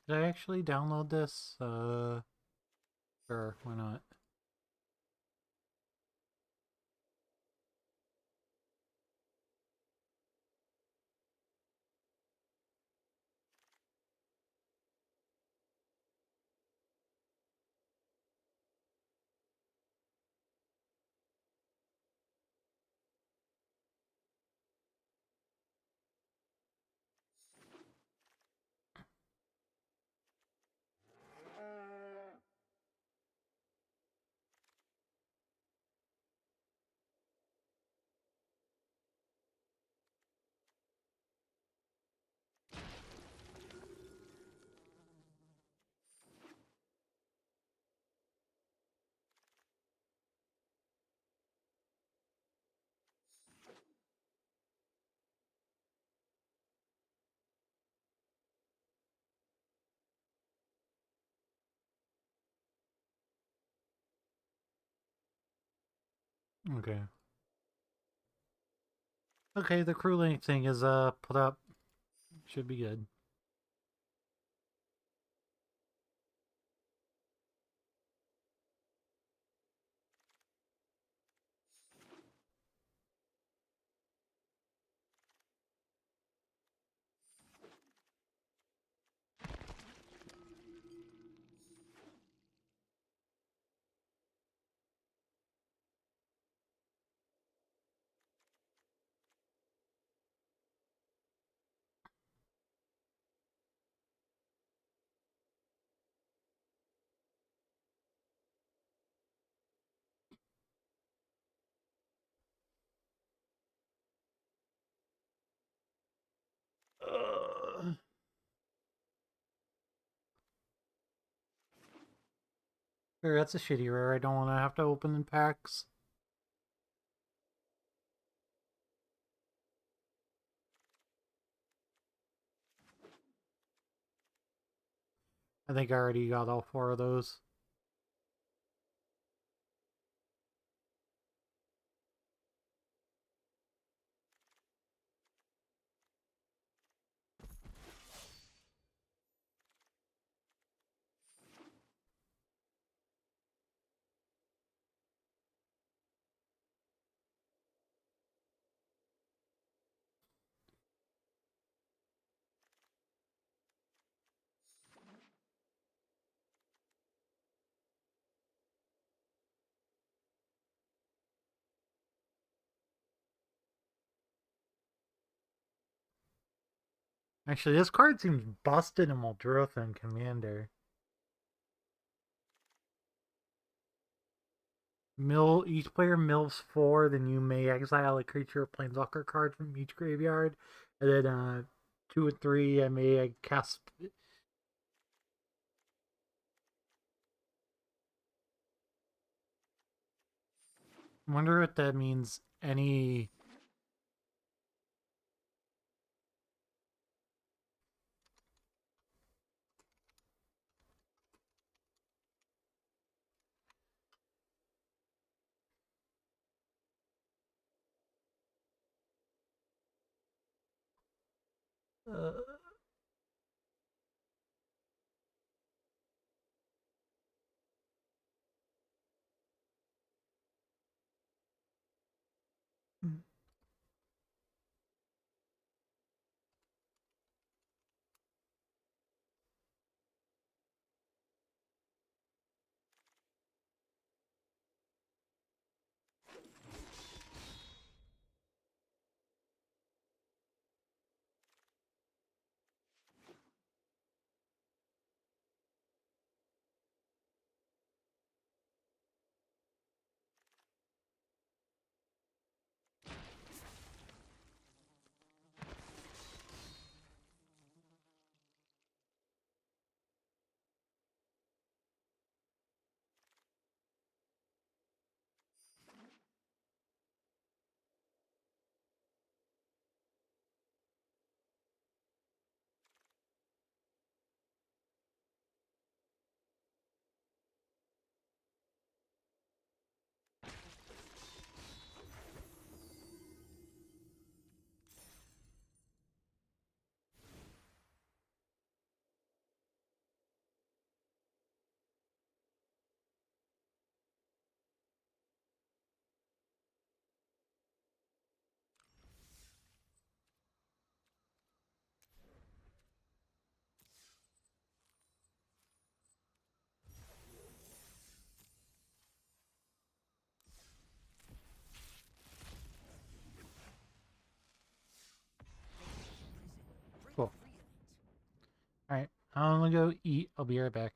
Did I actually download this? Sure, why not? Okay. Okay, the crew link thing is put up. Should be good. Sure, that's a shitty rare. I don't want to have to open in packs. I think I already got all 4 of those. Actually, this card seems busted in Muldrotha and Commander. Each player mills 4, then you may exile a creature or planeswalker card from each graveyard. And then 2 and 3, I may cast I wonder what that means. Any... Uh... Cool. Alright, I'm gonna go eat. I'll be right back.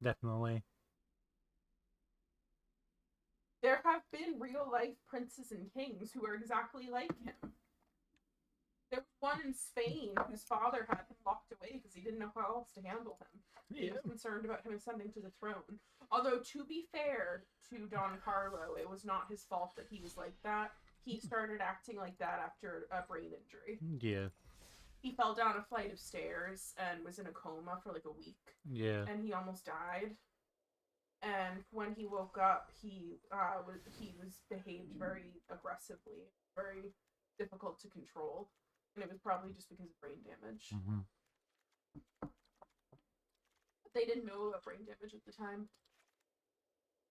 Definitely. There have been real life princes and kings who are exactly like him. There was one in Spain whose father had him locked away because he didn't know how else to handle him. He was concerned about him ascending to the throne. Although, to be fair to Don Carlo, it was not his fault that he was like that. He started acting like that after a brain injury. Yeah. He fell down a flight of stairs and was in a coma for like a week. Yeah. And he almost died. And when he woke up, he was behaved very aggressively, very difficult to control, and it was probably just because of brain damage. Mm-hmm. But they didn't know about brain damage at the time.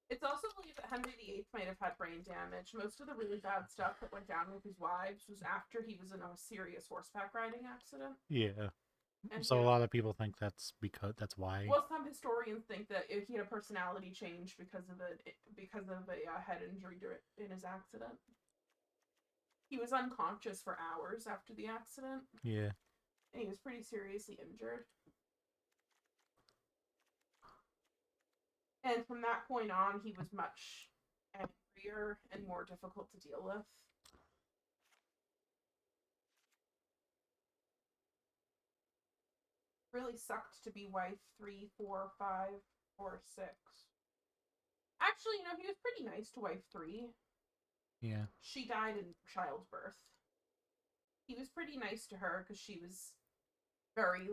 It's also believed that Henry VIII might have had brain damage. Most of the really bad stuff that went down with his wives was after he was in a serious horseback riding accident. Yeah. And So a lot of people think that's why. Well, some historians think that he had a personality change because of a head injury in his accident. He was unconscious for hours after the accident. Yeah. And he was pretty seriously injured. And from that point on, he was much angrier and more difficult to deal with. Really sucked to be wife 3, 4, 5, or 6. Actually, he was pretty nice to wife 3. Yeah. She died in childbirth. He was pretty nice to her because she was very,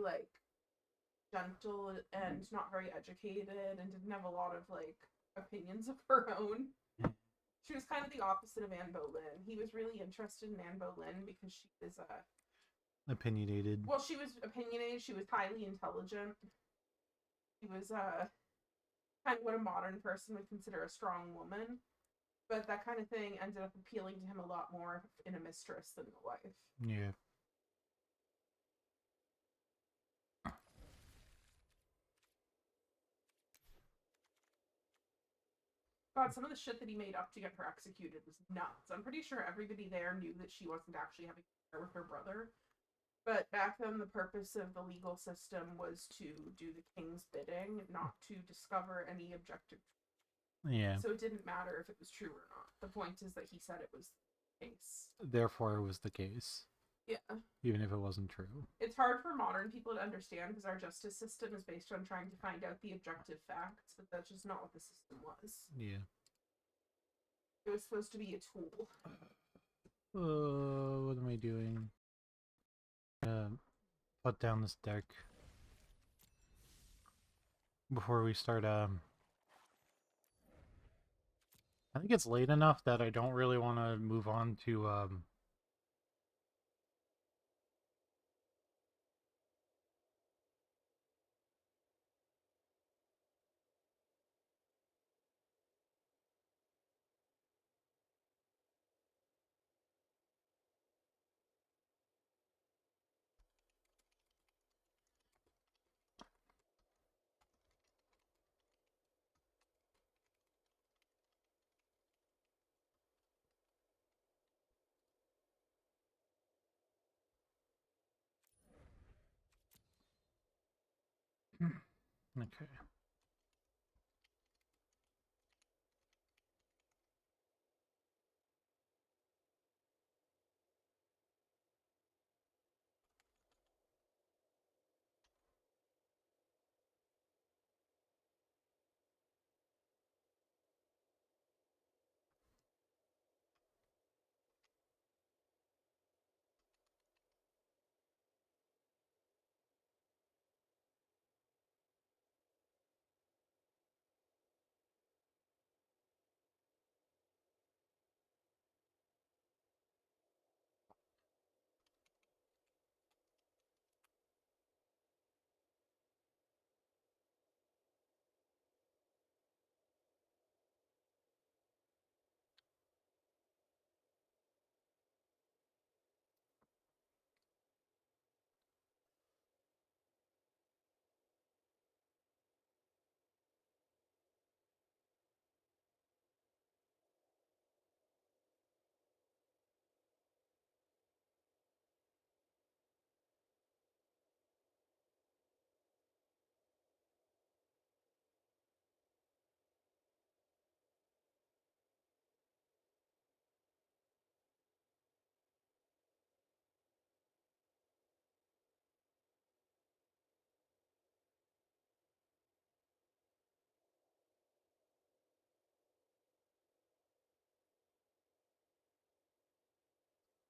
gentle and not very educated and didn't have a lot of, opinions of her own. She was kind of the opposite of Anne Boleyn. He was really interested in Anne Boleyn because she was, Opinionated. well, she was opinionated. She was highly intelligent. She was, kind of what a modern person would consider a strong woman. But that kind of thing ended up appealing to him a lot more in a mistress than a wife. Yeah. God, some of the shit that he made up to get her executed was nuts. I'm pretty sure everybody there knew that she wasn't actually having an affair with her brother. But back then, the purpose of the legal system was to do the king's bidding, not to discover any objective. Yeah. So it didn't matter if it was true or not. The point is that he said it was the case. Therefore, it was the case. Yeah. Even if it wasn't true. It's hard for modern people to understand because our justice system is based on trying to find out the objective facts, but that's just not what the system was. Yeah. It was supposed to be a tool. What am I doing? Put down this deck before we start. I think it's late enough that I don't really want to move on to okay.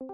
But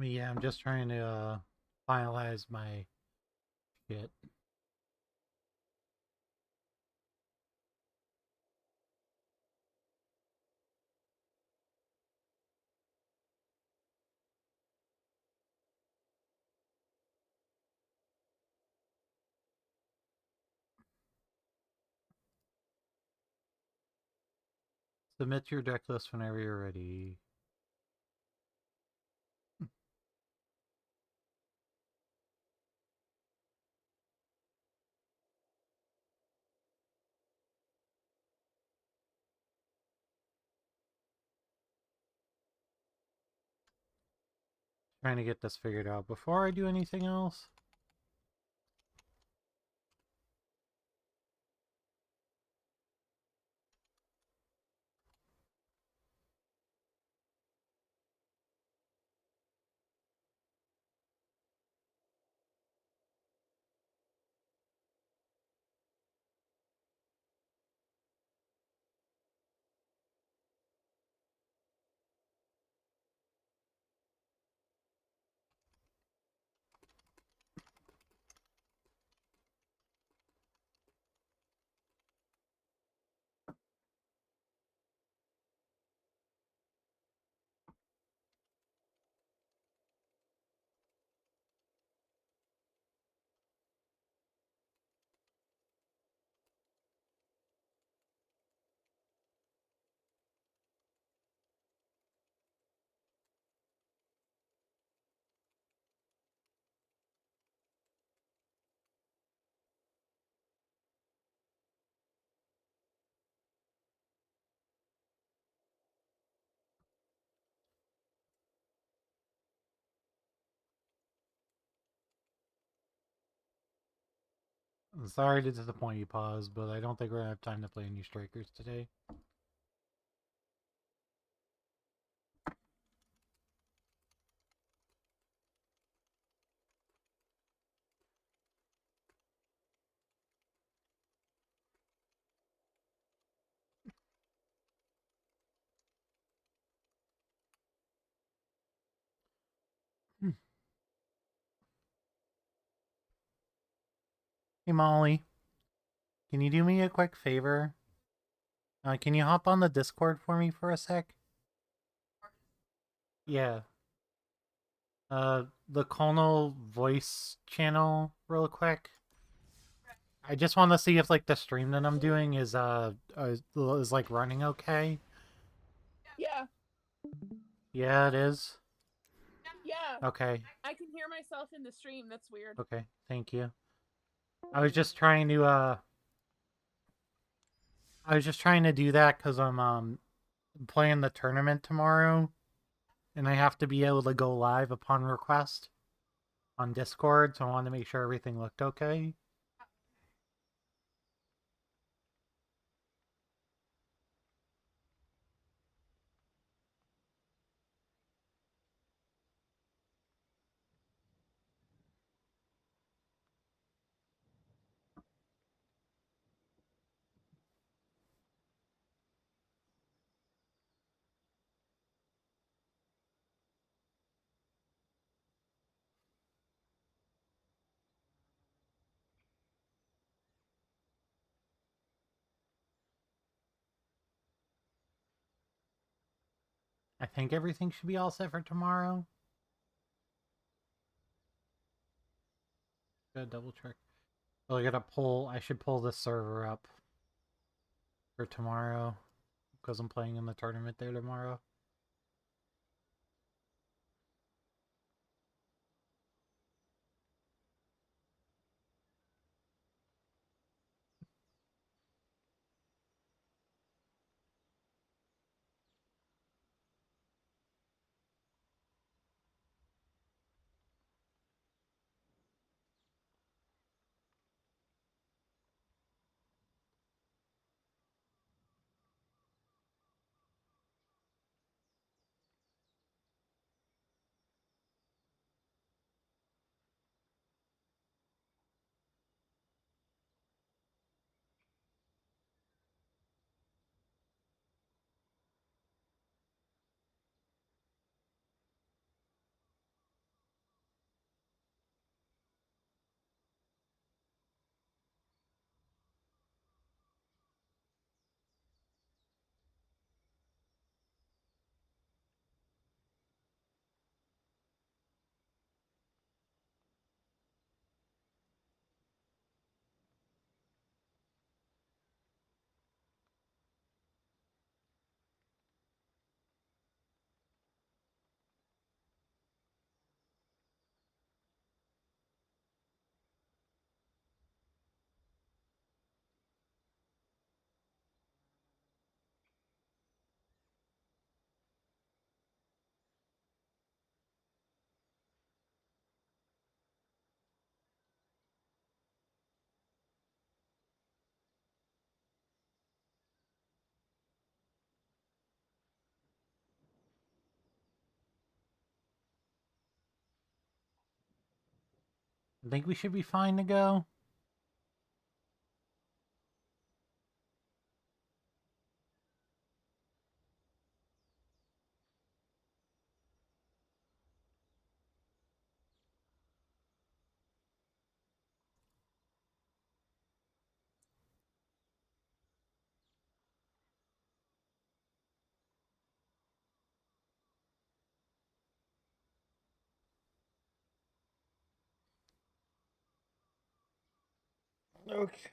yeah, I'm just trying to finalize my shit. Submit your deck list whenever you're ready. Trying to get this figured out before I do anything else. I'm sorry to disappoint you, Pause, but I don't think we're gonna have time to play any strikers today. Hey Molly, can you do me a quick favor? Can you hop on the Discord for me for a sec? Yeah. The Colonel voice channel real quick. I just want to see if like the stream that I'm doing is like running okay. Yeah, Yeah, it is. yeah. Okay. I can hear myself in the stream. That's weird. Okay. Thank you. I was just trying to do that because I'm playing the tournament tomorrow, and I have to be able to go live upon request on Discord, so I wanted to make sure everything looked okay. I think everything should be all set for tomorrow. Gotta double check. Oh, I should pull the server up for tomorrow because I'm playing in the tournament there tomorrow. I think we should be fine to go. Okay.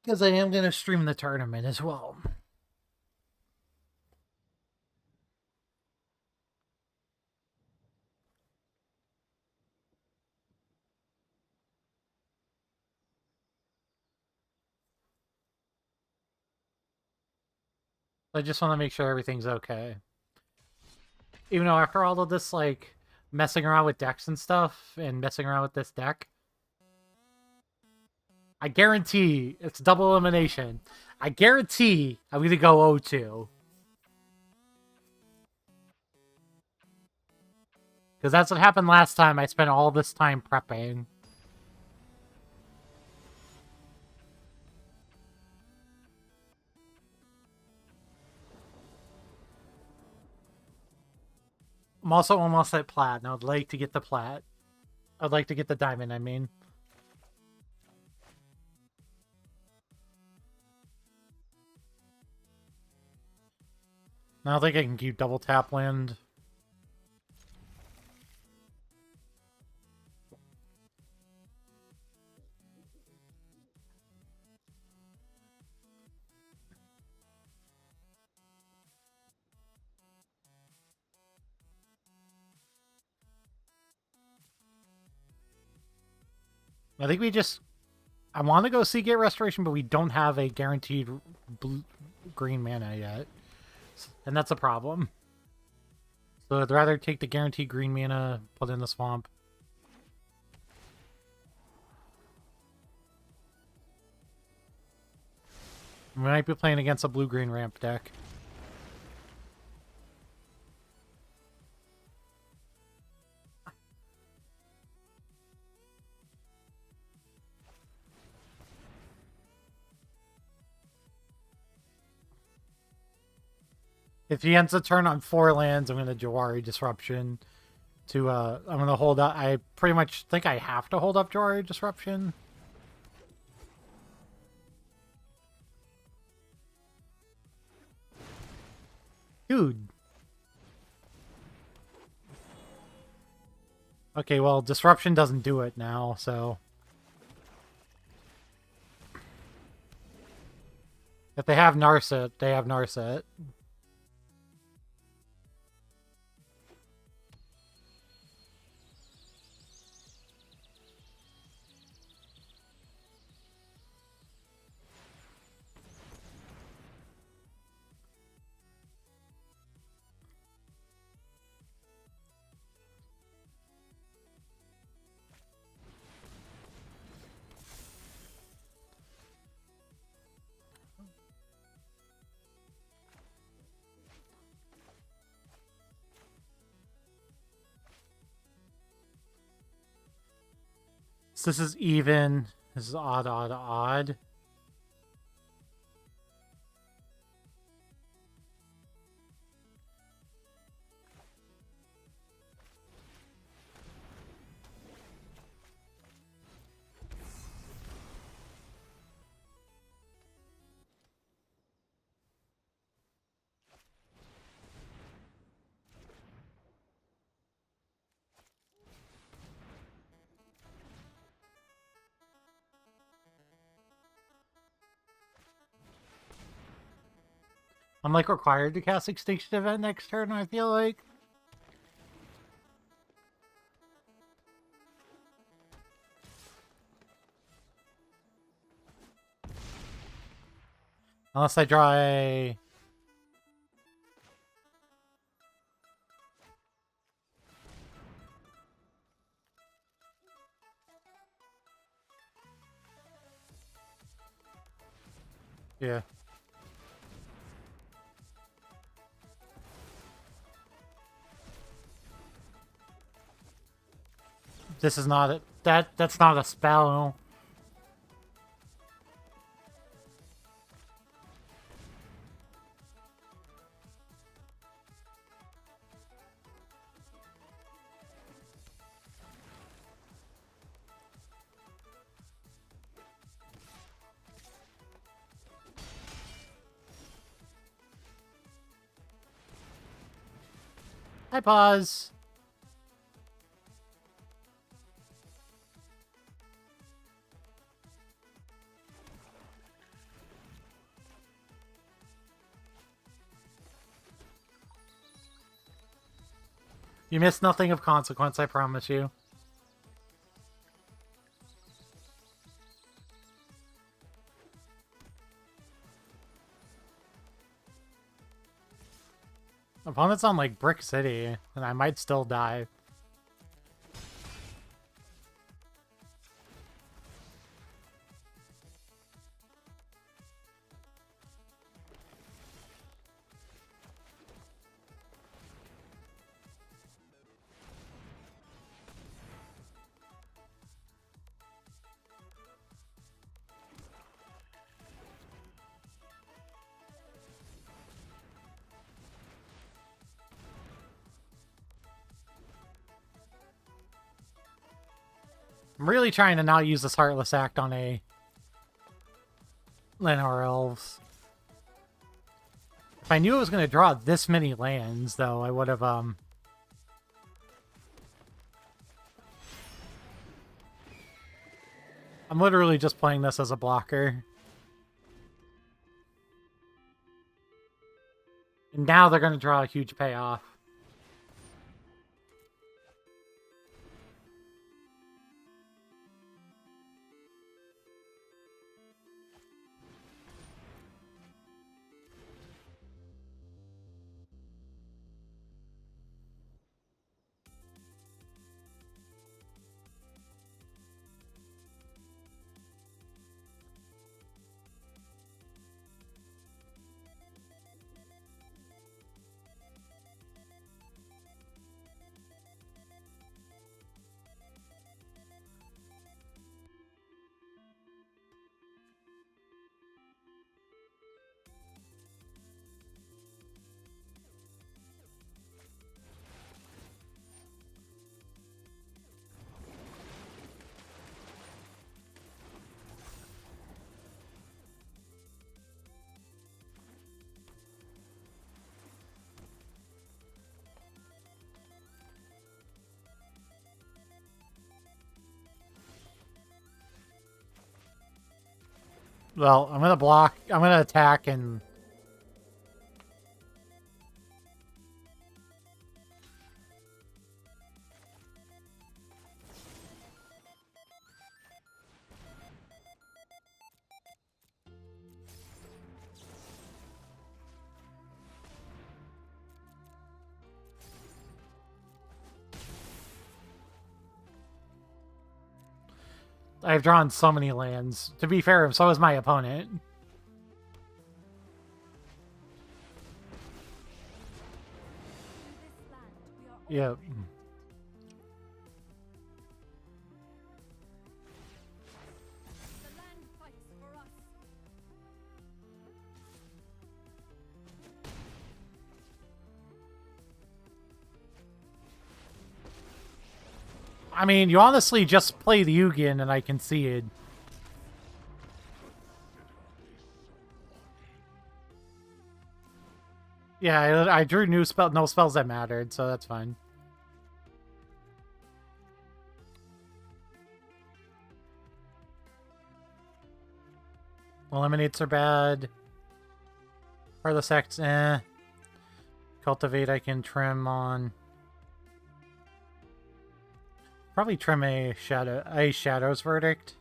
Because I am going to stream the tournament as well. I just want to make sure everything's okay. Even though after all of this, like, messing around with decks and stuff, and messing around with this deck, I guarantee it's double elimination. I guarantee I'm going to go 0-2. Because that's what happened last time. I spent all this time prepping. I'm also almost at plat, and I'd like to get the plat. I'd like to get the diamond, I mean. I don't think I can keep double tap land. I think we just... I want to go see Gate Restoration, but we don't have a guaranteed green mana yet. And that's a problem. So I'd rather take the guaranteed green mana, put in the swamp. We might be playing against a blue-green ramp deck. If he ends the turn on 4 lands, I'm going to Jawari Disruption. I'm going to hold up. I pretty much think I have to hold up Jawari Disruption. Dude. Okay, well, disruption doesn't do it now, so... If they have Narset, they have Narset. So this is even. This is odd, odd, odd. I'm like required to cast Extinction Event next turn, I feel like. Unless I draw a... Yeah. This is not a... That's not a spell. I pause. You missed nothing of consequence, I promise you. Opponent's on, like, Brick City, and I might still die. I'm really trying to not use this Heartless Act on a Llanowar Elves. If I knew I was going to draw this many lands, though, I would have, I'm literally just playing this as a blocker. And now they're going to draw a huge payoff. Well, I'm gonna block. I'm gonna attack and. I've drawn so many lands. To be fair, so is my opponent. This land, we are all Yep. free. The land fights for us. I mean, you honestly just play the Ugin and I concede. Yeah, I drew no spells that mattered, so that's fine. Eliminates are bad. Heartless Act, eh. Cultivate I can trim on. Probably trim a Shadow's Verdict.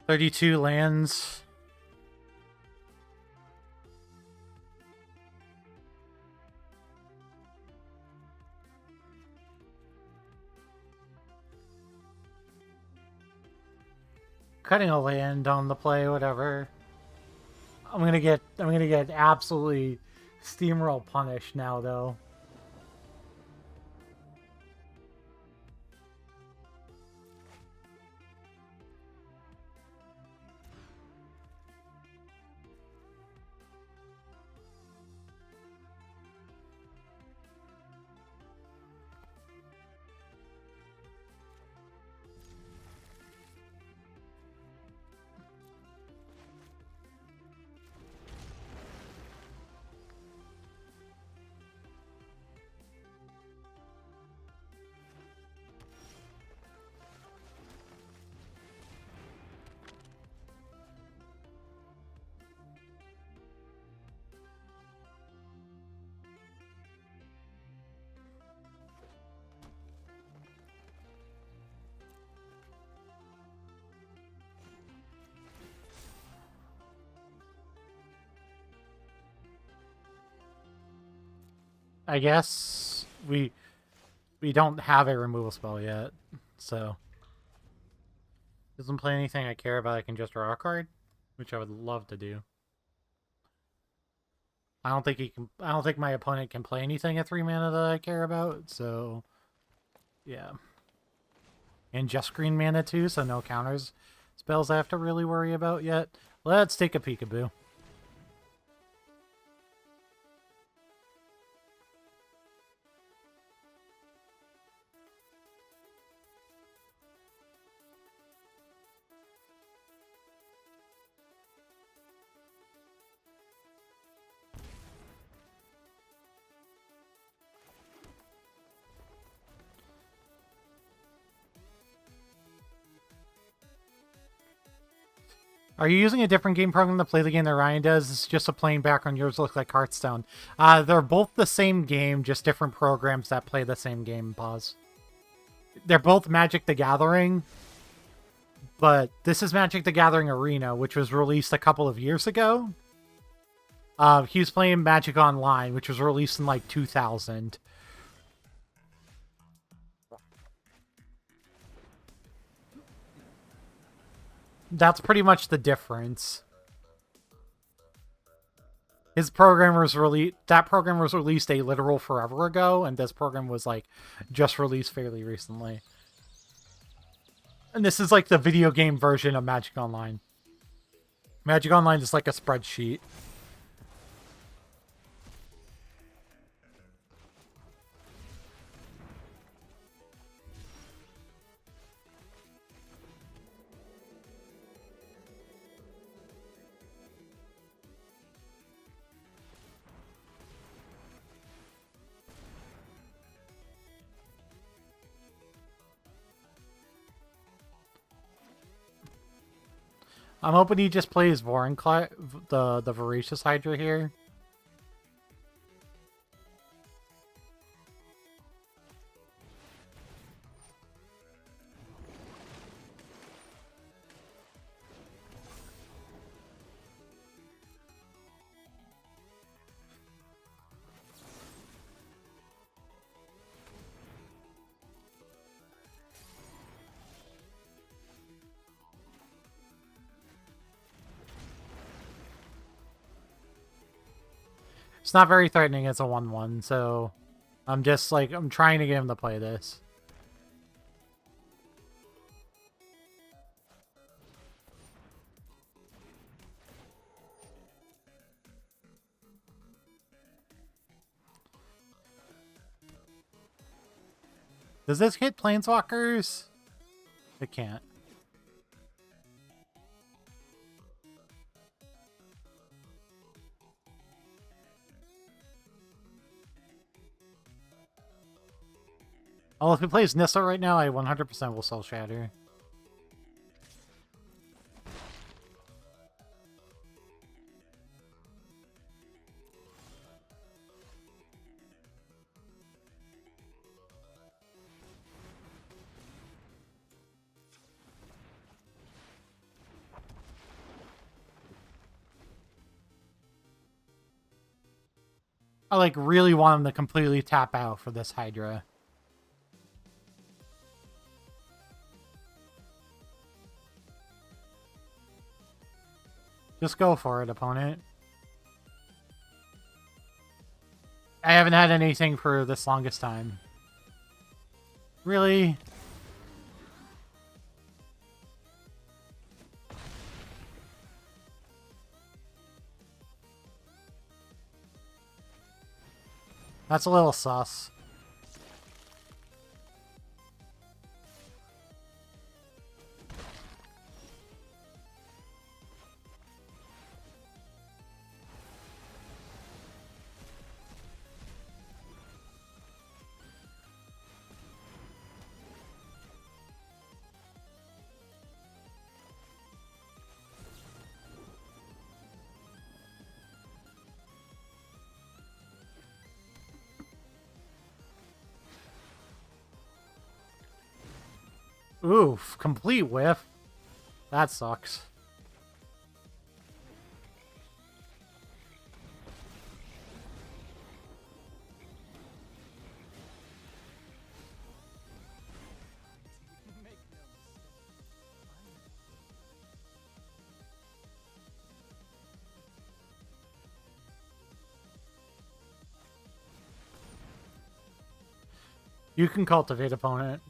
$32 lands. Cutting a land on the play, whatever. I'm gonna get absolutely steamroll punished now though. I guess we don't have a removal spell yet, so doesn't play anything I care about. I can just draw a card, which I would love to do. I don't think he can. I don't think my opponent can play anything at 3 mana that I care about. So, yeah, and just green mana too, so no counters spells I have to really worry about yet. Let's take a peekaboo. Are you using a different game program to play the game that Ryan does? It's just a plain background. Yours looks like Hearthstone. They're both the same game, just different programs that play the same game. Pause. They're both Magic the Gathering, but this is Magic the Gathering Arena, which was released a couple of years ago. He was playing Magic Online, which was released in like 2000. That's pretty much the difference. His program was that program was released a literal forever ago, and this program was like just released fairly recently. And this is like the video game version of Magic Online. Magic Online is like a spreadsheet. I'm hoping he just plays the Voracious Hydra here. It's not very threatening as a 1/1, so I'm just like, I'm trying to get him to play this. Does this hit Planeswalkers? It can't. Oh, if he plays Nissa right now, I 100% will Soul Shatter. I like really want him to completely tap out for this Hydra. Just go for it, opponent. I haven't had anything for this longest time. Really? That's a little sus. Oof, complete whiff. That sucks. Make no mistake. You can cultivate, opponent.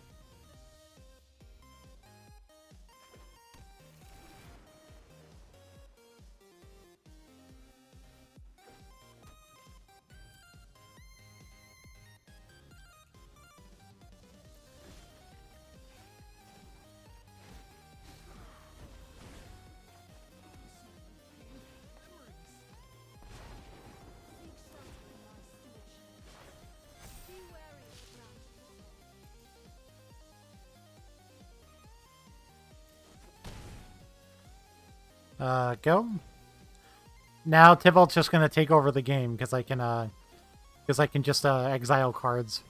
Seek shelter in my stewardship. Be wary of the ground. Go. Now Tybalt's just gonna take over the game because I can just exile cards.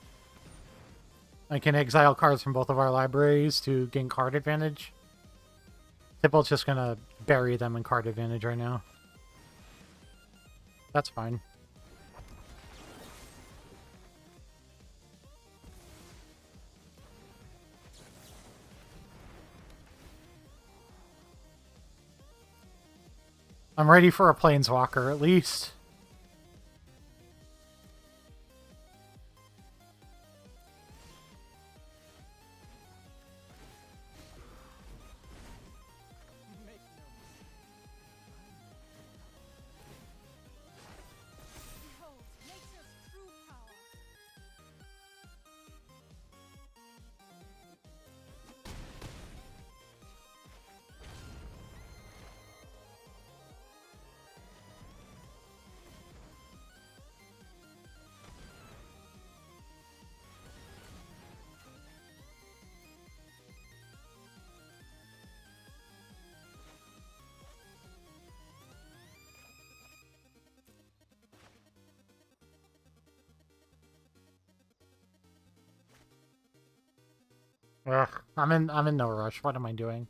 I can exile cards from both of our libraries to gain card advantage. Tybalt's just gonna bury them in card advantage right now. That's fine. I'm ready for a Planeswalker, at least. Ugh, I'm in no rush. What am I doing?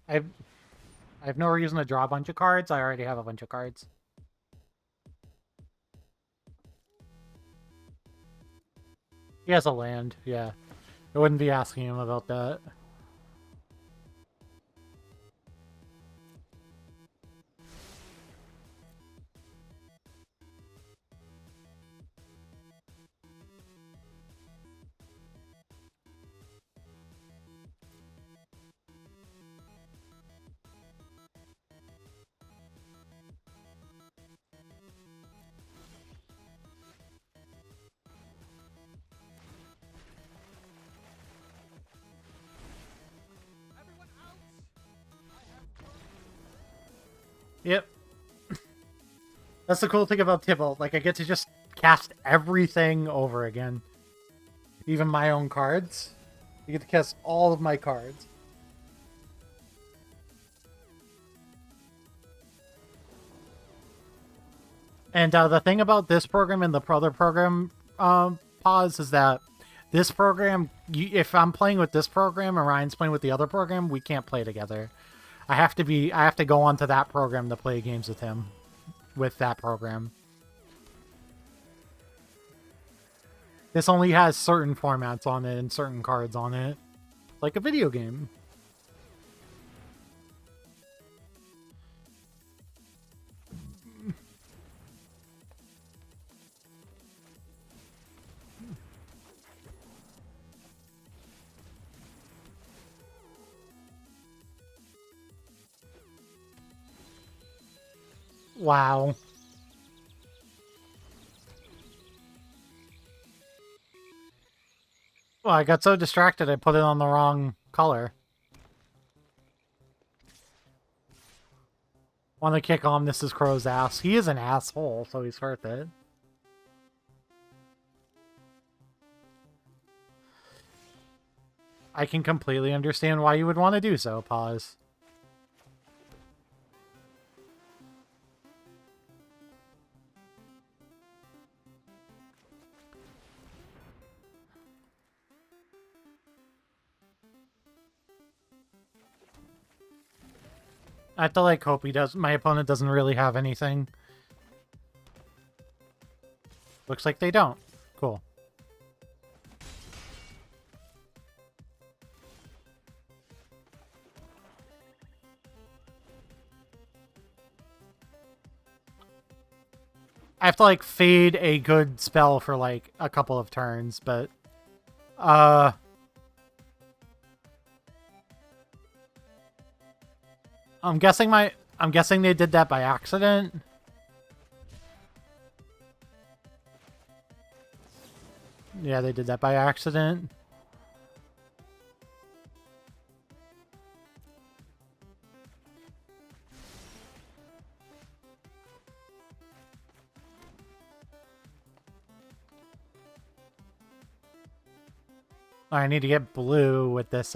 I've I have no reason to draw a bunch of cards. I already have a bunch of cards. He has a land, yeah. I wouldn't be asking him about that. Everyone out! I have work. Yep. That's the cool thing about Tibble. Like, I get to just cast everything over again. Even my own cards. You get to cast all of my cards. And the thing about this program and the other program, pause, is that this program, if I'm playing with this program and Ryan's playing with the other program, we can't play together. I have to go onto that program to play games with him. With that program. This only has certain formats on it and certain cards on it. Like a video game. Wow. Well, I got so distracted I put it on the wrong color. Want to kick Omnis's Crow's ass. He is an asshole, so he's worth it. I can completely understand why you would want to do so, pause. I have to like hope he does. My opponent doesn't really have anything. Looks like they don't. Cool. I have to like fade a good spell for like a couple of turns, but I'm guessing they did that by accident. Yeah, they did that by accident. I need to get blue with this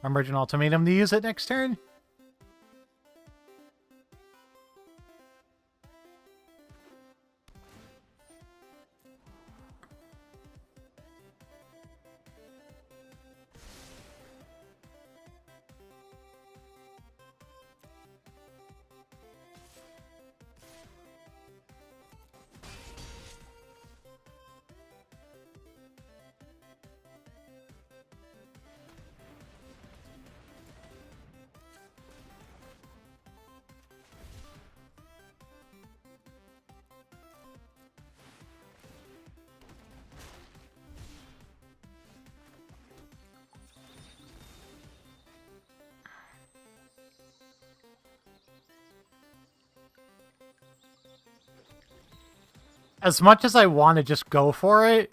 Emergent Ultimatum to use it next turn. As much as I want to just go for it,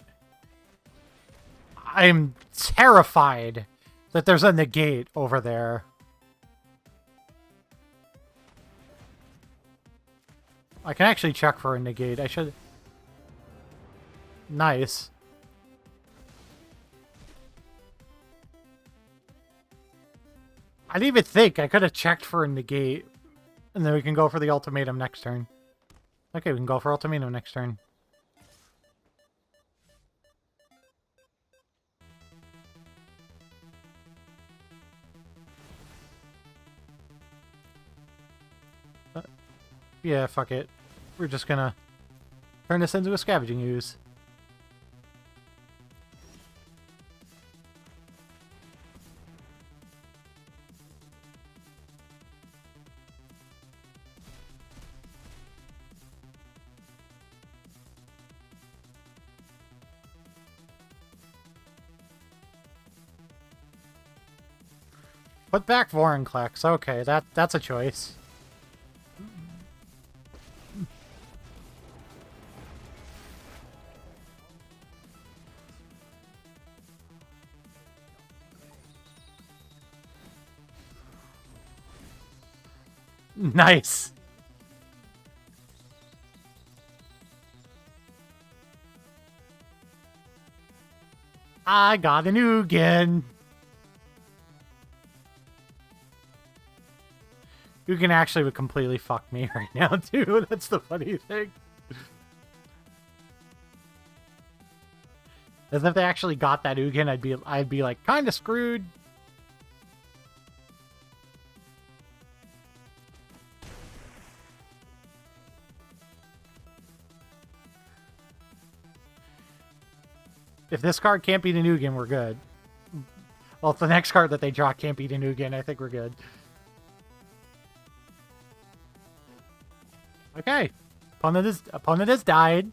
I'm terrified that there's a negate over there. I can actually check for a negate. I should... Nice. I didn't even think. I could have checked for a negate. And then we can go for the ultimatum next turn. Okay, we can go for ultimatum next turn. Yeah, fuck it. We're just gonna turn this into a scavenging ooze. Put back Vorinclex. Okay, that's a choice. Nice. I got an Ugin. Ugin actually would completely fuck me right now, too. That's the funny thing. As if they actually got that Ugin, I'd be like kind of screwed. If this card can't beat an Ugin, we're good. Well, if the next card that they draw can't beat an Ugin, I think we're good. Okay. Opponent has died.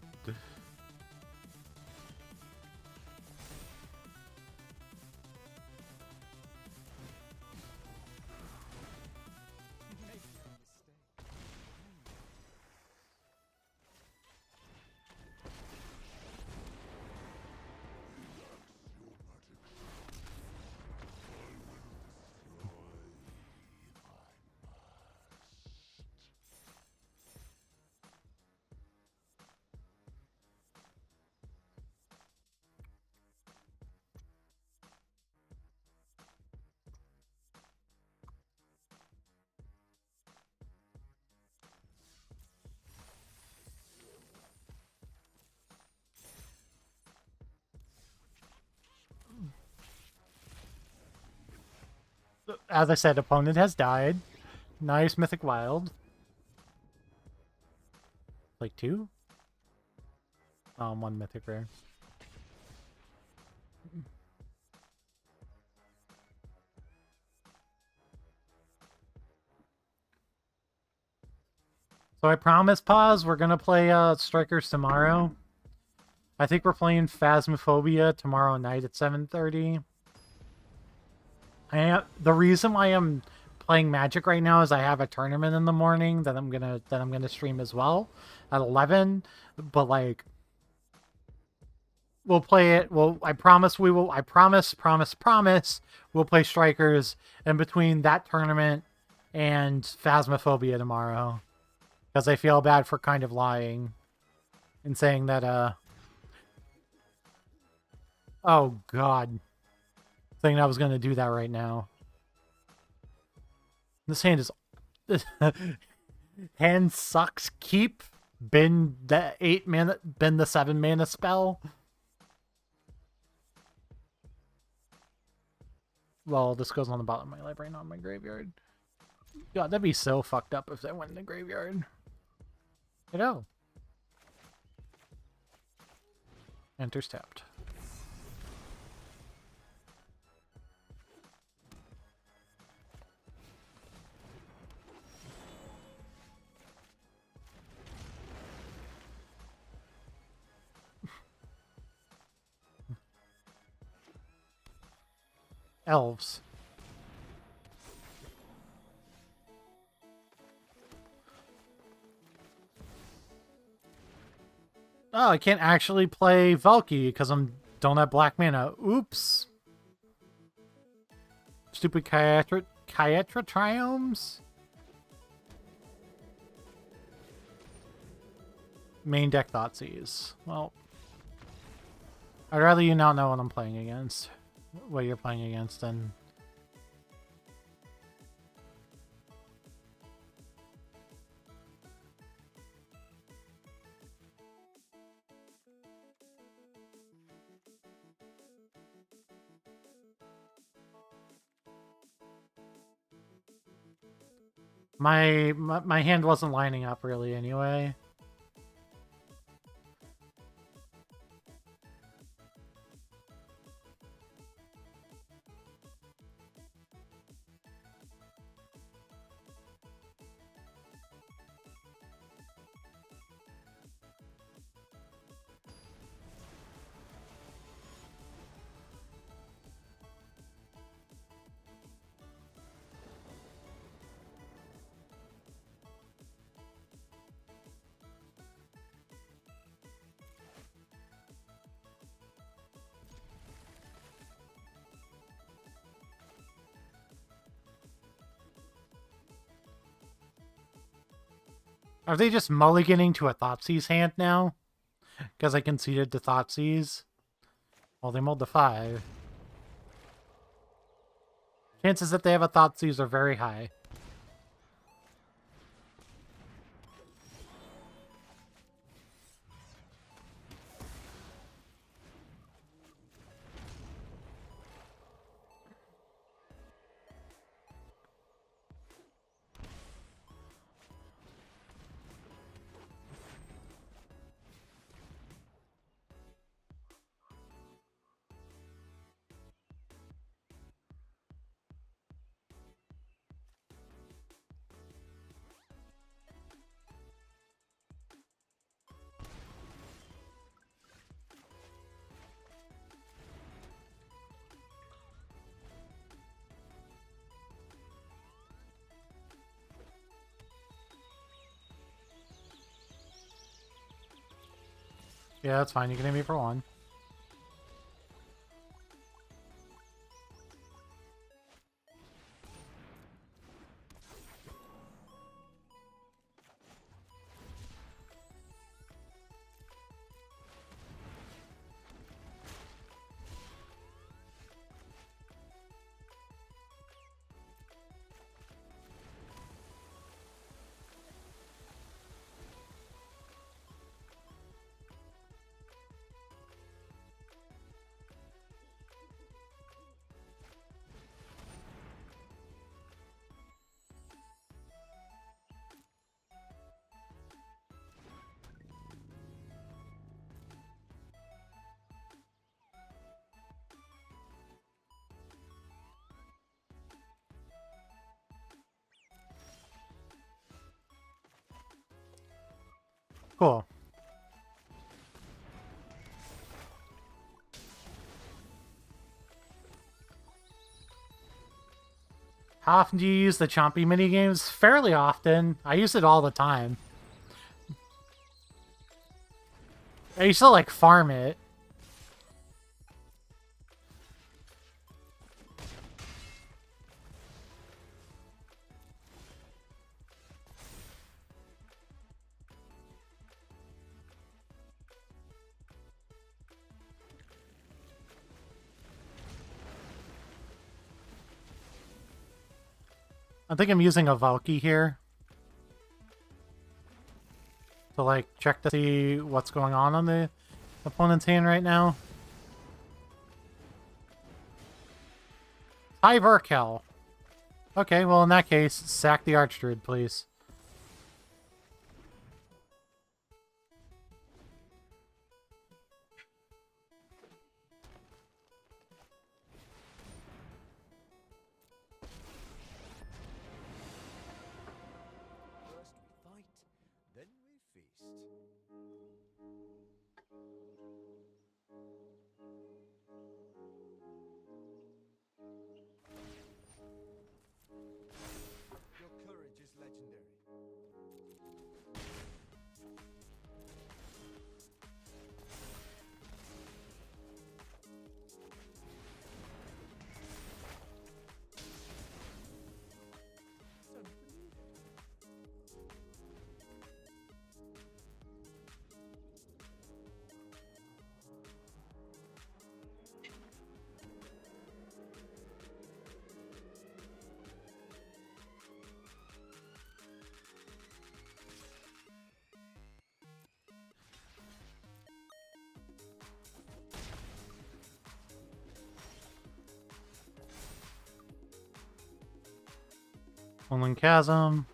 As I said, opponent has died. Nice Mythic Wild. Like 2? One Mythic Rare. So I promise, Pause, we're gonna play Strikers tomorrow. I think we're playing Phasmophobia tomorrow night at 7:30. The reason why I'm playing Magic right now is I have a tournament in the morning that I'm gonna stream as well at 11. But like, we'll play it. Well, I promise we will. I promise. We'll play Strikers in between that tournament and Phasmophobia tomorrow, because I feel bad for kind of lying and saying that. Oh God. Thinking I was gonna do that right now. This hand is hand sucks. Keep been the 8 mana, been the 7 mana spell. Well, this goes on the bottom of my library, not in my graveyard. God, that'd be so fucked up if that went in the graveyard. You know. Enters tapped. Elves. Oh, I can't actually play Valky because don't have black mana. Oops. Stupid Kyetra Triomes? Main deck Thoughtseize. Well, I'd rather you not know what I'm playing against. What you're playing against, and My hand wasn't lining up really anyway. Are they just mulliganing to a Thoughtseize hand now? Because I conceded to Thoughtseize? Well, they mulled the 5. Chances that they have a Thoughtseize are very high. Yeah, that's fine. You can hit me for 1. Cool. How often do you use the Chompy minigames? Fairly often. I use it all the time. I used to, like, farm it. I think I'm using a Valky here. To, like, check to see what's going on the opponent's hand right now. High Verkel. Okay, well, in that case, sack the Archdruid, please. First we fight, then we feast. Your courage is legendary. Only Chasm.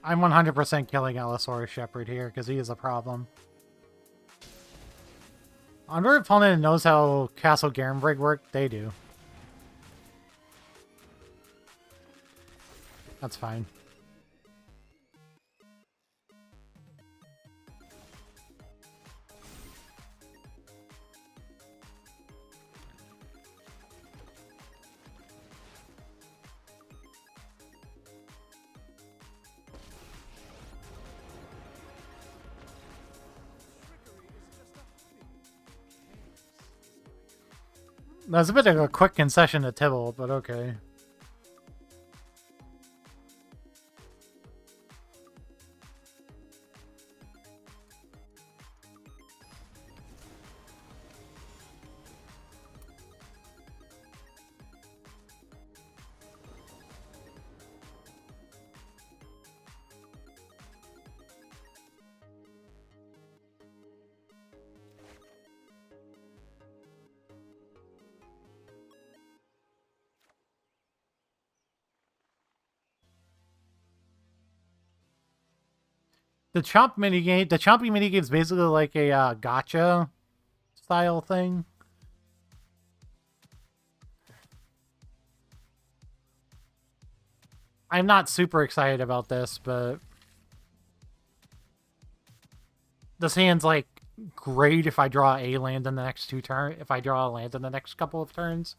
I'm 100% killing Allosaurus Shepherd here, because he is a problem. Our opponent knows how Castle Garenbrig work. They do. That's fine. That's a bit of a quick concession to Tibble, but okay. The Chomp minigame, the Chompy minigame is basically like a gotcha style thing. I'm not super excited about this, but this hand's like great if I draw a land in the next two turns. If I draw a land in the next couple of turns.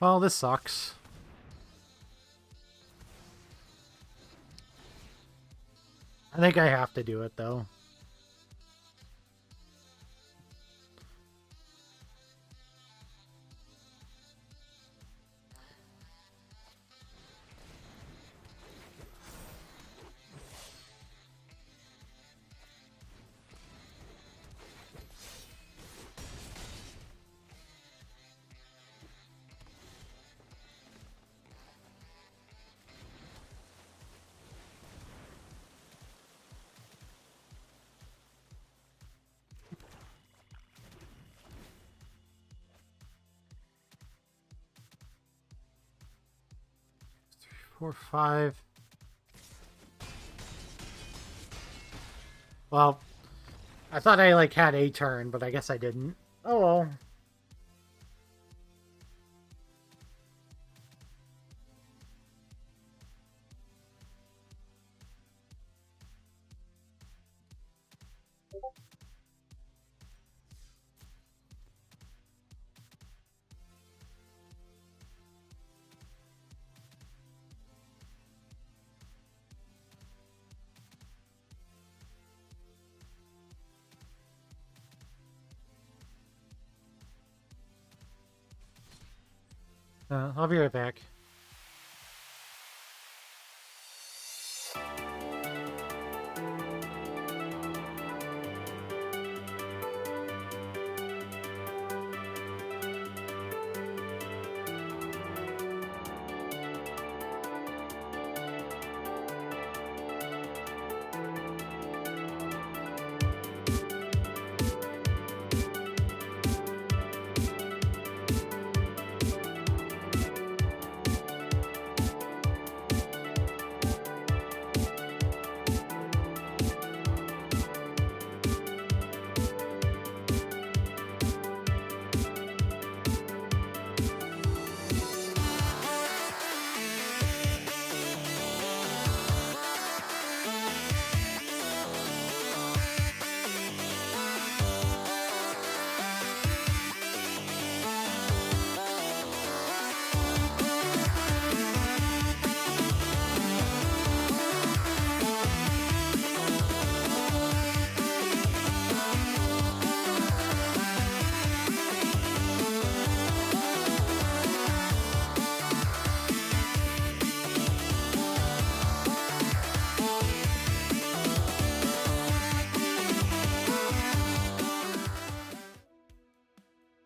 Well, this sucks. I think I have to do it, though. Four, five. Well, I thought I like had a turn, but I guess I didn't. Oh well. I'll be right back.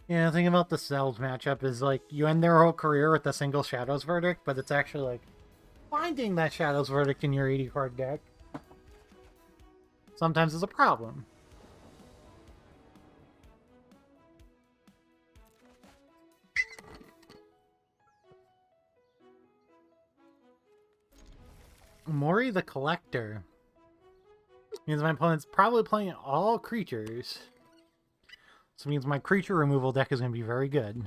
Yeah, the thing about the Cells matchup is, like, you end their whole career with a single Shadows Verdict, but it's actually, like, finding that Shadows Verdict in your 80-card deck sometimes is a problem. Mori the Collector means my opponent's probably playing all creatures. So it means my creature removal deck is going to be very good.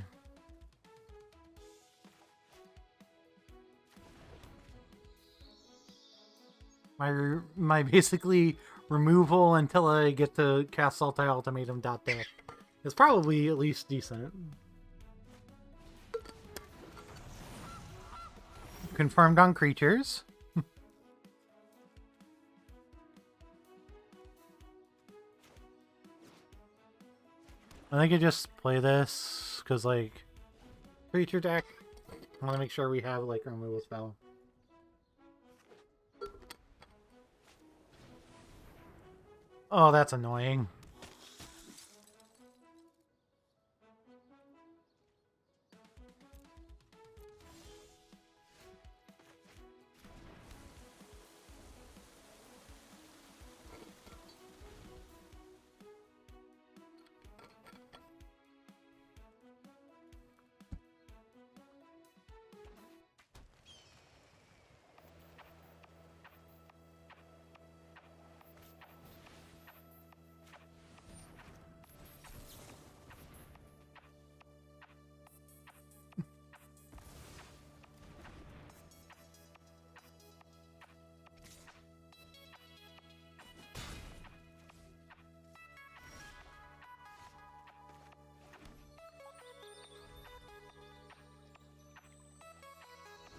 My basically removal until I get to cast Sultai Ultimatum deck is probably at least decent. Confirmed on creatures. I think I just play this because, like, creature deck. I want to make sure we have, like, a removal spell. Oh, that's annoying.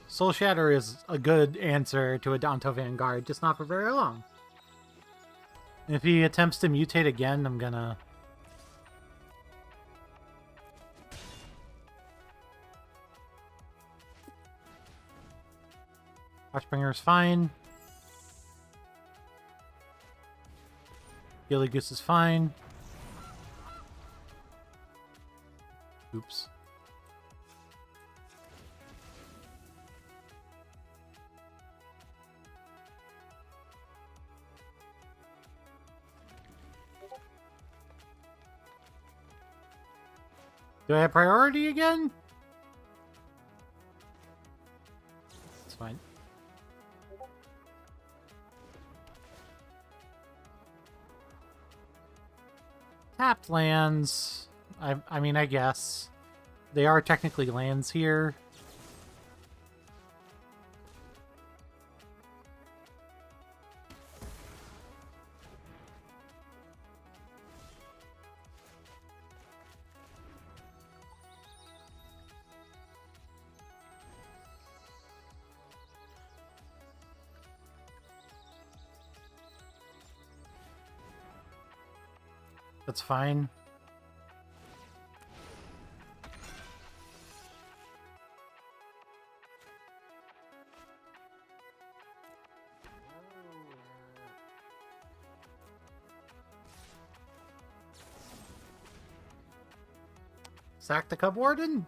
Soul Shatter is a good answer to a Danto Vanguard, just not for very long. If he attempts to mutate again, I'm gonna... Watchbringer is fine. Gilly Goose is fine. Oops. Do I have priority again? It's fine. Tapped lands. I mean, I guess. They are technically lands here. That's fine. Sack the Cub Warden?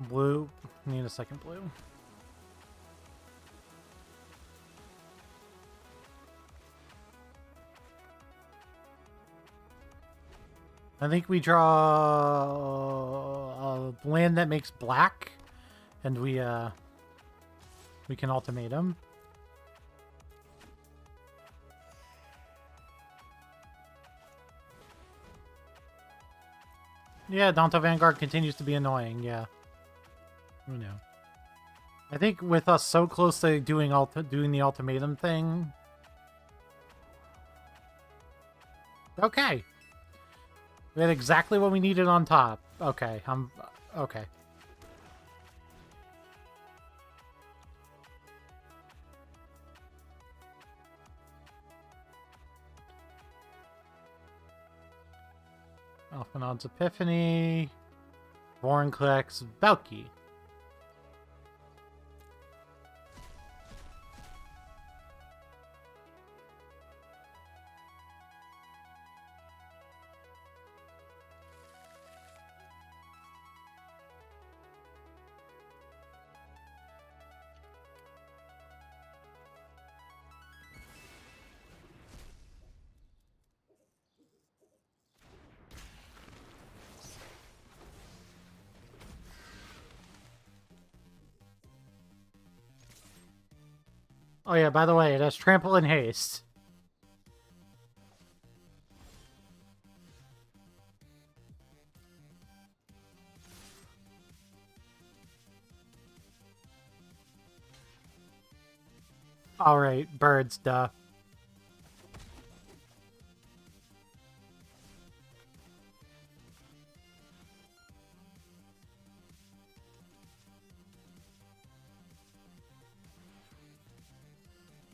Blue. Need a second blue. I think we draw a land that makes black, and we can ultimatum. Yeah, Danto Vanguard continues to be annoying, yeah. Who knew? I think with us so close to doing the ultimatum thing... Okay. We had exactly what we needed on top. Okay, okay. Alphanod's Epiphany. Vorinclex Valky. Oh yeah, by the way, it has trample and haste. Alright, birds, duh.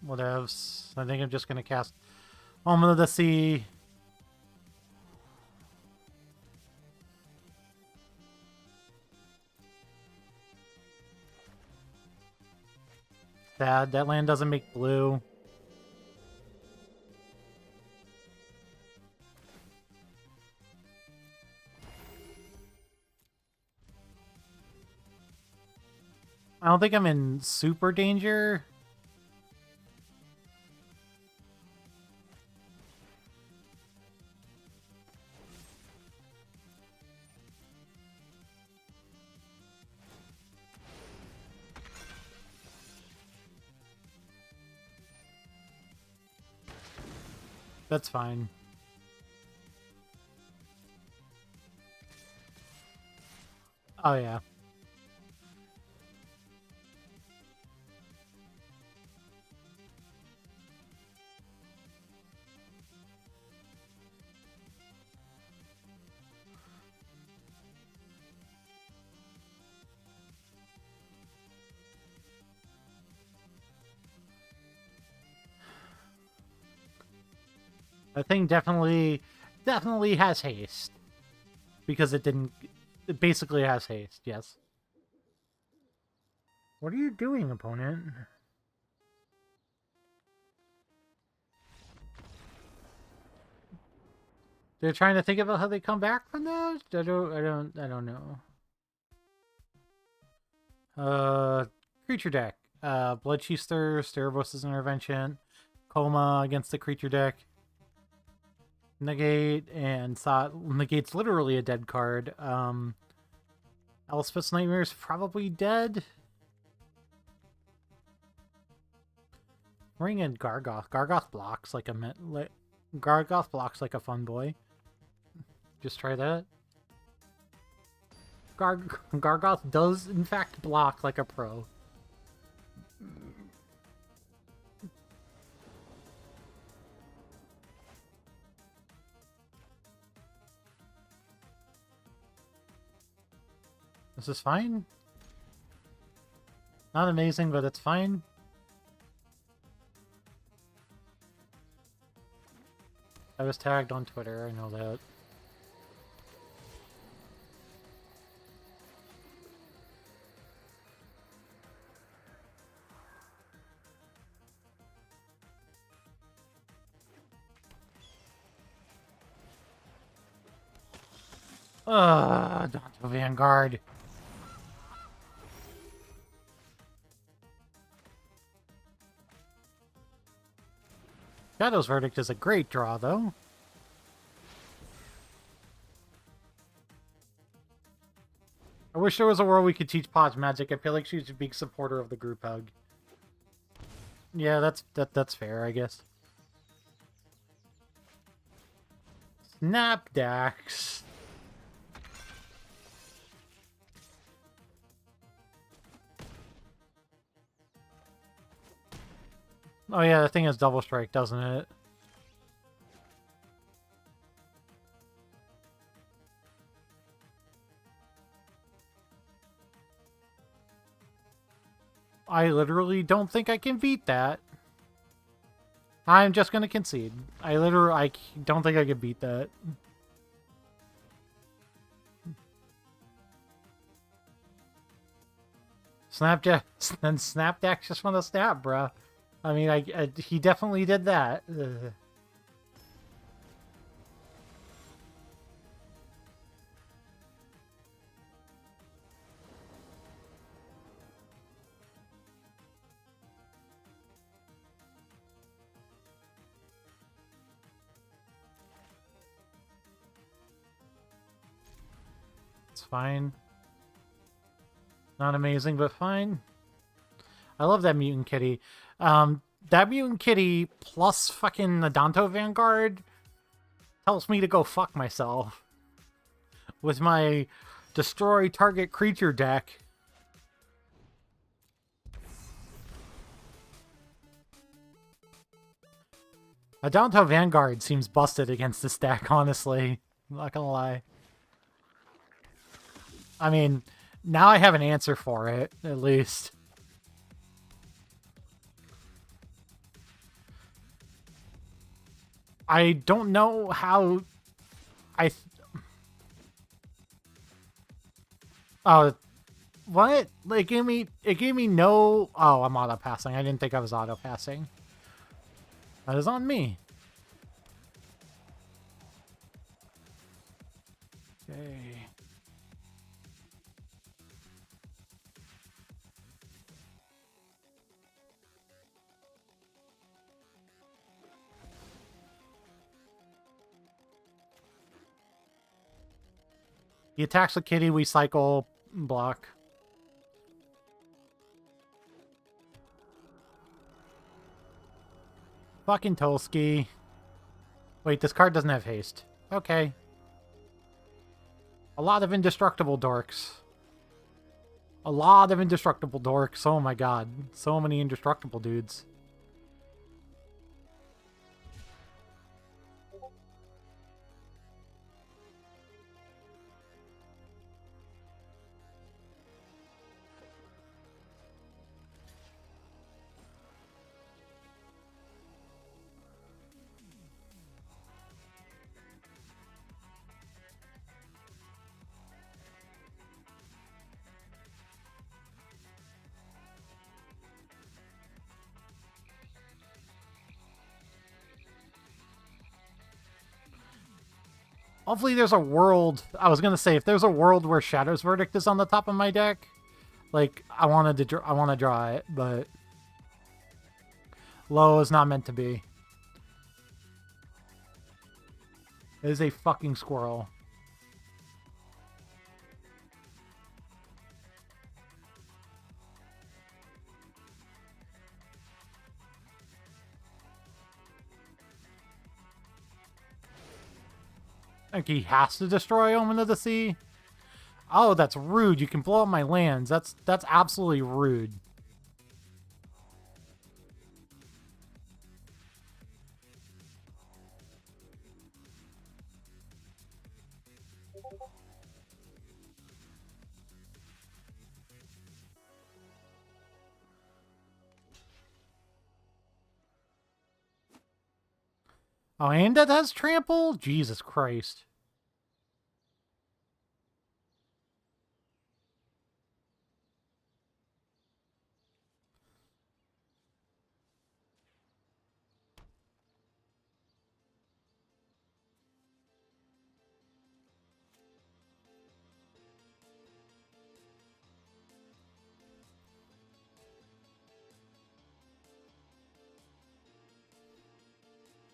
Whatevs. I think I'm just gonna cast Omen of the Sea. Sad, that land doesn't make blue. I don't think I'm in super danger. That's fine. Oh yeah. That thing definitely has haste. Because it didn't... It basically has haste, yes. What are you doing, opponent? They're trying to think about how they come back from that? I don't know. Creature deck. Bloodchiester, Sterovos' Intervention, Coma against the creature deck. Negate, and Negate's literally a dead card. Elspeth's Nightmare's probably dead. Ring and Gargoth. Gargoth blocks like a Gargoth blocks like a fun boy. Just try that. Gargoth does in fact block like a pro. This is fine. Not amazing, but it's fine. I was tagged on Twitter, I know that. Donto Vanguard. Shadow's Verdict is a great draw, though. I wish there was a world we could teach Podge magic. I feel like she's a big supporter of the group hug. Yeah, that's fair, I guess. Snapdax. Oh yeah, the thing has double strike, doesn't it? I literally don't think I can beat that. I'm just gonna concede. I don't think I can beat that. Snapdax just want to snap, bruh. I mean, he definitely did that. It's fine. Not amazing, but fine. I love that mutant kitty. That mutant kitty plus fucking Adanto Vanguard tells me to go fuck myself. With my destroy target creature deck. Adanto Vanguard seems busted against this deck, honestly. I'm not gonna lie. I mean, now I have an answer for it, at least. I don't know how oh, what? It gave me no... Oh, I'm auto-passing. I didn't think I was auto-passing. That is on me. Okay. He attacks the kitty, we cycle, block. Fucking Tolsky. Wait, this card doesn't have haste. Okay. A lot of indestructible dorks. A lot of indestructible dorks. Oh my god. So many indestructible dudes. Hopefully there's a world... I was gonna say, if there's a world where Shadow's Verdict is on the top of my deck, like, I want to draw it, but... Low is not meant to be. It is a fucking squirrel. Like he has to destroy Omen of the Sea? Oh, that's rude. You can blow up my lands. That's absolutely rude. Oh, and that has trample? Jesus Christ.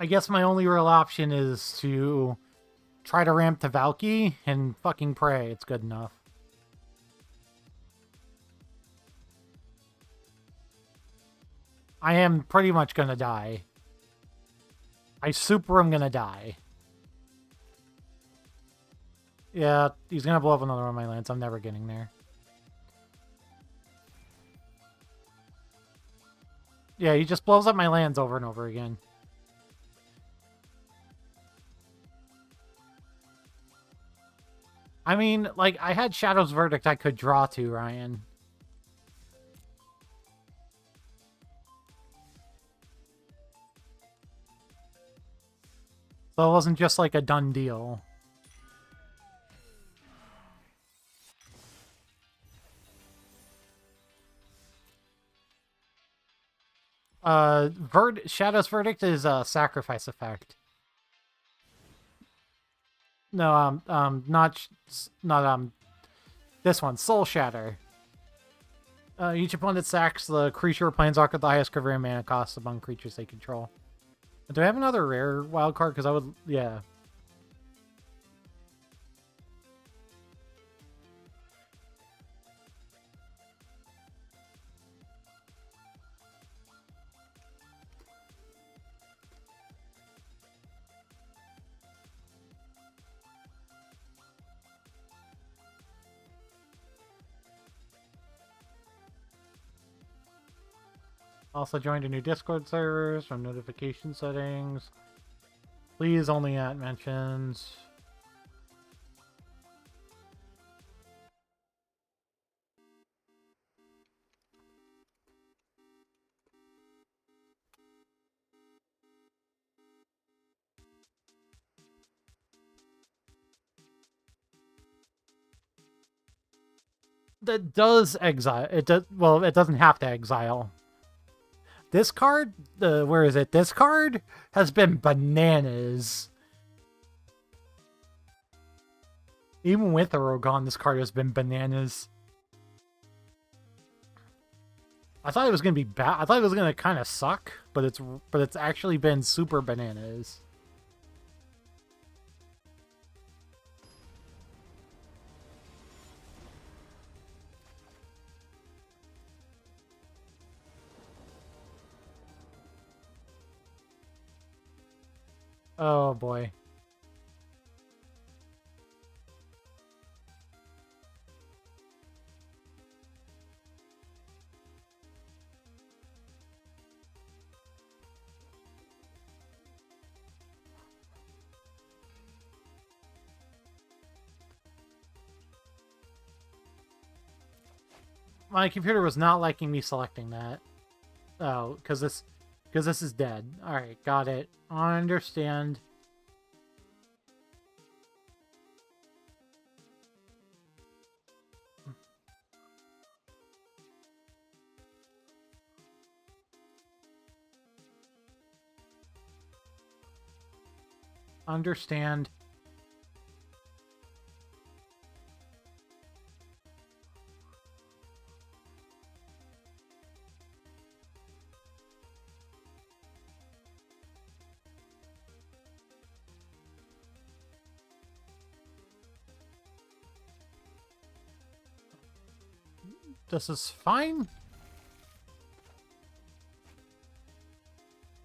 I guess my only real option is to try to ramp to Valky and fucking pray it's good enough. I am pretty much gonna die. I super am gonna die. Yeah, he's gonna blow up another one of my lands. I'm never getting there. Yeah, he just blows up my lands over and over again. I mean, like, I had Shadow's Verdict I could draw to, Ryan. So it wasn't just like a done deal. Shadow's Verdict is a sacrifice effect. No, not this one, Soul Shatter. Each opponent sacks the creature or planeswalker at the highest cover and mana cost among creatures they control. Do I have another rare wild card? Because I would, yeah. Also joined a new Discord servers from notification settings. Please only at mentions. That does exile. It does. Well, it doesn't have to exile. This card, where is it? This card has been bananas. Even with Orogon, this card has been bananas. I thought it was gonna be bad. I thought it was gonna kind of suck, but it's actually been super bananas. Oh boy. My computer was not liking me selecting that. Oh, because this is dead. All right, got it. I understand. Understand. This is fine.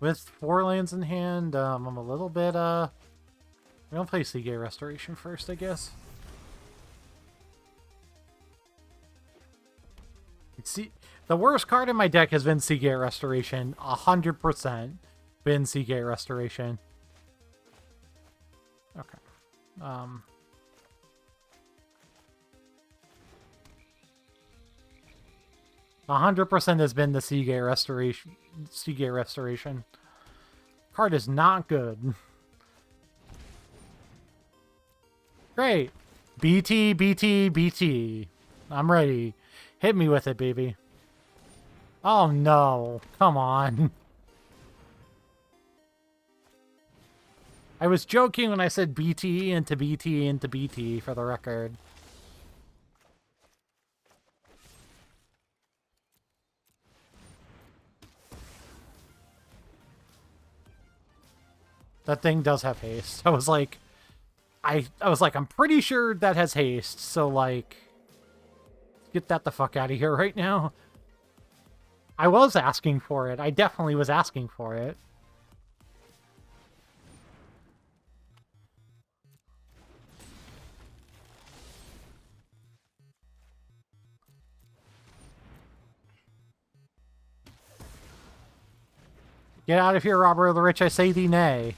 With 4 lands in hand, I'm a little bit, we're gonna play Seagate Restoration first, I guess. See, the worst card in my deck has been Seagate Restoration. 100% been Seagate Restoration. Okay. 100% has been the Seagate Restoration. Seagate Restoration. Card is not good. Great. BT, BT, BT. I'm ready. Hit me with it, baby. Oh no. Come on. I was joking when I said BT into BT into BT, for the record. That thing does have haste. I was like, I'm pretty sure that has haste, so like, get that the fuck out of here right now. I was asking for it. I definitely was asking for it. Get out of here, robber of the rich, I say thee nay.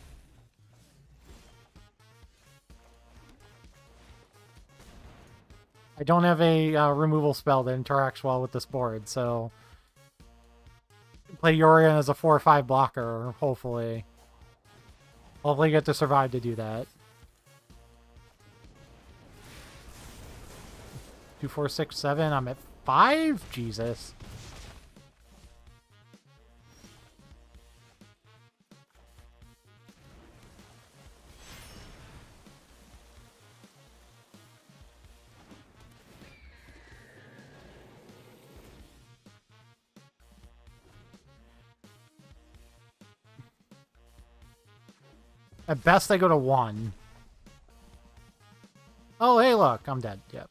I don't have a removal spell that interacts well with this board, so... Play Yorion as a 4 or 5 blocker, hopefully. Hopefully get to survive to do that. 2, 4, 6, 7, I'm at 5? Jesus. At best, I go to 1. Oh, hey, look. I'm dead. Yep.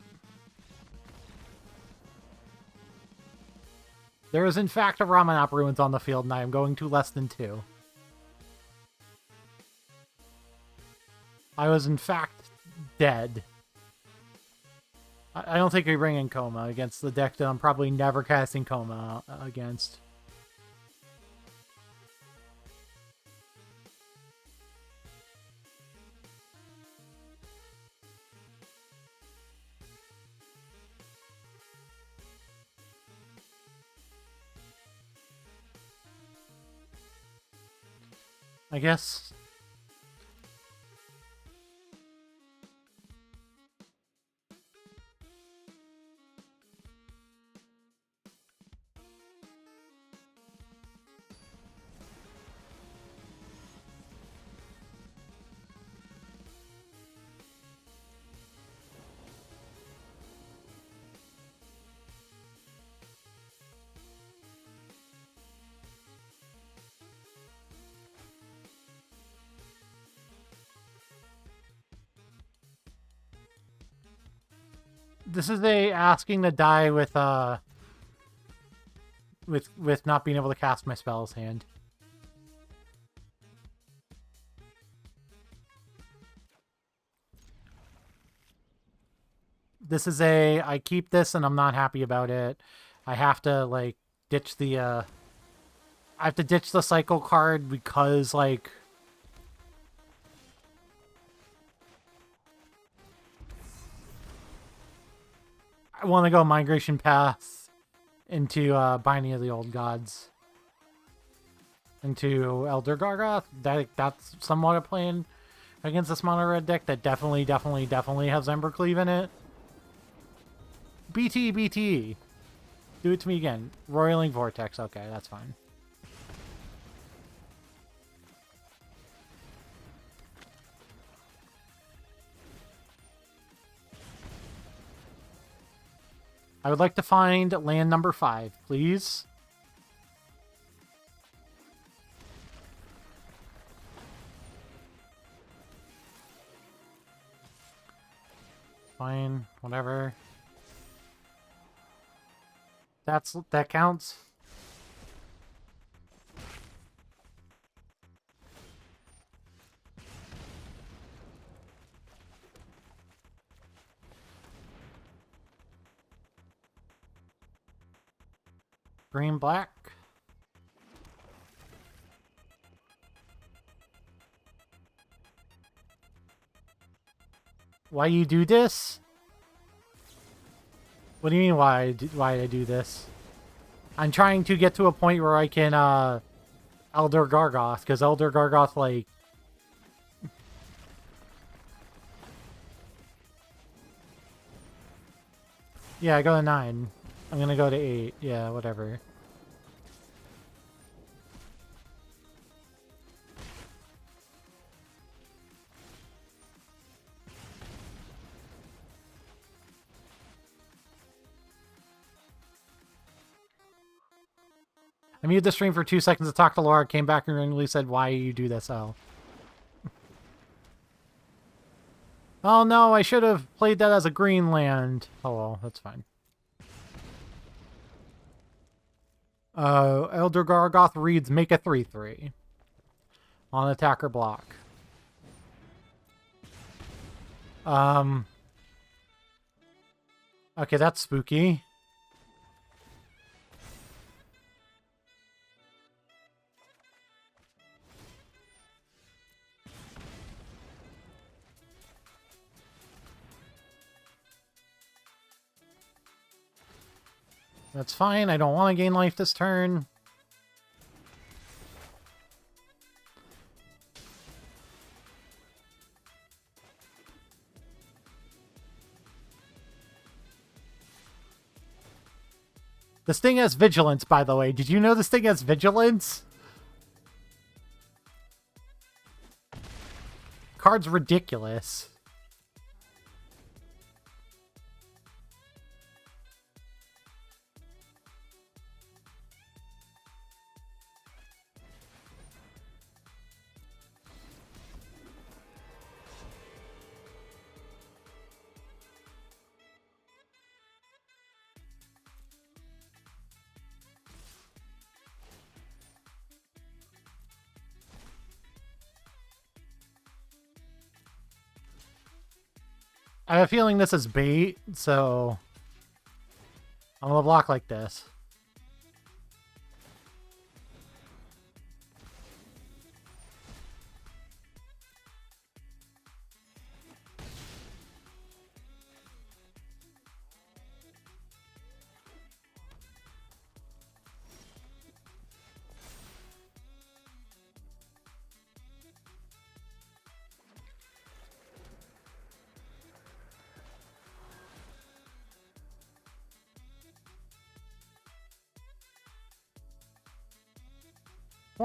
There is, in fact, a Ramanop Ruins on the field, and I am going to less than 2. I was, in fact, dead. I don't think we bring in Coma against the deck that I'm probably never casting Coma against. I guess. This is a asking to die with not being able to cast my spells hand. This is a I keep this and I'm not happy about it. I have to like ditch the I have to ditch the cycle card because like I want to go Migration Path into Binding of the Old Gods. Into Elder Gargoth. That's somewhat a plan against this mono red deck that definitely has Embercleave in it. BT. Do it to me again. Roiling Vortex. Okay, that's fine. I would like to find land number 5, please. Fine, whatever. That counts. Green, black. Why you do this? What do you mean why I do this? I'm trying to get to a point where I can Elder Gargoth, because Elder Gargoth like yeah, I go to 9. I'm gonna go to 8. Yeah, whatever. I muted the stream for 2 seconds to talk to Laura, came back and randomly said, why you do this? Oh. Oh no, I should have played that as a green land. Oh well, that's fine. Elder Gargoth reads, make a 3/3 on attacker block. Okay, that's spooky. That's fine, I don't want to gain life this turn. This thing has vigilance, by the way. Did you know this thing has vigilance? Card's ridiculous. I have a feeling this is bait, so I'm gonna block like this.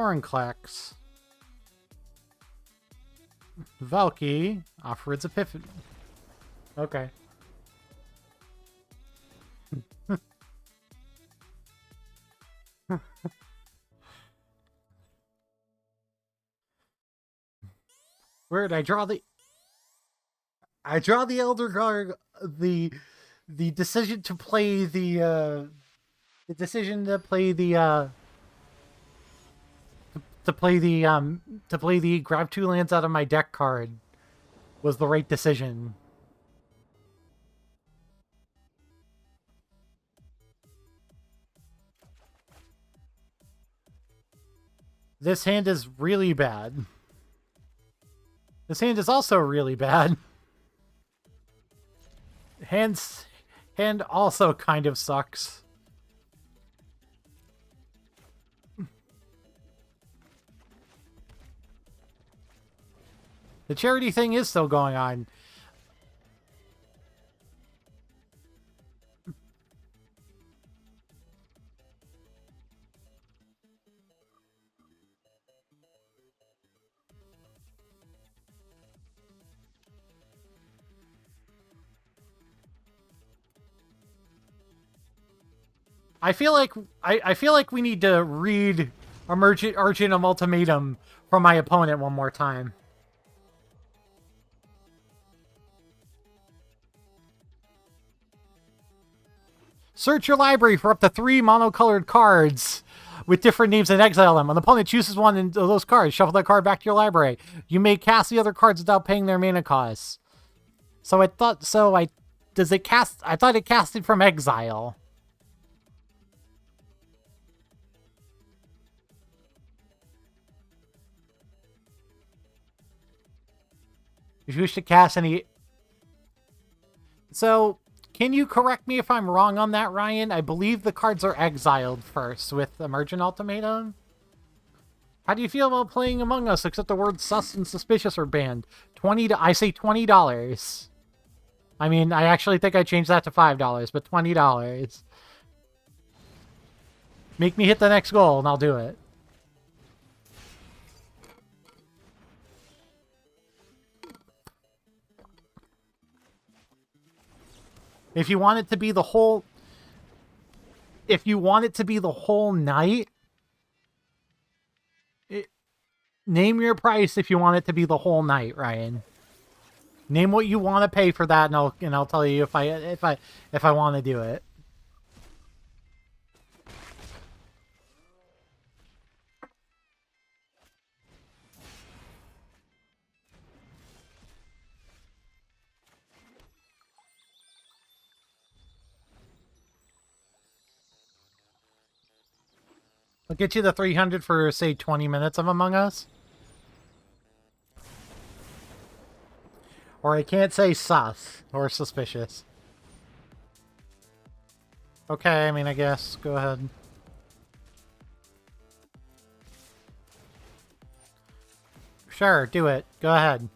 Vorinclex. Valky. Offrid's Epiphany. Okay. Where did I draw the... I draw the Elder Card, the decision to play the decision to play the to play the grab 2 lands out of my deck card was the right decision. This hand is really bad. This hand is also really bad. Hand also kind of sucks. The charity thing is still going on. I feel like we need to read Argentum Ultimatum from my opponent one more time. Search your library for up to 3 monocolored cards with different names and exile them. When the opponent chooses one of those cards, shuffle that card back to your library. You may cast the other cards without paying their mana costs. So I thought I thought it casted from exile. If you wish to cast any... So, can you correct me if I'm wrong on that, Ryan? I believe the cards are exiled first with Emergent Ultimatum. How do you feel about playing Among Us, except the words sus and suspicious are banned? I say $20. I mean, I actually think I changed that to $5, but $20. Make me hit the next goal, and I'll do it. If you want it to be the whole... If you want it to be the whole night... Name your price if you want it to be the whole night, Ryan. Name what you want to pay for that, and I'll tell you if I want to do it. I'll get you the 300 for, say, 20 minutes of Among Us. Or I can't say sus or suspicious. Okay, I mean, I guess. Go ahead. Sure, do it. Go ahead.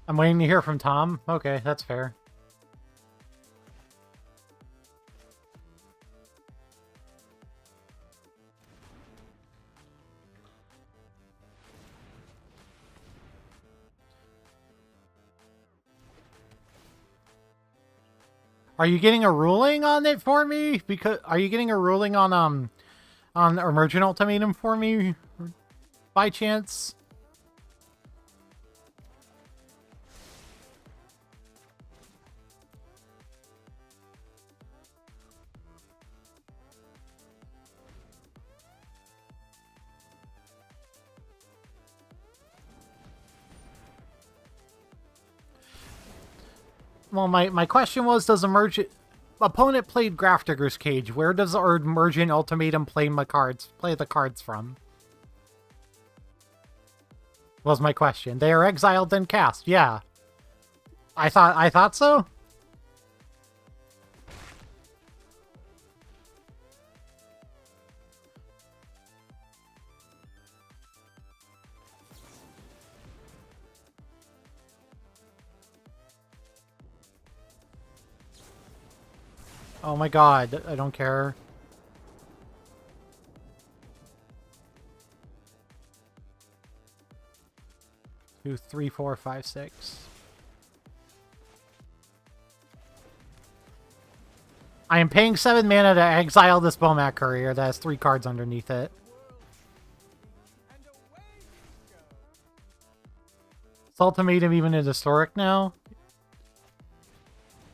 I'm waiting to hear from Tom. Okay, that's fair. Are you getting a ruling on it for me? Because are you getting a ruling on Emergent Ultimatum for me by chance? Well, my question was, does opponent played Grafdigger's Cage? Where does our Emergent Ultimatum play the cards from? Was my question. They are exiled then cast. Yeah. I thought so? Oh my god, I don't care. Two, three, four, five, six. I am paying 7 mana to exile this Bomat Courier that has 3 cards underneath it. And away you go. Ultimatum even is historic now?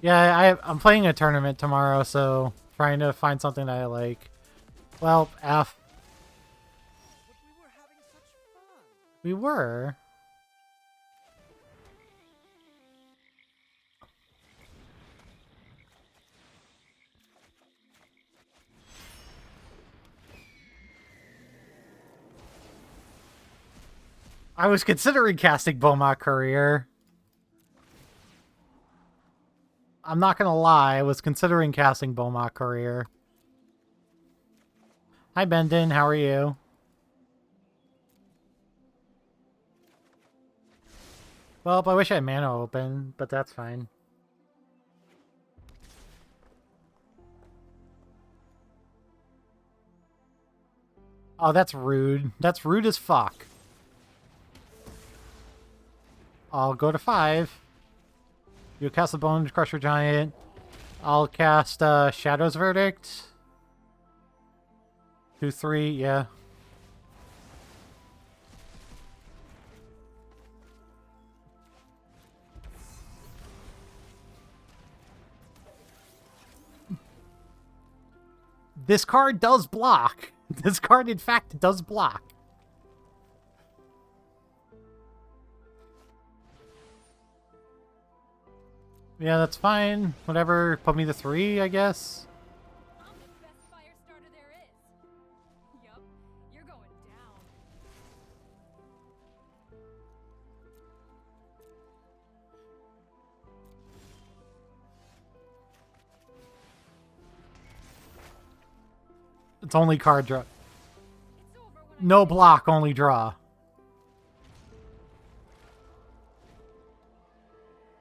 Yeah, I'm playing a tournament tomorrow, so trying to find something that I like. Well, F. But we were having such fun. We were. I was considering casting Bomat Courier. I'm not gonna lie, I was considering casting Bomat Courier. Hi Bendon, how are you? Well, I wish I had mana open, but that's fine. Oh, that's rude. That's rude as fuck. I'll go to 5. You cast the Bone Crusher Giant. I'll cast Shadow's Verdict. 2, 3, yeah. This card does block. This card, in fact, does block. Yeah, that's fine. Whatever. Put me to 3, I guess. I'm the best fire starter there is. Yup, you're going down. It's only card draw. It's over when No block, only draw.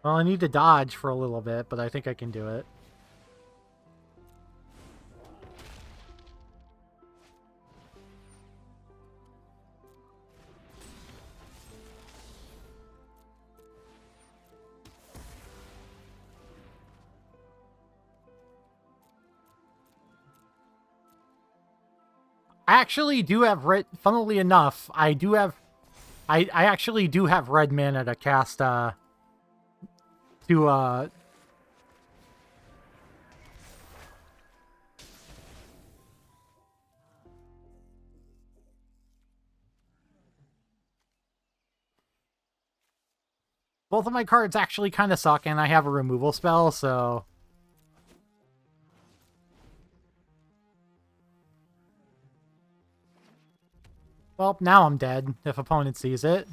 Well, I need to dodge for a little bit, but I think I can do it. I actually do have red. Funnily enough, I do have. I actually do have red mana to cast. Both of my cards actually kind of suck, and I have a removal spell, so. Well, now I'm dead, if opponent sees it.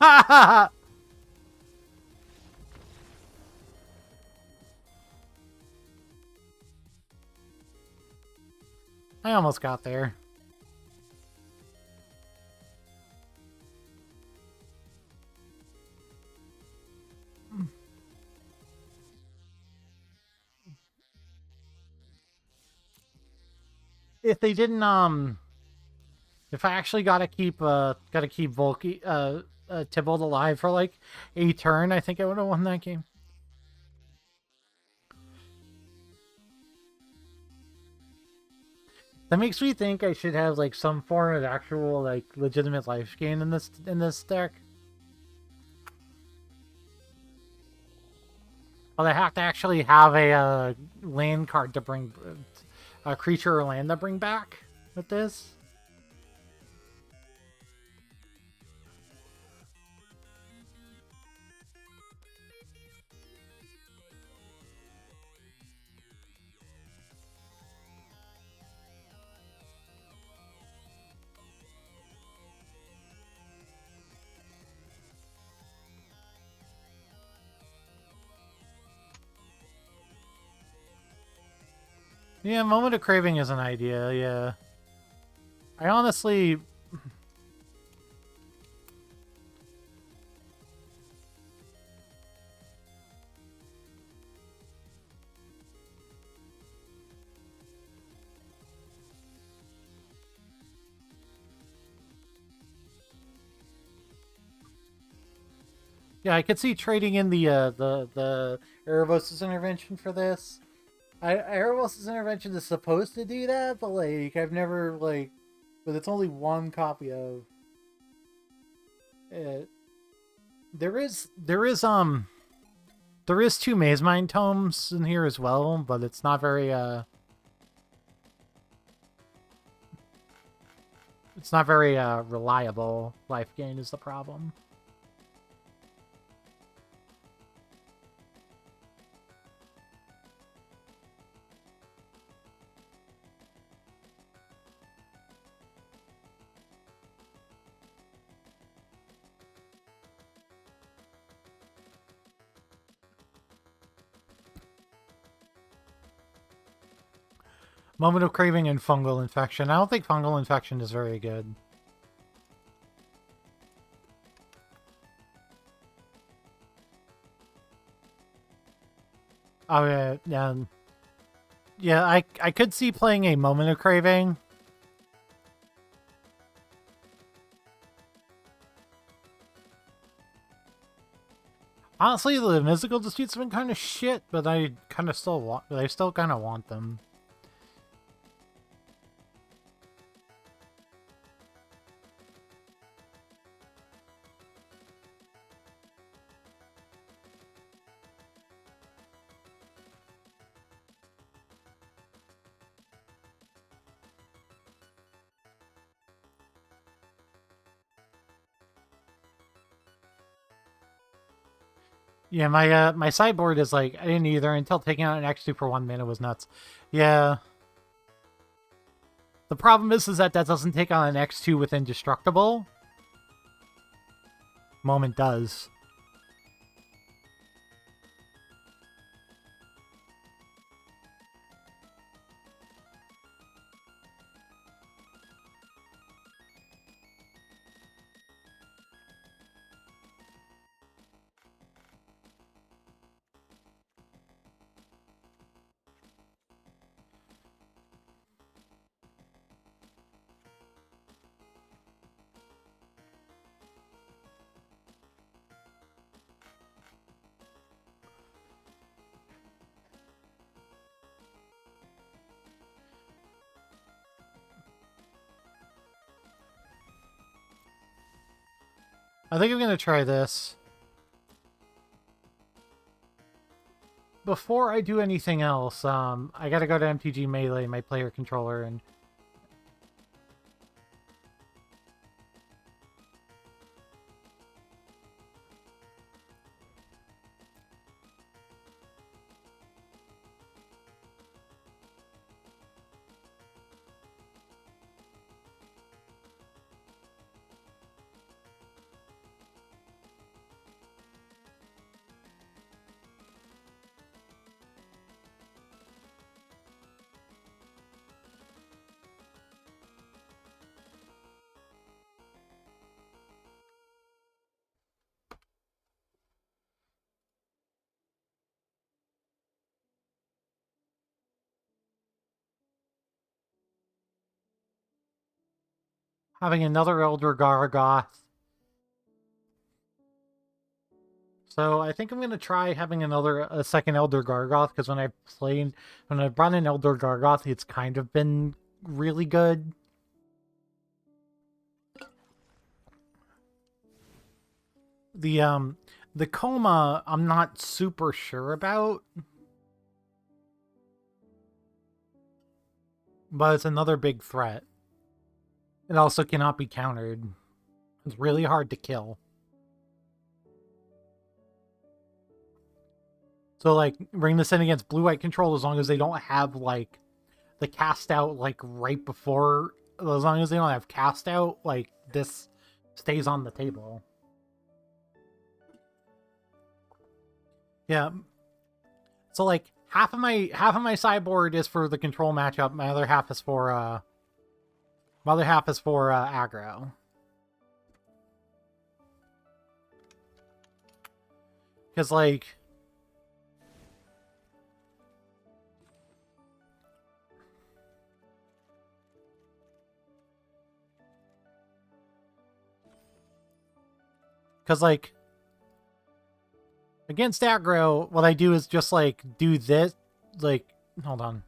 Ha ha ha! I almost got there. If they didn't, if I actually gotta keep Volky, Tybalt alive for like a turn, I think I would have won that game. That makes me think I should have like some form of actual like legitimate life gain in this deck. But I have to actually have a land card to bring a creature or land to bring back with this. Yeah, Moment of Craving is an idea, yeah. I honestly... Yeah, I could see trading in the Erebos' intervention for this. Erebos' intervention is supposed to do that, but like I've never like, but it's only one copy of it. There is two Maze Mind tomes in here as well, but it's not very reliable. Life gain is the problem. Moment of Craving and Fungal Infection. I don't think Fungal Infection is very good. Oh yeah. I could see playing a Moment of Craving. Honestly, the musical disputes have been kind of shit, but I still kind of want them. Yeah, my sideboard is like I didn't either until taking out an X2 for 1 mana was nuts. Yeah. The problem is that doesn't take on an X2 with Indestructible. Moment does. I think I'm gonna try this. Before I do anything else, I gotta go to MTG Melee, my player controller, and having another Elder Gargoth. So I think I'm gonna try having a second Elder Gargoth, because when I brought in Elder Gargoth, it's kind of been really good. The coma I'm not super sure about, but it's another big threat. It also cannot be countered. It's really hard to kill. So, like, bring this in against blue-white control as long as they don't have, like, the cast out, like, right before. As long as they don't have cast out, like, this stays on the table. Yeah. So, like, half of my sideboard is for the control matchup. My other half is for aggro. Because, like, against aggro, what I do is just, like, do this, like, hold on.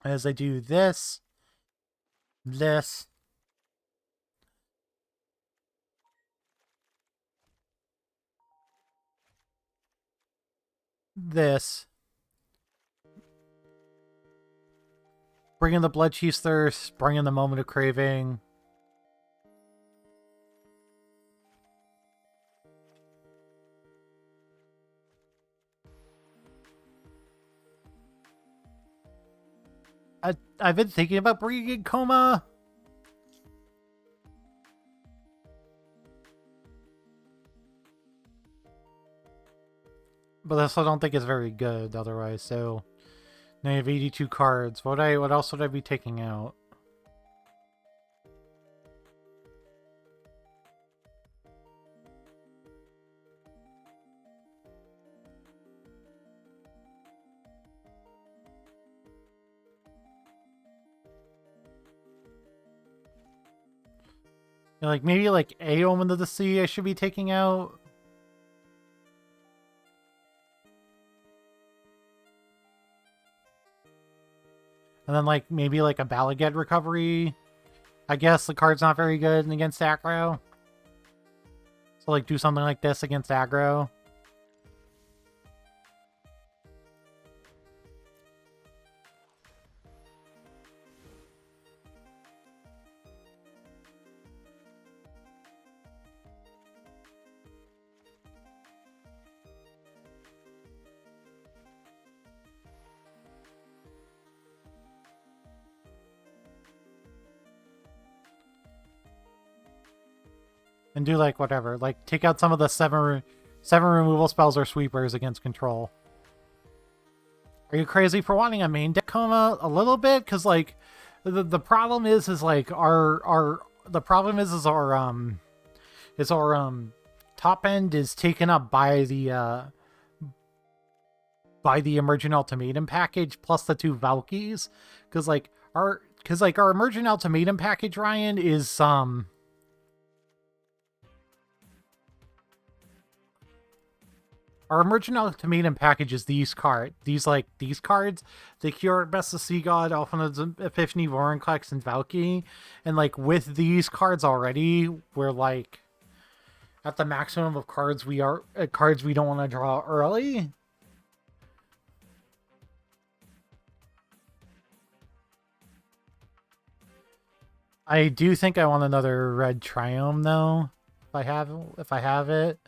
As I do this, this, this, bring in the Blood Chief's Thirst, bring in the Moment of Craving. I've been thinking about bringing in Coma. But I also don't think it's very good otherwise, so now you have 82 cards. What else would I be taking out? Like, maybe, like, a Omen of the Sea I should be taking out. And then, like, maybe, like, a Balaged Recovery. I guess the card's not very good against aggro. So, like, do something like this against aggro. And do, like, whatever. Like, take out some of the seven removal spells or sweepers against control. Are you crazy for wanting a main deck Coma? A little bit? Because, like, the problem is like, our top end is taken up by the Emergent Ultimatum package plus the 2 Valkies. Because, like, our Emergent Ultimatum package, Ryan, is, our Emergent Ultimatum package is these cards. These cards. The Cure, Best of Sea God, Elfen's Epiphany, Vorinclex, and Valky. And, like, with these cards already, we're, like, at the maximum of cards we don't want to draw early. I do think I want another red Triome, though. If I have it.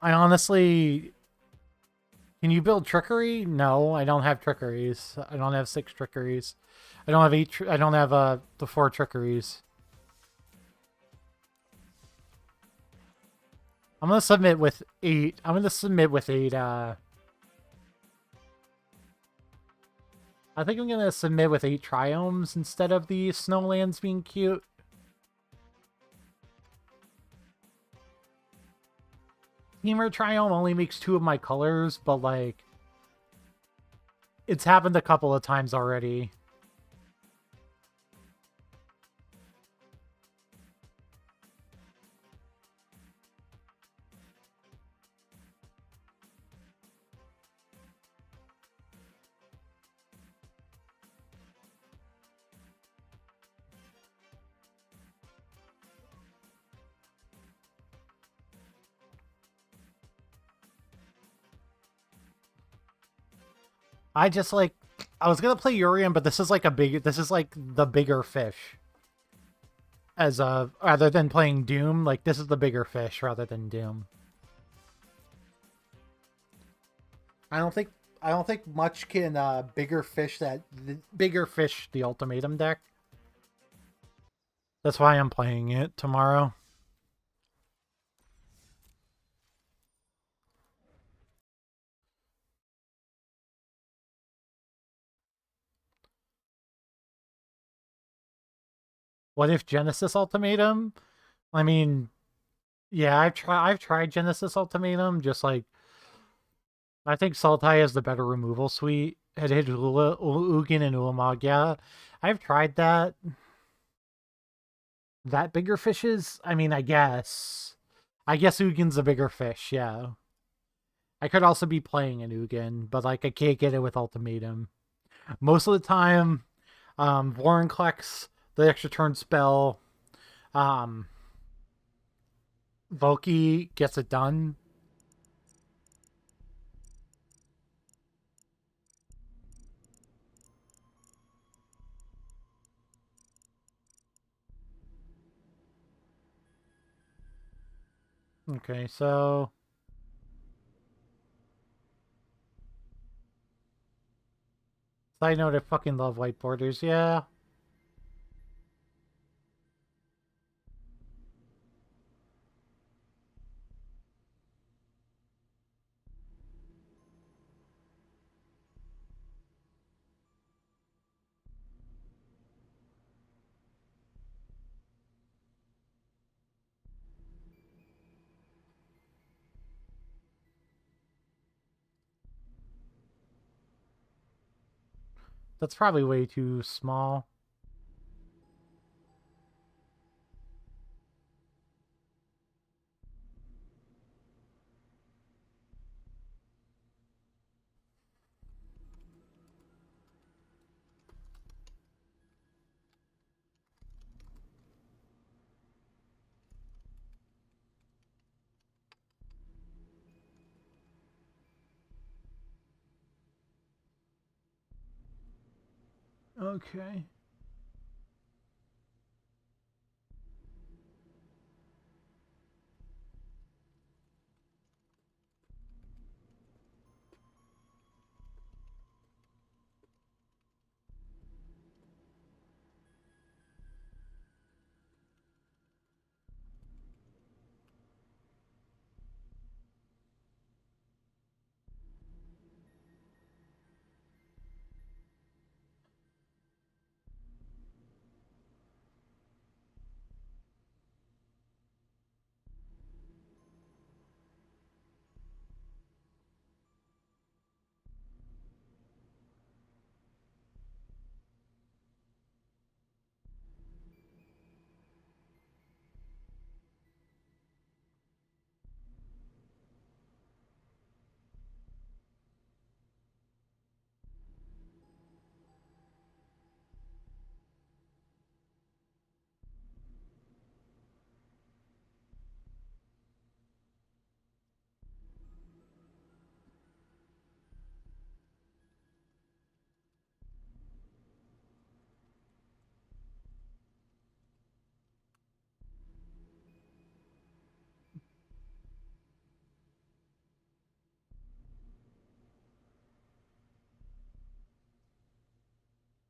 I honestly... Can you build Trickery? No, I don't have Trickeries. I don't have 6 Trickeries. I don't have 8... I don't have the 4 Trickeries. I'm gonna submit with 8. I'm gonna submit with 8, I think I'm gonna submit with 8 Triomes instead of the Snowlands being cute. Humor Triumph only makes 2 of my colors, but like it's happened a couple of times already. I just like I was gonna play Urian, but this is like the bigger fish. As rather than playing Doom, like this is the bigger fish rather than Doom. I don't think much can bigger fish the ultimatum deck. That's why I'm playing it tomorrow. What if Genesis Ultimatum? I mean, yeah, I've tried Genesis Ultimatum. Just like I think Sultai has the better removal suite. It hit Ugin and Ulamog. Yeah, I've tried that. That bigger fishes? I mean, I guess Ugin's a bigger fish. Yeah, I could also be playing an Ugin, but like I can't get it with Ultimatum. Most of the time, Warren collects the extra turn spell. Volky gets it done. Okay, so side note, I fucking love white borders. Yeah. That's probably way too small. Okay.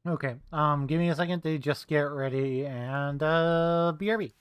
Okay. Give me a second to just get ready and BRB.